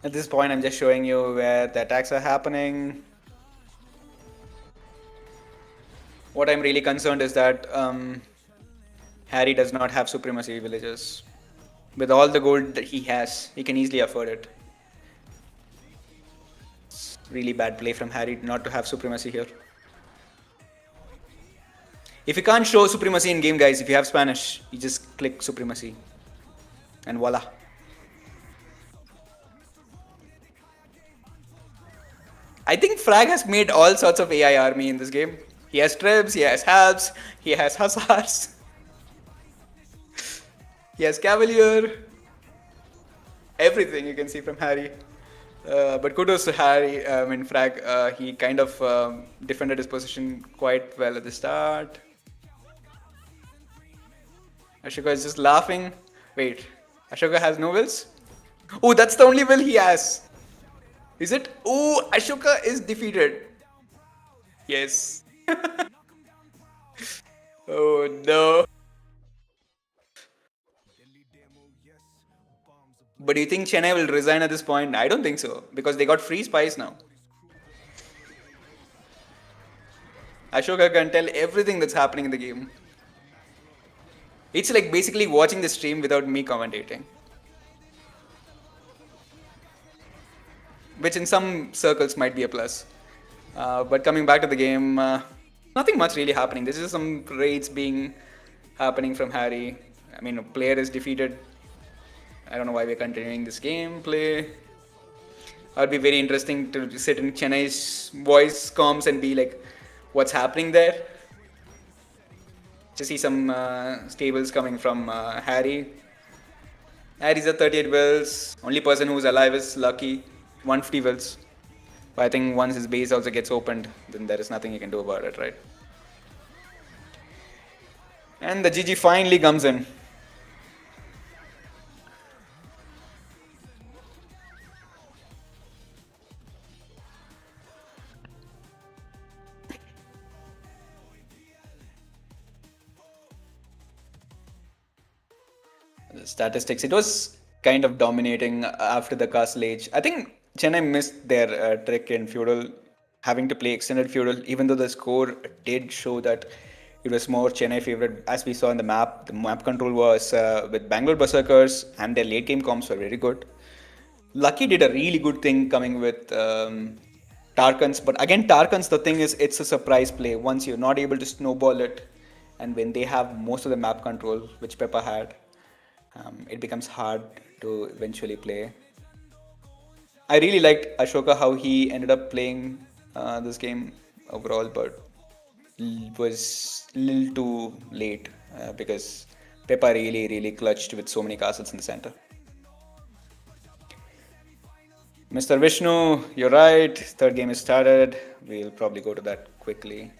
At this point, I'm just showing you where the attacks are happening. What I'm really concerned is that Harry does not have supremacy villages. With all the gold that he has, he can easily afford it. It's really bad play from Harry not to have supremacy here. If you can't show supremacy in game, guys, if you have Spanish, you just click supremacy. And voila. I think Frag has made all sorts of AI army in this game. He has Trebs, he has Halbs, he has Hussars, he has Cavalier. Everything you can see from Harry. But kudos to Harry, Frag, he kind of defended his position quite well at the start. Ashoka is just laughing. Wait, Ashoka has no wills? Oh, that's the only will he has. Is it? Oh, Ashoka is defeated. Yes. Oh no. But do you think Chennai will resign at this point? I don't think so, because they got free spies now. Ashoka can tell everything that's happening in the game. It's like basically watching the stream without me commentating. Which in some circles might be a plus. But coming back to the game, nothing much really happening. This is some raids being happening from Harry. I mean, a player is defeated. I don't know why we're continuing this gameplay. It would be very interesting to sit in Chennai's voice comms and be like, what's happening there? To see some stables coming from Harry. Harry's at 38 wills. Only person who's alive is Lucky. 150 wills. But I think once his base also gets opened, then there is nothing you can do about it, right? And the GG finally comes in. The statistics, it was kind of dominating after the Castle Age. I think Chennai missed their trick in Feudal, having to play extended Feudal, even though the score did show that it was more Chennai favorite. As we saw in the map control was with Bangalore Berserkers, and their late game comps were very good. Lucky did a really good thing coming with Tarkans, but again, Tarkans, the thing is, it's a surprise play. Once you're not able to snowball it, and when they have most of the map control, which Peppa had, it becomes hard to eventually play. I really liked Ashoka, how he ended up playing this game overall, but was a little too late because Peppa really clutched with so many castles in the center. Mr. Vishnu, you're right. Third game is started. We'll probably go to that quickly.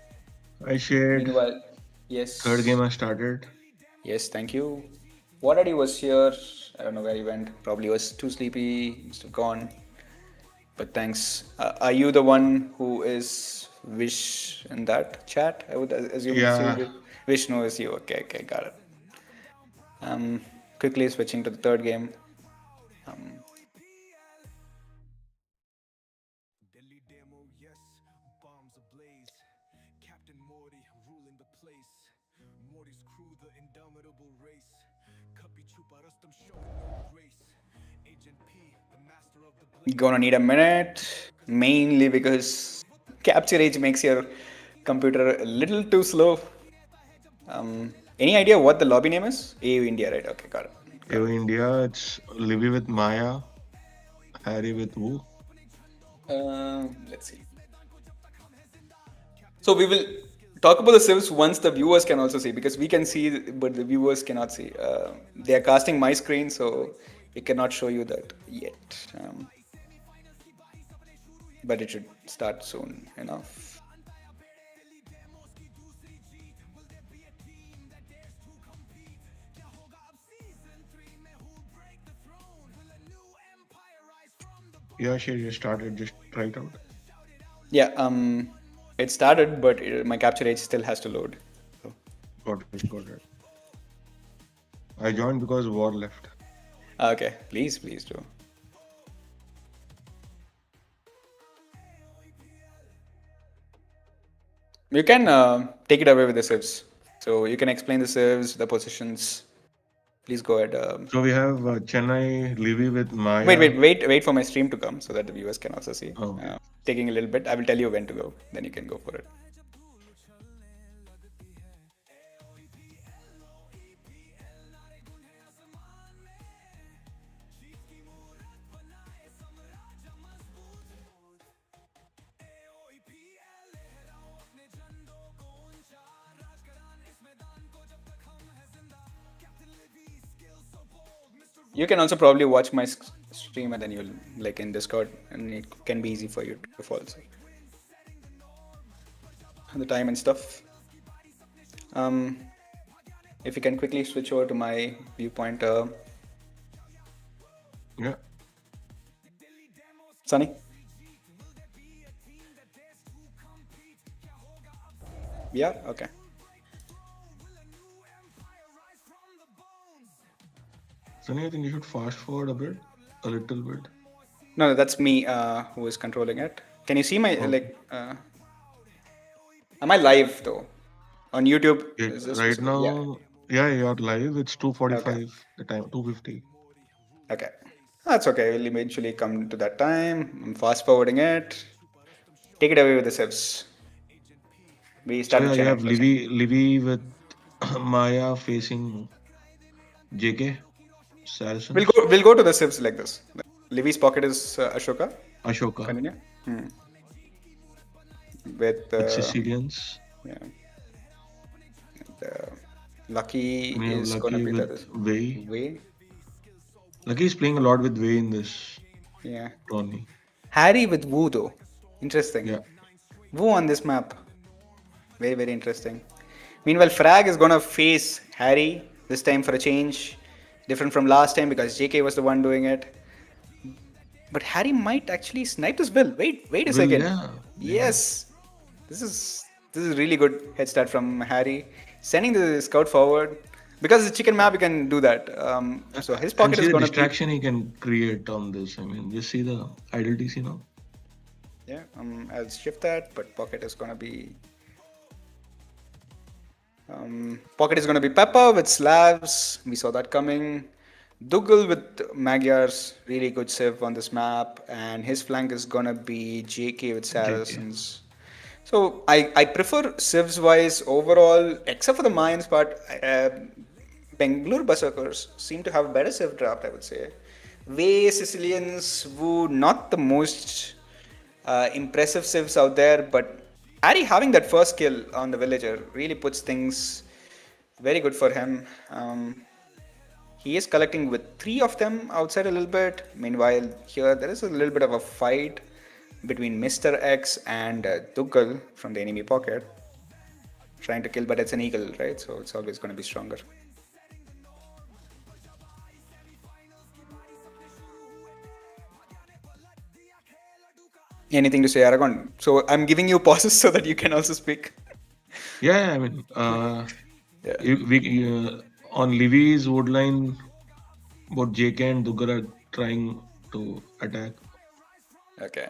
I shared. Meanwhile, yes. Third game has started. Yes, thank you. Wadadi was here. I don't know where he went. Probably was too sleepy. Must have gone. But thanks. Are you the one who is Vish in that chat? I would assume. Yeah. Vishnu is you. Okay, got it. Quickly switching to the third game. Gonna need a minute. mainly because capture age makes your computer a little too slow. Any idea what the lobby name is? AU India, right? Okay, got it. AO India, it's Livy with Maya, Harry with Wu. Let's see. So we will talk about the civs once the viewers can also see, because we can see, but the viewers cannot see. They are casting my screen, so we cannot show you that yet. But it should start soon enough. Yeah, she just started. Just try it out. Yeah, it started, but my capture age still has to load. So. Got it. Got it. I joined because war left. Okay, please do. You can take it away with the civs. So you can explain the civs, the positions. Please go ahead. So we have Chennai, Livy with Maya. Wait for my stream to come so that the viewers can also see. Oh. Taking a little bit. I will tell you when to go. Then you can go for it. You can also probably watch my stream and then you'll like in Discord, and it can be easy for you to follow the time and stuff. If you can quickly switch over to my viewpoint, Yeah. Sunny. Yeah. Okay. Sunny, I think you should fast forward a little bit. No, that's me who is controlling it. Can you see my like? Am I live though? On YouTube? Is this Right visible? now, yeah, you're live. It's 2:45. The time 2:50. Okay. That's okay. We'll eventually come to that time. I'm fast forwarding it. Take it away with the civs. We So start yeah, with you Chennai have first. Livy with Maya facing JK Saracens. We'll go to the civs like this. Livy's pocket is Ashoka. Ashoka Continue. With Sicilians. yeah. And, Lucky We have is gonna Lucky be with the Wei. way. Lucky is playing a lot with Wei in this Yeah. tourney. Harry with Wu though. Interesting. Yeah. Wu on this map. Very, very interesting. Meanwhile, Frag is gonna face Harry this time for a change. Different from last time because JK was the one doing it. But Harry might actually snipe this Will. Wait a Will, second. yeah. Yes. This is really good head start from Harry. Sending the scout forward. Because it's a chicken map, you can do that. So his pocket see is the gonna distraction he can create on this. I mean, just see the idle TC now. be. Yeah, I'll shift that, but pocket is gonna be. Pocket is gonna be Peppa with Slavs. We saw that coming. Dougal with Magyar's really good civ on this map, and his flank is gonna be JK with Saracens. So I prefer civs wise overall, except for the Mayans part. Bangalore Berserkers seem to have a better civ draft, I would say. Way Sicilians would not the most impressive civs out there, but Harry having that first kill on the villager really puts things very good for him. He is collecting with 3 of them outside a little bit. Meanwhile, here there is a little bit of a fight between Mr. X and Dougal from the enemy pocket. Trying to kill, but it's an eagle, right? So it's always going to be stronger. Anything to say, Aragon? So I'm giving you pauses so that you can also speak. Yeah, I mean, on Livy's woodline, both JK and Dougal are trying to attack. Okay.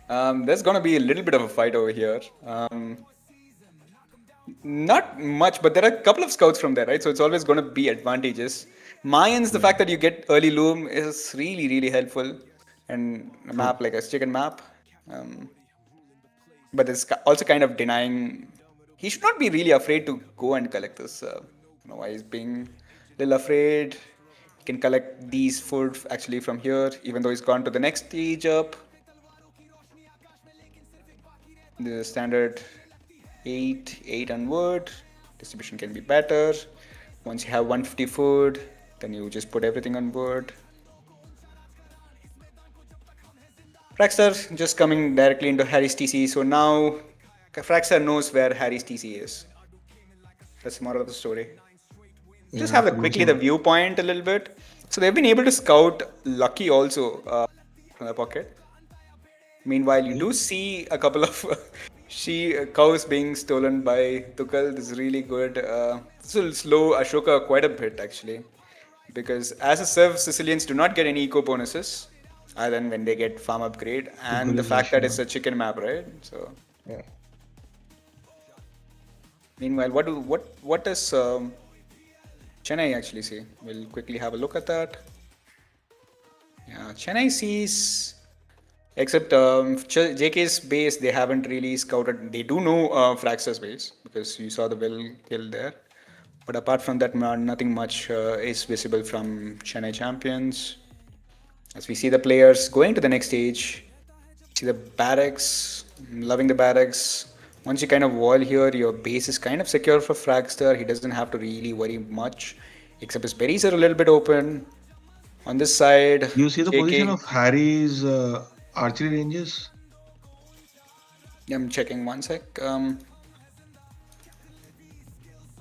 There's gonna be a little bit of a fight over here. Not much, but there are a couple of scouts from there, right? So it's always gonna be advantages. Mayans, the fact that you get early loom is really, really helpful. and a map like a chicken map. But it's also kind of denying. He should not be really afraid to go and collect this. Why he's being a little afraid. He can collect these food actually from here, even though he's gone to the next stage up. The standard 8 on wood. Distribution can be better. Once you have 150 food, then you just put everything on wood. Fraxter just coming directly into Harry's TC. So now Fraxter knows where Harry's TC is. That's the moral of the story. Just have quickly the viewpoint a little bit. So they've been able to scout Lucky also from the pocket. Meanwhile, you do see a couple of cows being stolen by Tuchel. This is really good. This will slow Ashoka quite a bit actually. Because as a serve, Sicilians do not get any eco bonuses other than when they get farm upgrade. And the fact that it's a chicken map, right? So Yeah. meanwhile, what does Chennai actually see? We'll quickly have a look at that. Yeah, Chennai sees, except JK's base, they haven't really scouted. They do know Fraxter's base because you saw the well kill there. But apart from that, nothing much is visible from Chennai champions. As we see the players going to the next stage, see the barracks, loving the barracks. Once you kind of wall here, your base is kind of secure for Fragster. He doesn't have to really worry much, except his berries are a little bit open. On this side, You see the JK, position of Harry's archery ranges? I'm checking one sec.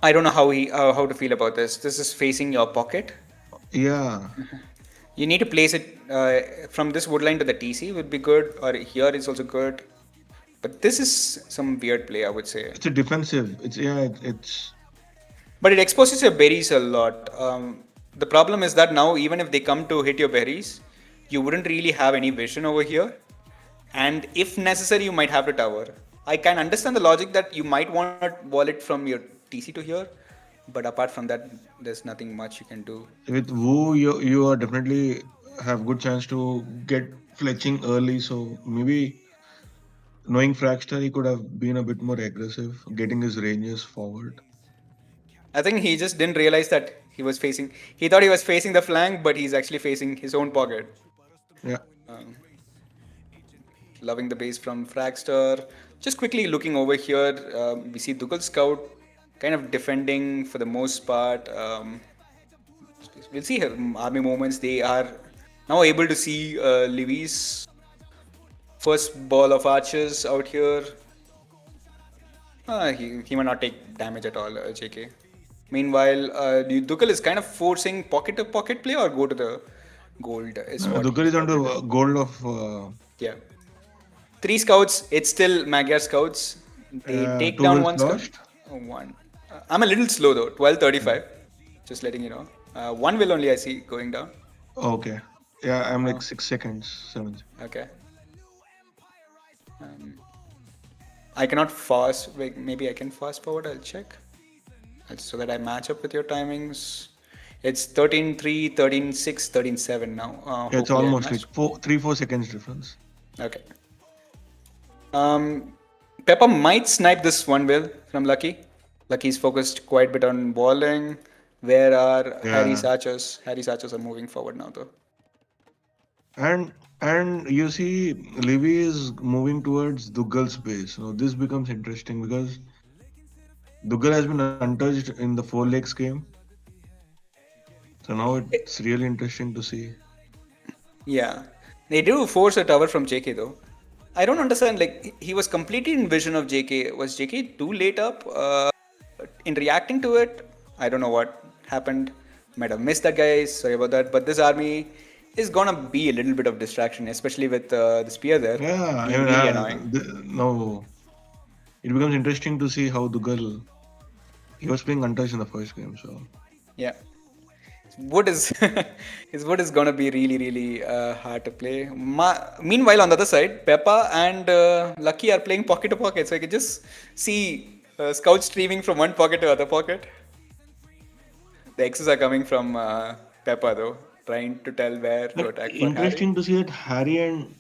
I don't know how to feel about this. This is facing your pocket. Yeah. You need to place it from this woodline to the TC would be good, or here is also good. But this is some weird play, I would say. It's a defensive. It's But it exposes your berries a lot. The problem is that now, even if they come to hit your berries, you wouldn't really have any vision over here. And if necessary, you might have to tower. I can understand the logic that you might want to wall it from your TC to here. But apart from that, there's nothing much you can do. with Wu, you are definitely have good chance to get fletching early. So maybe knowing Fragster, he could have been a bit more aggressive, getting his ranges forward. I think he just didn't realize that he thought he was facing the flank, but he's actually facing his own pocket. Yeah. Loving the base from Fragster. Just quickly looking over here, we see Tuchel Scout kind of defending for the most part. We'll see here, army movements. They are now able to see Levy's first ball of archers out here. He might not take damage at all, JK. Meanwhile, Tuchel is kind of forcing pocket to pocket play or go to the gold. Dugal is under gold of. Yeah. 3 scouts, it's still Magyar scouts. They take two down will 1 scout. flushed. One. I'm a little slow though, 12:35. Just letting you know. 1 will only I see going down. Okay. Yeah, I'm like 6 seconds, 7. Okay. I cannot fast. Wait, maybe I can fast forward. I'll check. So that I match up with your timings. It's 13:3, 13:6, 13:7 now. Yeah, it's Hopefully I almost match. like 3-4 seconds difference. Okay. Pepper might snipe this 1 will from Lucky. Lucky's focused quite a bit on walling. Where are Harry's archers? Harry's archers are moving forward now though. And you see Levy is moving towards Dugal's base. So this becomes interesting because Dugal has been untouched in the 4 legs game. So now it's really interesting to see. Yeah. They do force a tower from JK though. I don't understand, like, he was completely in vision of JK. Was JK too late up in reacting to it? I don't know what happened. Might have missed that, guys. Sorry about that. But this army is gonna be a little bit of distraction, especially with the spear there. Yeah, Being really annoying. no. It becomes interesting to see how Dugal. He was playing untouched in the first game, so. Yeah. His wood is gonna be really hard to play. Meanwhile, on the other side, Peppa and Lucky are playing pocket to pocket, so I can just see scouts streaming from one pocket to other pocket. The X's are coming from Peppa though. trying to tell where to But attack for Harry. interesting to see that Harry and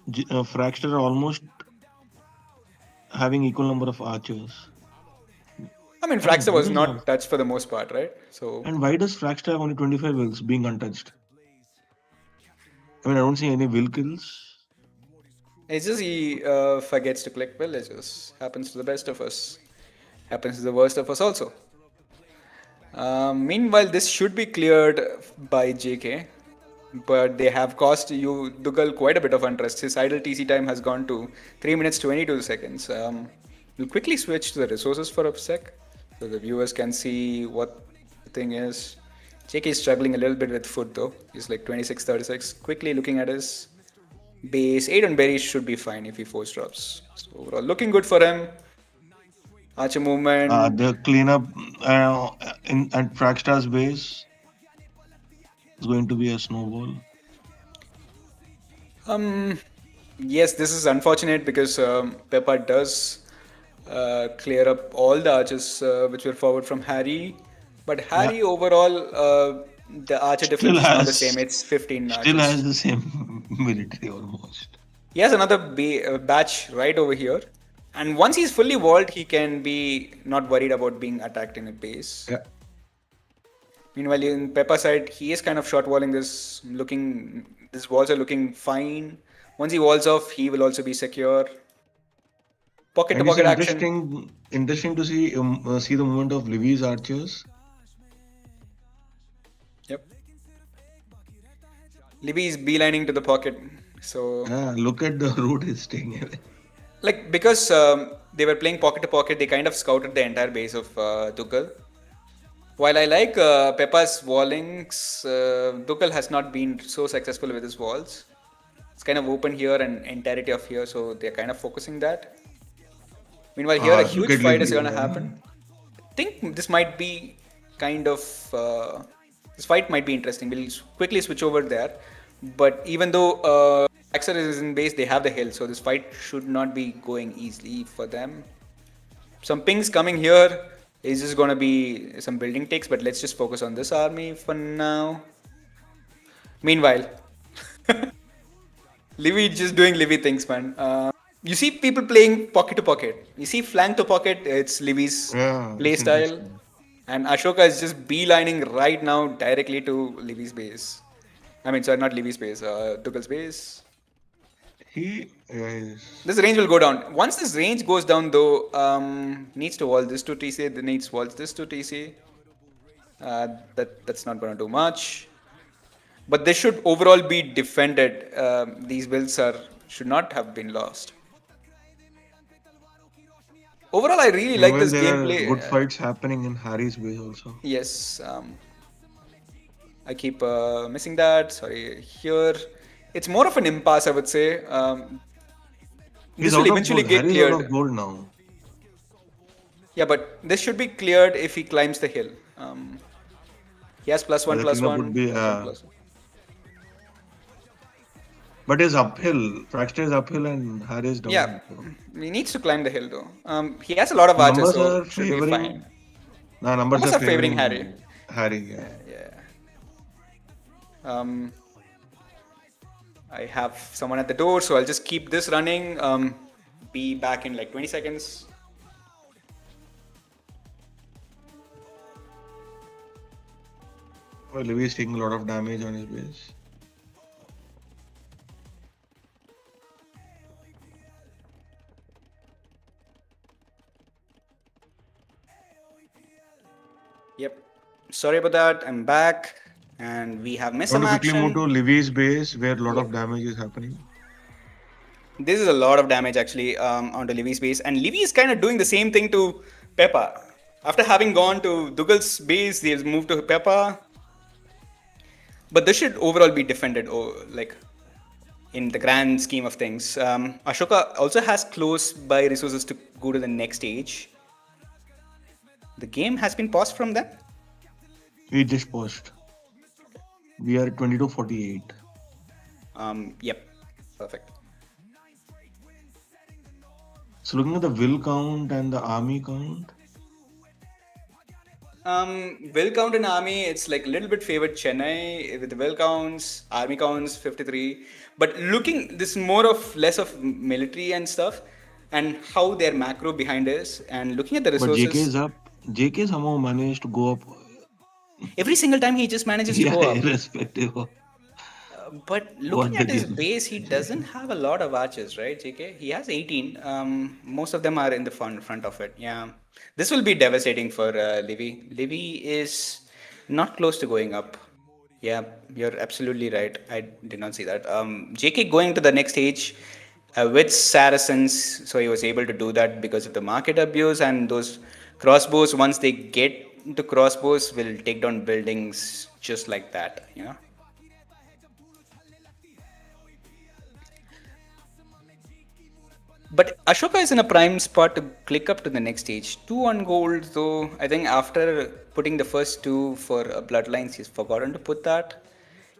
Fraxter are almost having equal number of archers. I mean, And Fraxer why was does not touched for the most part, right? So and why does Fraxter have only 25 wills being untouched? I mean, I don't see any will kills. it's just he forgets to click villages. Happens to the best of us. Happens to the worst of us also. Meanwhile, this should be cleared by JK, but they have cost you Dugal quite a bit of interest. His idle TC time has gone to 3 minutes 22 seconds. We'll quickly switch to the resources for a sec so the viewers can see what the thing is. JK is struggling a little bit with food though. He's like 26-36. Quickly looking at his base. 8 on berries should be fine if he force drops. So overall, looking good for him. Archer movement. The cleanup at Fraxter's base is going to be a snowball. Yes, this is unfortunate because Peppa does clear up all the archers which were forward from Harry. But Harry overall, the archer Still difference is not the has same. It's 15 still archers. has the same military almost. He has another batch right over here. And once he's fully walled, he can be not worried about being attacked in a base. Yeah. Meanwhile, in Peppa's side, he is kind of short walling this, these walls are looking fine. Once he walls off, he will also be secure. Pocket to And it's pocket action. interesting to see the movement of Livy's archers. Yep. Libby is beelining to the pocket. So, Yeah, look at the route he's staying away. like, because they were playing pocket to pocket, they kind of scouted the entire base of Tuchel. While I like Peppa's wallings, Tuchel has not been so successful with his walls. It's kind of open here and entirety of here, so they're kind of focusing that. Meanwhile, here a Look huge at fight is Livy, going to happen. I think this might be kind of this fight might be interesting. We'll quickly switch over there. But even though Axer is in base, they have the hill, so this fight should not be going easily for them. Some pings coming here is just going to be some building takes, but let's just focus on this army for now. Meanwhile, Livy just doing Livy things, man. You see people playing pocket to pocket. You see flank to pocket, it's Livy's play it's style. interesting. And Ashoka is just beelining right now directly to Livy's base. I mean, sorry, not Livy's base, Tuchel's base. He is. This range will go down. Once this range goes down, though, needs to wall this to TC, then needs walls this to TC. That's not going to do much. But this should overall be defended. These builds should not have been lost. Overall, I really like this There gameplay. are good fights happening in Harry's base also. Yes. I keep missing that. Sorry. Here, it's more of an impasse, I would say. This will eventually get Harry's cleared. out of gold now. Yeah, but this should be cleared if he climbs the hill. He has +1, The cleanup +1. would be, +1. But it's uphill. Fraxter is uphill and Harry is down. Yeah, he needs to climb the hill though. He has a lot of archers, Numbers so are should be favoring. fine. Nah, numbers Numbers are are favoring Harry. Harry, yeah. I have someone at the door, so I'll just keep this running. Be back in like 20 seconds. Well, Livy is taking a lot of damage on his base. Yep. Sorry about that. I'm back, and we have missed I some want to quickly move action. to Livy's base where a lot of damage is happening. This is a lot of damage actually onto Livy's base, and Livy is kind of doing the same thing to Peppa. After having gone to Dougal's base, they've moved to Peppa. But this should overall be defended, like in the grand scheme of things. Ashoka also has close by resources to go to the next stage. The game has been paused from them. We just paused. We are at 22:48. Yep, perfect. So looking at the will count and the army count. Will count in army, it's like a little bit favored Chennai with the will counts, army counts 53. But looking, this is more of less of military and stuff, and how their macro behind is, and looking at the But JK resources. is up. JK somehow managed to go up. Every single time he just manages to Yeah, go up. irrespective of But looking what the at his game is. base, he doesn't have a lot of archers, right, JK? He has 18. Most of them are in the front of it. Yeah. This will be devastating for Livy. Livy is not close to going up. Yeah, you're absolutely right. I did not see that. JK going to the next stage with Saracens, so he was able to do that because of the market abuse, and those crossbows, once they get into crossbows, will take down buildings just like that, you know? But Ashoka is in a prime spot to click up to the next stage. 2 on gold, though. I think after putting the first 2 for Bloodlines, he's forgotten to put that.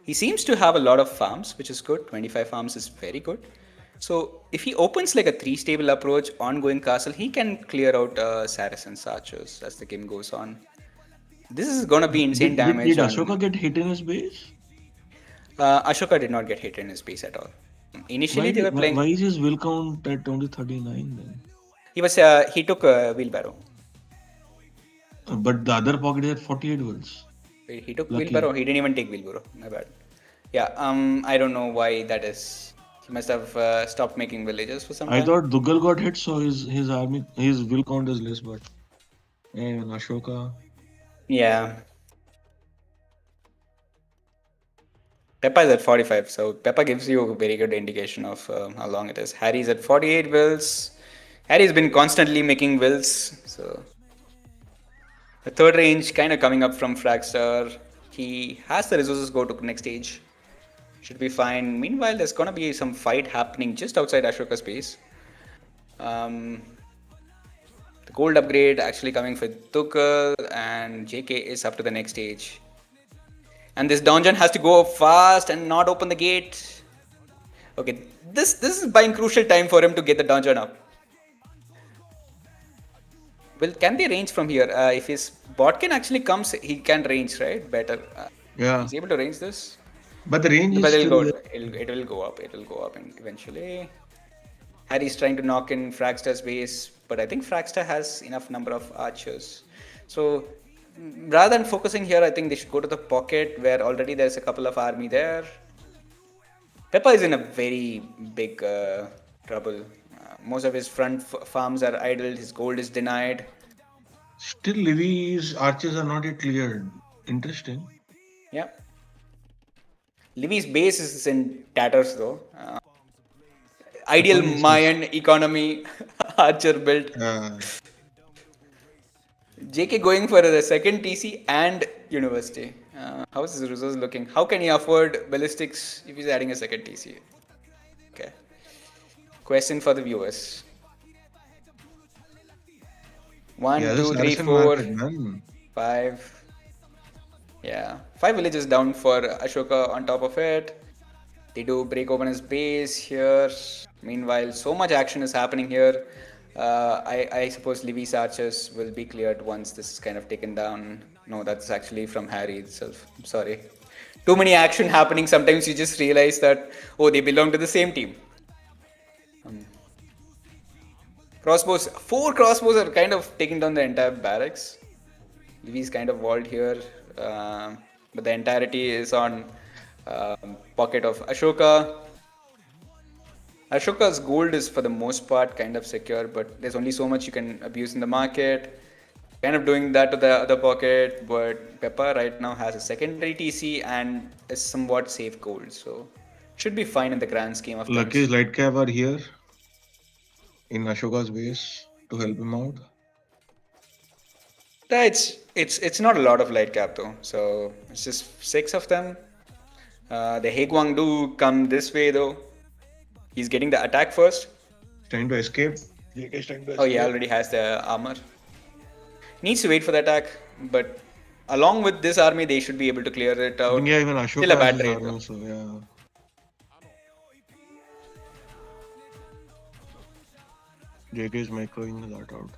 He seems to have a lot of farms, which is good. 25 farms is very good. So if he opens like a 3 stable approach, ongoing castle, he can clear out Saracen's archers as the game goes on. This is gonna be insane damage Did Ashoka on. get hit in his base? Ashoka did not get hit in his base at all. Initially, they were Why playing. is his will count at only 39 then? He took a wheelbarrow. But the other pocket is at 48 wills. Wait, he took Lucky. wheelbarrow. He didn't even take wheelbarrow. My bad. Yeah. I don't know why that is. He must have stopped making villages for some I time. thought Dugal got hit, so his army, his will count is less, but and Ashoka. Yeah. Peppa is at 45, so Peppa gives you a very good indication of how long it is. Harry's at 48 wills. Harry's been constantly making wills, so the third range kind of coming up from Fragstar. He has the resources go to next stage. Should be fine. Meanwhile, there's gonna be some fight happening just outside Ashoka's base. The gold upgrade actually coming for Tukal, and JK is up to the next stage. And this donjon has to go fast and not open the gate. Okay, this is buying crucial time for him to get the donjon up. Well, can they range from here? If his botkin actually comes, he can range, right? Better. Yeah. He's able to range this. But the range is But still there. it will go up. It will go up eventually. Harry's trying to knock in Fragstar's base, but I think Fragstar has enough number of archers. So rather than focusing here, I think they should go to the pocket where already there's a couple of army there. Peppa is in a very big trouble. Most of his front farms are idle. His gold is denied. Still, Livy's archers are not yet cleared. Interesting. Yeah. Livy's base is in tatters though. Ideal Mayan economy archer build. JK going for the second TC and university. How is his resource looking? How can he afford ballistics if he's adding a second TC? Okay. Question for the viewers. 1, 2, 3, 4, 5. Yeah. 5 villages down for Ashoka on top of it. They do break open his base here. Meanwhile, so much action is happening here. I suppose Livy's archers will be cleared once this is kind of taken down. No, that's actually from Harry itself. I'm sorry. Too many action happening. Sometimes you just realize that, oh, they belong to the same team. Crossbows. 4 crossbows are kind of taking down the entire barracks. Livy's kind of walled here. But the entirety is on pocket of Ashoka. Ashoka's gold is for the most part kind of secure, but there's only so much you can abuse in the market. Kind of doing that to the other pocket, but Peppa right now has a secondary TC and is somewhat safe gold, so should be fine in the grand scheme of things. Lucky's light cav are here in Ashoka's base to help him out. It's not a lot of light cap though, so it's just 6 of them. The Haegwang do come this way though. He's getting the attack first. Trying to escape. JK is trying to escape. Oh, he already has the armor. Needs to wait for the attack, but along with this army, they should be able to clear it out. Yeah, even Ashoka Still a bad has his trade armor, though. so yeah. JK is microing that out.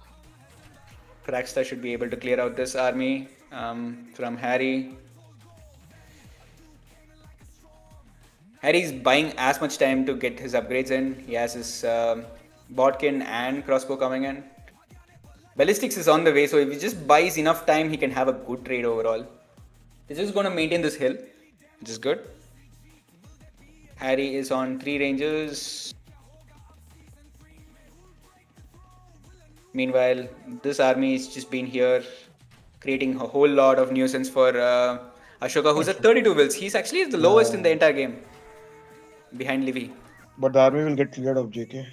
Fragstar should be able to clear out this army. from Harry. Harry's buying as much time to get his upgrades in. He has his Botkin and crossbow coming in. Ballistics is on the way, so if he just buys enough time, he can have a good trade overall. He's just going to maintain this hill, which is good. Harry is on 3 ranges. Meanwhile, this army is just been here, creating a whole lot of nuisance for Ashoka, who's at 32 wills. He's actually the lowest in the entire game, behind Livy. But the army will get cleared of JK.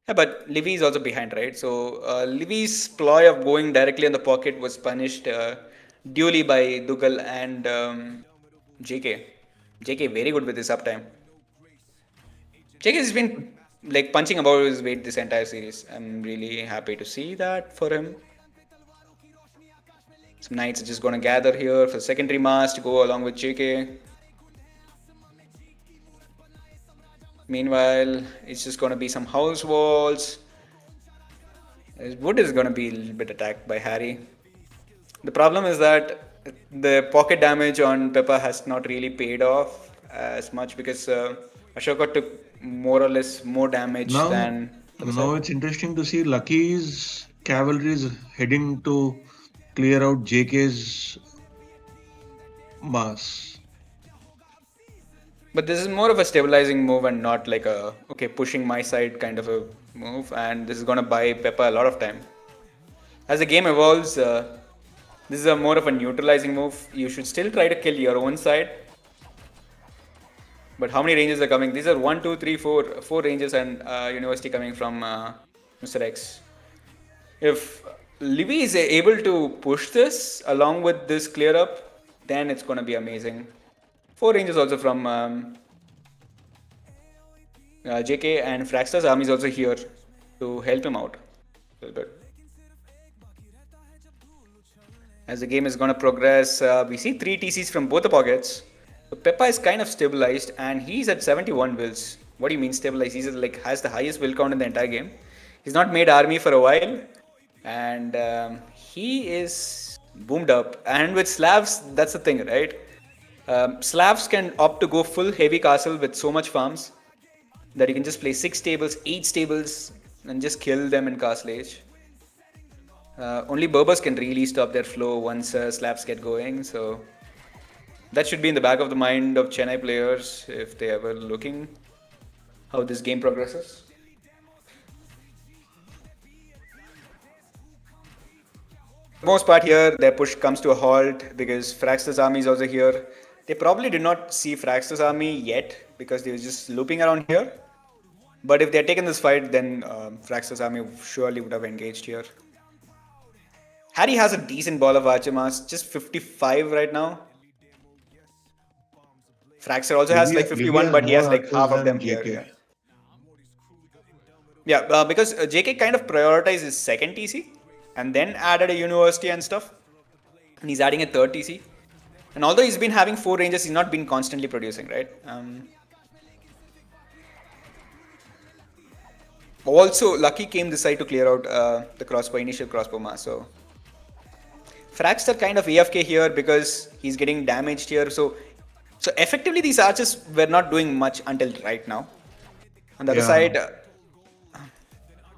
Yeah, but Livy is also behind, right? So Livy's ploy of going directly on the pocket was punished duly by Dougal and JK. JK very good with his uptime. JK has been like punching above his weight this entire series. I'm really happy to see that for him. Some knights are just going to gather here for secondary mass to go along with JK. Meanwhile, it's just going to be some house walls. Wood is going to be a little bit attacked by Harry. The problem is that the pocket damage on Peppa has not really paid off as much because Ashoka took more or less more damage than... Now it's interesting to see Lucky's cavalry is heading to clear out JK's mass. But this is more of a stabilizing move and not like a, okay, pushing my side kind of a move. And this is going to buy Peppa a lot of time. As the game evolves, this is a more of a neutralizing move. You should still try to kill your own side. But how many ranges are coming? These are 1, 2, 3, 4. 4 ranges and University coming from Mr. X. If Livy is able to push this along with this clear up, then it's going to be amazing. 4 ranges also from JK, and Fraxter's army is also here to help him out a little bit. As the game is going to progress, we see 3 TCs from both the pockets. So Peppa is kind of stabilized and he's at 71 wills. What do you mean stabilized? He's like has the highest will count in the entire game. He's not made army for a while and he is boomed up. And with Slavs, that's the thing, right? Slavs can opt to go full heavy castle with so much farms that you can just play 6 stables, 8 stables and just kill them in castle age. Only Berbers can really stop their flow once Slavs get going, so that should be in the back of the mind of Chennai players if they ever looking how this game progresses. For the most part here, their push comes to a halt because Fraxter's army is also here. They probably did not see Fraxter's army yet because they were just looping around here. But if they had taken this fight, then Fraxter's army surely would have engaged here. Harry has a decent ball of archer mass, just 55 right now. Fraxter also has like 51, but he has like half of them here. Yeah, because JK kind of prioritized his second TC and then added a university and stuff. And he's adding a third TC. And although he's been having 4 ranges, he's not been constantly producing, right? Also, Lucky came this side to clear out the initial crossbow mass. So Fraxter kind of AFK here because he's getting damaged here. So effectively, these archers were not doing much until right now. On the other side,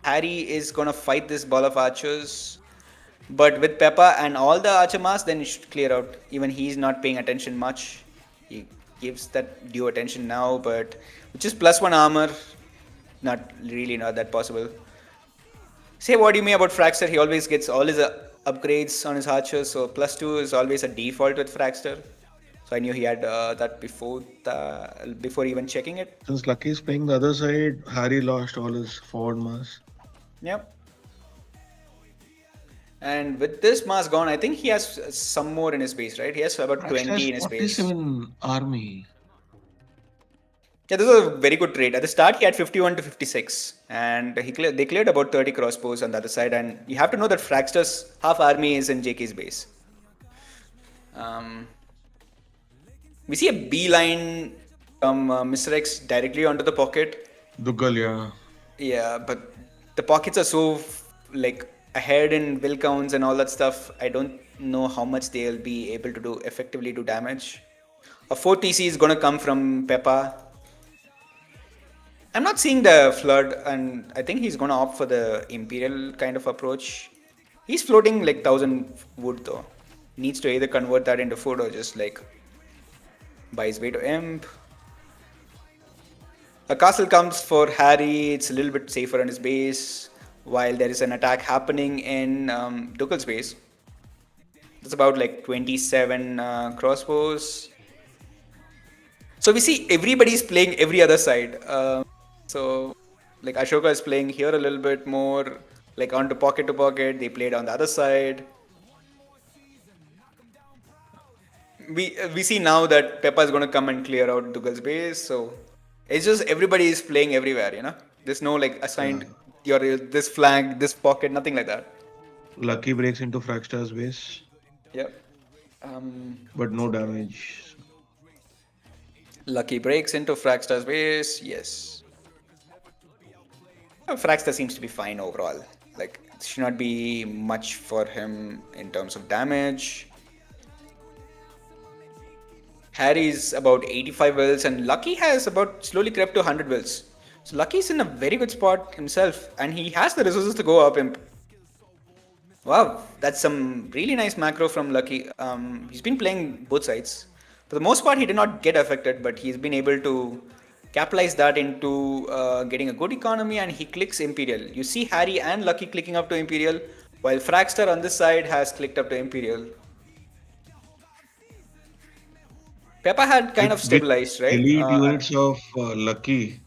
Harry is going to fight this ball of archers. But with Peppa and all the archer mass, then he should clear out. Even he's not paying attention much. He gives that due attention now, but which is +1 armor. Not that possible. Say what you may about Fraxter, he always gets all his upgrades on his archers. So +2 is always a default with Fraxter. So I knew he had that before even checking it. Since Lucky is playing the other side, Harry lost all his forward mass. Yep. And with this mass gone, I think he has some more in his base, right? He has about 20 in his base. 47 army. Yeah, this was a very good trade. At the start, he had 51 to 56. And they cleared about 30 crossbows on the other side. And you have to know that Fraxter's half army is in JK's base. We see a beeline from Mr. X directly onto the pocket. Dougal, yeah. Yeah, but the pockets are so like ahead in will counts and all that stuff. I don't know how much they'll be able to do effectively do damage. A 4 TC is gonna come from Peppa. I'm not seeing the flood, and I think he's gonna opt for the Imperial kind of approach. He's floating like 1000 wood though. Needs to either convert that into food or just like buy his way to Imp. A castle comes for Harry, it's a little bit safer on his base, while there is an attack happening in Dukel's base. It's about like 27 crossbows. So we see everybody's playing every other side. So like Ashoka is playing here a little bit more, like onto pocket to pocket. They played on the other side. We see now that Peppa is going to come and clear out Dugal's base. So it's just everybody is playing everywhere, you know. There's no like assigned your this flank, this pocket, nothing like that. Lucky breaks into Fragstar's base, Yep. but no damage. Lucky breaks into Fragstar's base. Yes. Fragstar seems to be fine overall. Like it should not be much for him in terms of damage. Harry's about 85 wills and Lucky has about slowly crept to 100 wills. So Lucky's in a very good spot himself and he has the resources to go up Imp. Wow, that's some really nice macro from Lucky. He's been playing both sides. For the most part, he did not get affected, but he's been able to capitalize that into getting a good economy and he clicks Imperial. You see Harry and Lucky clicking up to Imperial, while Fragstar on this side has clicked up to Imperial. Peppa had kind of stabilized, right? Elite units of Lucky.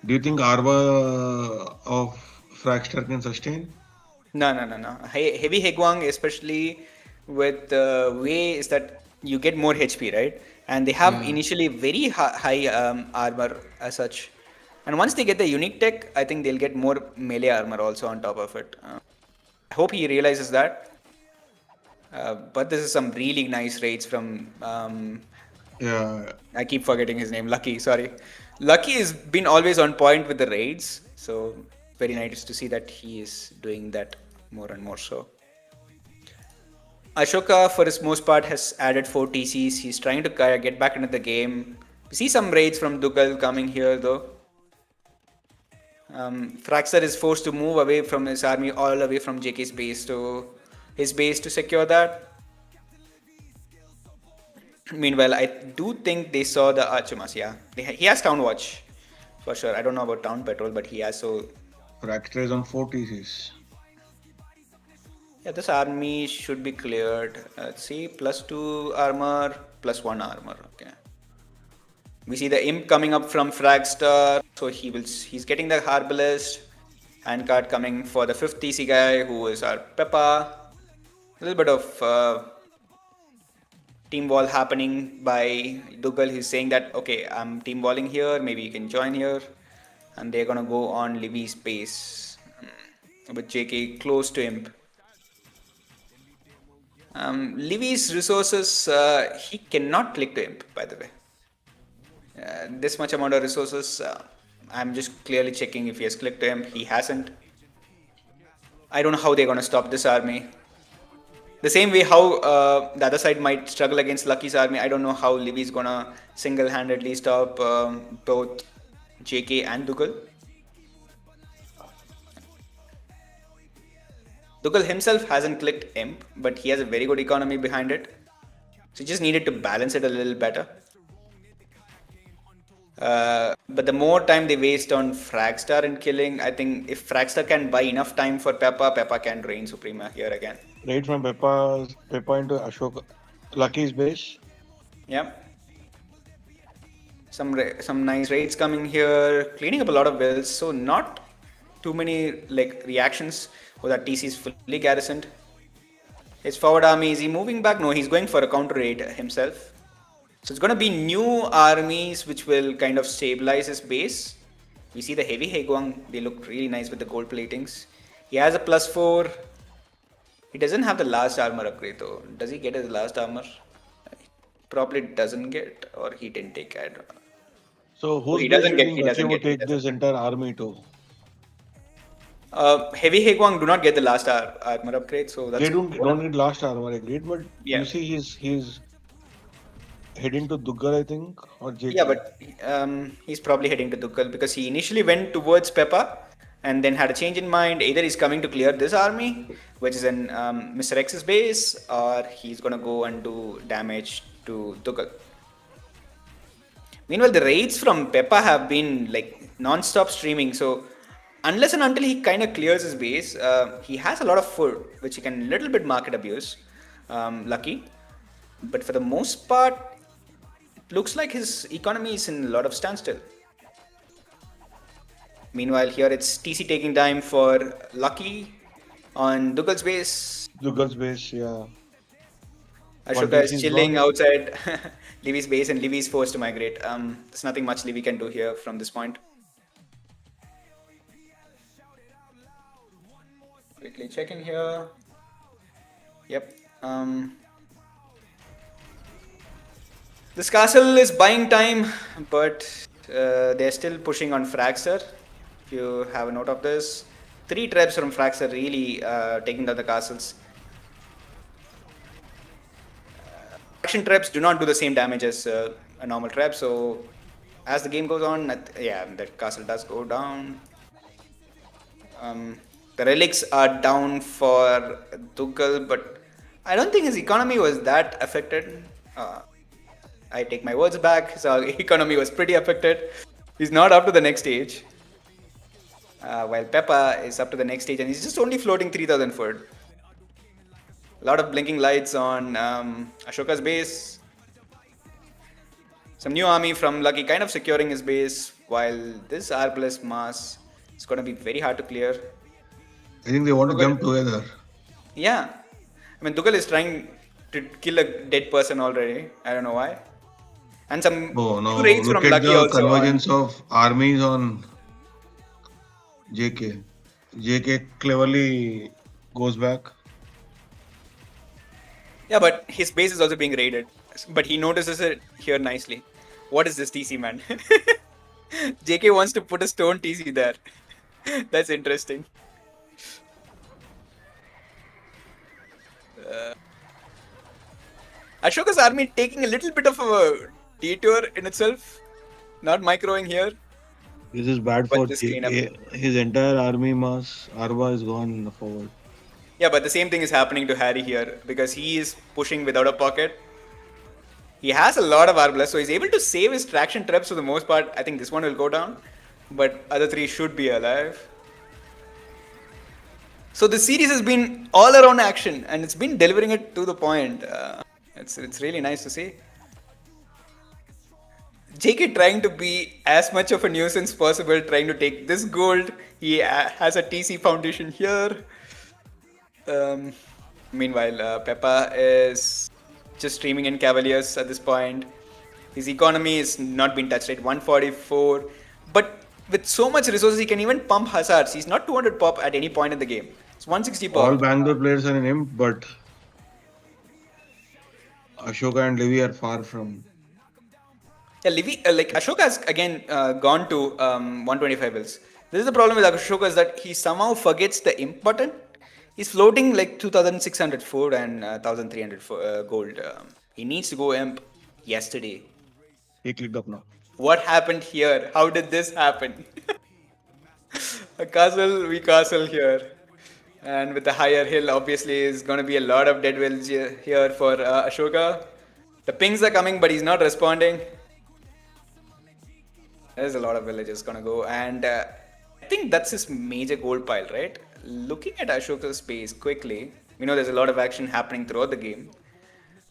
Do you think Arva of Fragstar can sustain? No. Heavy Hegwang, especially with the way is that you get more HP, right? And they have initially very high armor as such. And once they get the unique tech, I think they'll get more melee armor also on top of it. I hope he realizes that. But this is some really nice raids from. Yeah. I keep forgetting his name. Lucky, sorry. Lucky has been always on point with the raids, so very nice to see that he is doing that more and more so. Ashoka, for his most part, has added 4 TCs. He's trying to get back into the game. We see some raids from Dugal coming here though. Fragstar is forced to move away from his army all the way from JK's base to his base to secure that. Meanwhile, I do think they saw the Archimas, yeah. He has Town Watch, for sure. I don't know about Town Patrol, but he has so... Fragstar is on 4 TCs. Yeah, this army should be cleared. Let's see, +2 armor, +1 armor, okay. We see the Imp coming up from Fragstar, so he's getting the Herbalist. Handcard coming for the 5th TC guy, who is our Peppa. A little bit of team wall happening by Dugal. He's saying that, okay, I'm team walling here, maybe you can join here. And they're gonna go on Livy's base with JK close to Imp. Livy's resources, he cannot click to Imp, by the way. This much amount of resources, I'm just clearly checking if he has clicked to Imp. He hasn't. I don't know how they're gonna stop this army. The same way how the other side might struggle against Lucky's army, I don't know how Livy's gonna single-handedly stop both JK and Dugal. Dugal himself hasn't clicked Imp, but he has a very good economy behind it. So he just needed to balance it a little better. But the more time they waste on Fragstar and killing, I think if Fragstar can buy enough time for Peppa, Peppa can reign Suprema here again. Raid from Peppa into Ashoka. Lucky's base. Yeah. Some nice raids coming here, cleaning up a lot of wills, so not too many like reactions. Oh, that TC is fully garrisoned. His forward army, is he moving back? No, he's going for a counter raid himself. So it's going to be new armies which will kind of stabilize his base. We see the heavy Hegwang, they look really nice with the gold platings. He has a +4. He doesn't have the last armor upgrade though. Does he get his last armor? Probably doesn't get, or he didn't take it. So who's he doesn't get. He doesn't take this entire army to? Heavy Hegwang do not get the last armor upgrade, so that's They don't need last armor upgrade, but yeah. you see he's heading to Duggar, I think, or Yeah, JK. but he's probably heading to Dukkal because he initially went towards Peppa and then had a change in mind. Either he's coming to clear this army, which is in Mr. X's base, or he's gonna go and do damage to Dukkal. Meanwhile, the raids from Peppa have been like non-stop streaming. So unless and until he kind of clears his base, he has a lot of food, which he can little bit market abuse. Lucky, but for the most part, it looks like his economy is in a lot of standstill. Meanwhile, here it's TC taking time for Lucky on Dugal's base. Duggar's base, yeah. One Ashoka TC is is chilling gone. outside Livy's base, and Livy is forced to migrate. There's nothing much Livy can do here from this point. Quickly checking here. Yep. This castle is buying time, but they're still pushing on Fraxer. If you have a note of this, 3 traps from Fraxer really taking down the castles. Action traps do not do the same damage as a normal trap, so as the game goes on, yeah, that castle does go down. The relics are down for Tuchel, but I don't think his economy was that affected. I take my words back. His economy was pretty affected. He's not up to the next stage. While Peppa is up to the next stage and he's just only floating 3000 foot. A lot of blinking lights on Ashoka's base. Some new army from Lucky kind of securing his base, while this R plus mass is going to be very hard to clear. I think they want to jump together. Yeah. I mean, Tuchel is trying to kill a dead person already. I don't know why. And some Oh no! two raids Look from at Lucky the also. convergence of armies on JK. JK cleverly goes back. Yeah, but his base is also being raided. But he notices it here nicely. What is this TC, man? JK wants to put a stone TC there. That's interesting. Ashoka's army taking a little bit of a detour in itself. Not microing here. This is bad But for this cleanup. JK. His entire army mass, Arba is gone forward. Yeah, but the same thing is happening to Harry here because he is pushing without a pocket. He has a lot of Arblast, so he's able to save his traction traps for the most part. I think this one will go down, but other 3 should be alive. So the series has been all around action and it's been delivering it to the point. It's really nice to see. JK trying to be as much of a nuisance possible, trying to take this gold. He has a TC foundation here. Meanwhile, Peppa is just streaming in Cavaliers at this point. His economy is not been touched, right? 144. But with so much resources, he can even pump Hazards. He's not 200 pop at any point in the game. It's 160 pop. All Bangalore players are in him, but Ashoka and Levi are far from. Yeah, Livy, like Ashoka has again gone to 125 bills. This is the problem with Ashoka is that he somehow forgets the imp button. He's floating like 2600 food and 1300 gold. He needs to go imp yesterday. He clicked up now. What happened here? How did this happen? A castle, we castle here. And with the higher hill, obviously, is going to be a lot of dead wells here for Ashoka. The pings are coming, but he's not responding. There's a lot of villages going to go. And I think that's his major gold pile, right? Looking at Ashoka's space quickly, we know there's a lot of action happening throughout the game.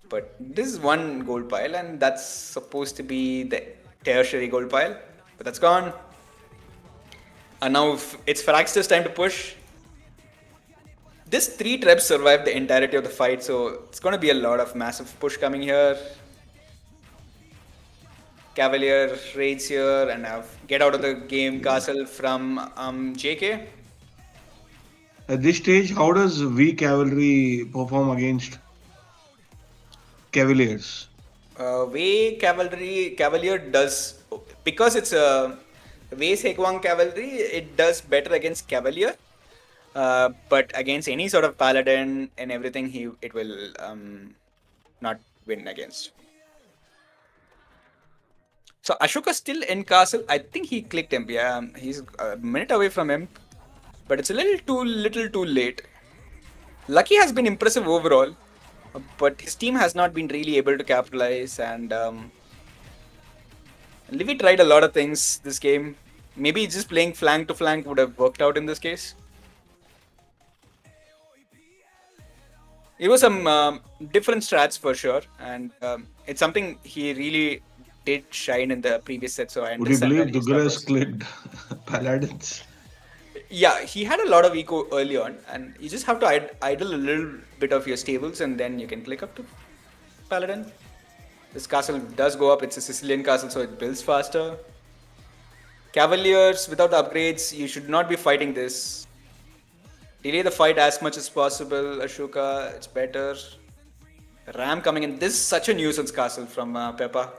But this is one gold pile, and that's supposed to be the tertiary gold pile. But that's gone. And now it's Faraxter's time to push. This 3 traps survived the entirety of the fight, so it's going to be a lot of massive push coming here. Cavalier raids here and get out of the game castle from JK. At this stage, how does V Cavalry perform against Cavaliers? Way Cavalier does, because it's a Way Sekwang Cavalry, it does better against Cavalier. But against any sort of paladin and everything, it will not win against. So Ashoka's still in castle. I think he clicked imp. Yeah, he's a minute away from imp, but it's a little too late. Lucky has been impressive overall, but his team has not been really able to capitalize. And Livy tried a lot of things this game. Maybe just playing flank to flank would have worked out in this case. It was some different strats for sure, and it's something he really did shine in the previous set. So I Would you understand where believe his Dougal thought has was. clicked Paladins? Yeah, he had a lot of eco early on, and you just have to idle a little bit of your stables, and then you can click up to Paladin. This castle does go up. It's a Sicilian castle, so it builds faster. Cavaliers without upgrades, you should not be fighting this. Delay the fight as much as possible. Ashoka, it's better. Ram coming in. This is such a nuisance castle from Peppa.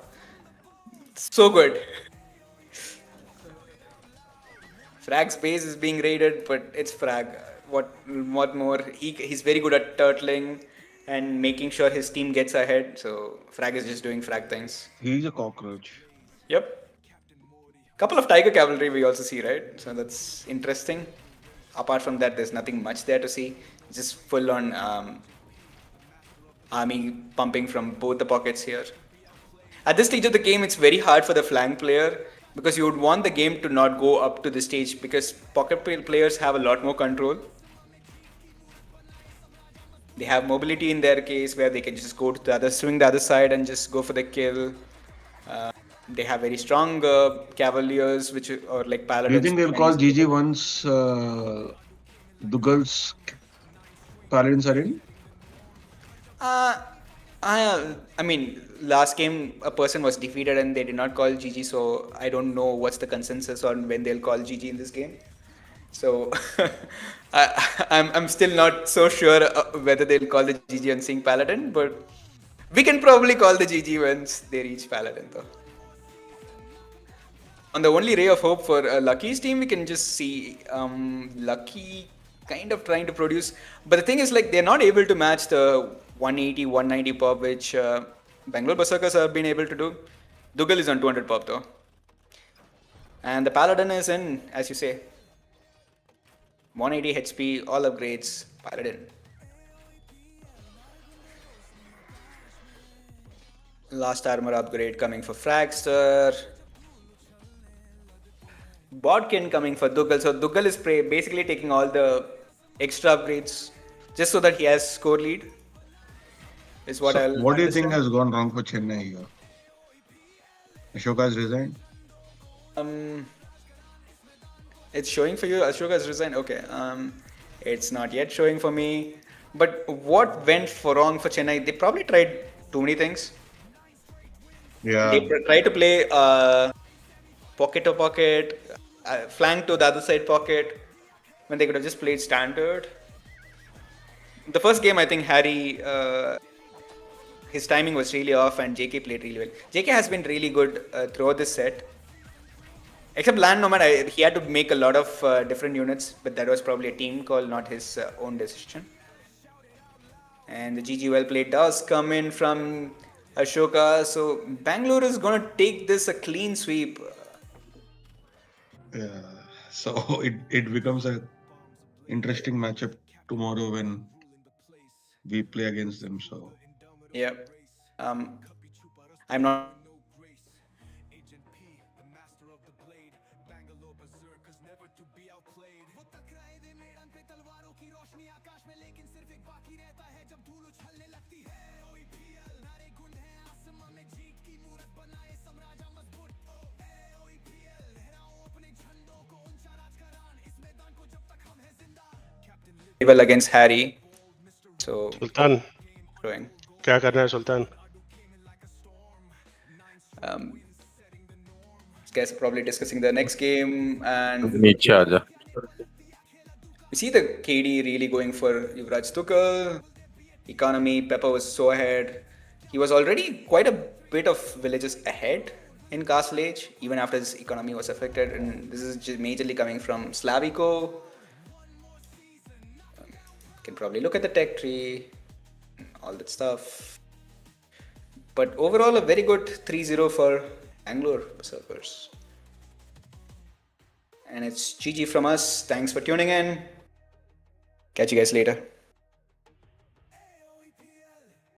So good. Frag's base is being raided, but it's Frag. What more? He's very good at turtling and making sure his team gets ahead. So Frag is just doing Frag things. He's a cockroach. Yep. Couple of Tiger Cavalry we also see, right? So that's interesting. Apart from that, there's nothing much there to see. It's just full on army pumping from both the pockets here. At this stage of the game, it's very hard for the flank player because you would want the game to not go up to the stage because pocket players have a lot more control. They have mobility in their case where they can just go to the other, swing the other side and just go for the kill. They have very strong cavaliers, or like Do paladins. you think they'll call GG once Dougal's Paladins are in? I mean, last game a person was defeated and they did not call GG, so I don't know what's the consensus on when they'll call GG in this game. So I'm still not so sure whether they'll call the GG on seeing Paladin, but we can probably call the GG once they reach Paladin, though. On the only ray of hope for Lucky's team, we can just see Lucky kind of trying to produce. But the thing is, like, they're not able to match the 180, 190 pop, which Bangalore Berserkers have been able to do. Dougal is on 200 pop, though. And the Paladin is in, as you say, 180 HP, all upgrades, Paladin. Last armor upgrade coming for Fragster. Bodkin coming for Dougal. So Dougal is basically taking all the extra upgrades just so that he has score lead. Is what So I'll what do you understand. think has gone wrong for Chennai here? Ashoka has resigned. It's showing for you. Ashoka has resigned. Okay. It's not yet showing for me. But what went wrong for Chennai? They probably tried too many things. Yeah. They tried to play pocket to pocket, flank to the other side pocket, when they could have just played standard. The first game, I think Harry, his timing was really off, and JK played really well. JK has been really good throughout this set. Except Land Nomad, he had to make a lot of different units, but that was probably a team call, not his own decision. And the GG well played does come in from Ashoka. So Bangalore is going to take this a clean sweep. Yeah. So it becomes a interesting matchup tomorrow when we play against them. So Yeah. I'm not. Well against Harry. So Sultan showing. क्या करना है सुल्तान? This guy's probably discussing the next game, and नीचे आ जा. we see the KD really going for Yuvraj Tuchel. Economy, Pepper was so ahead. He was already quite a bit of villages ahead in Castle Age, even after his economy was affected. And this is just majorly coming from Slavico. Can probably look at the tech tree, all that stuff. But overall, a very good 3-0 for Bangalore Berserkers. And it's GG from us. Thanks for tuning in. Catch you guys later.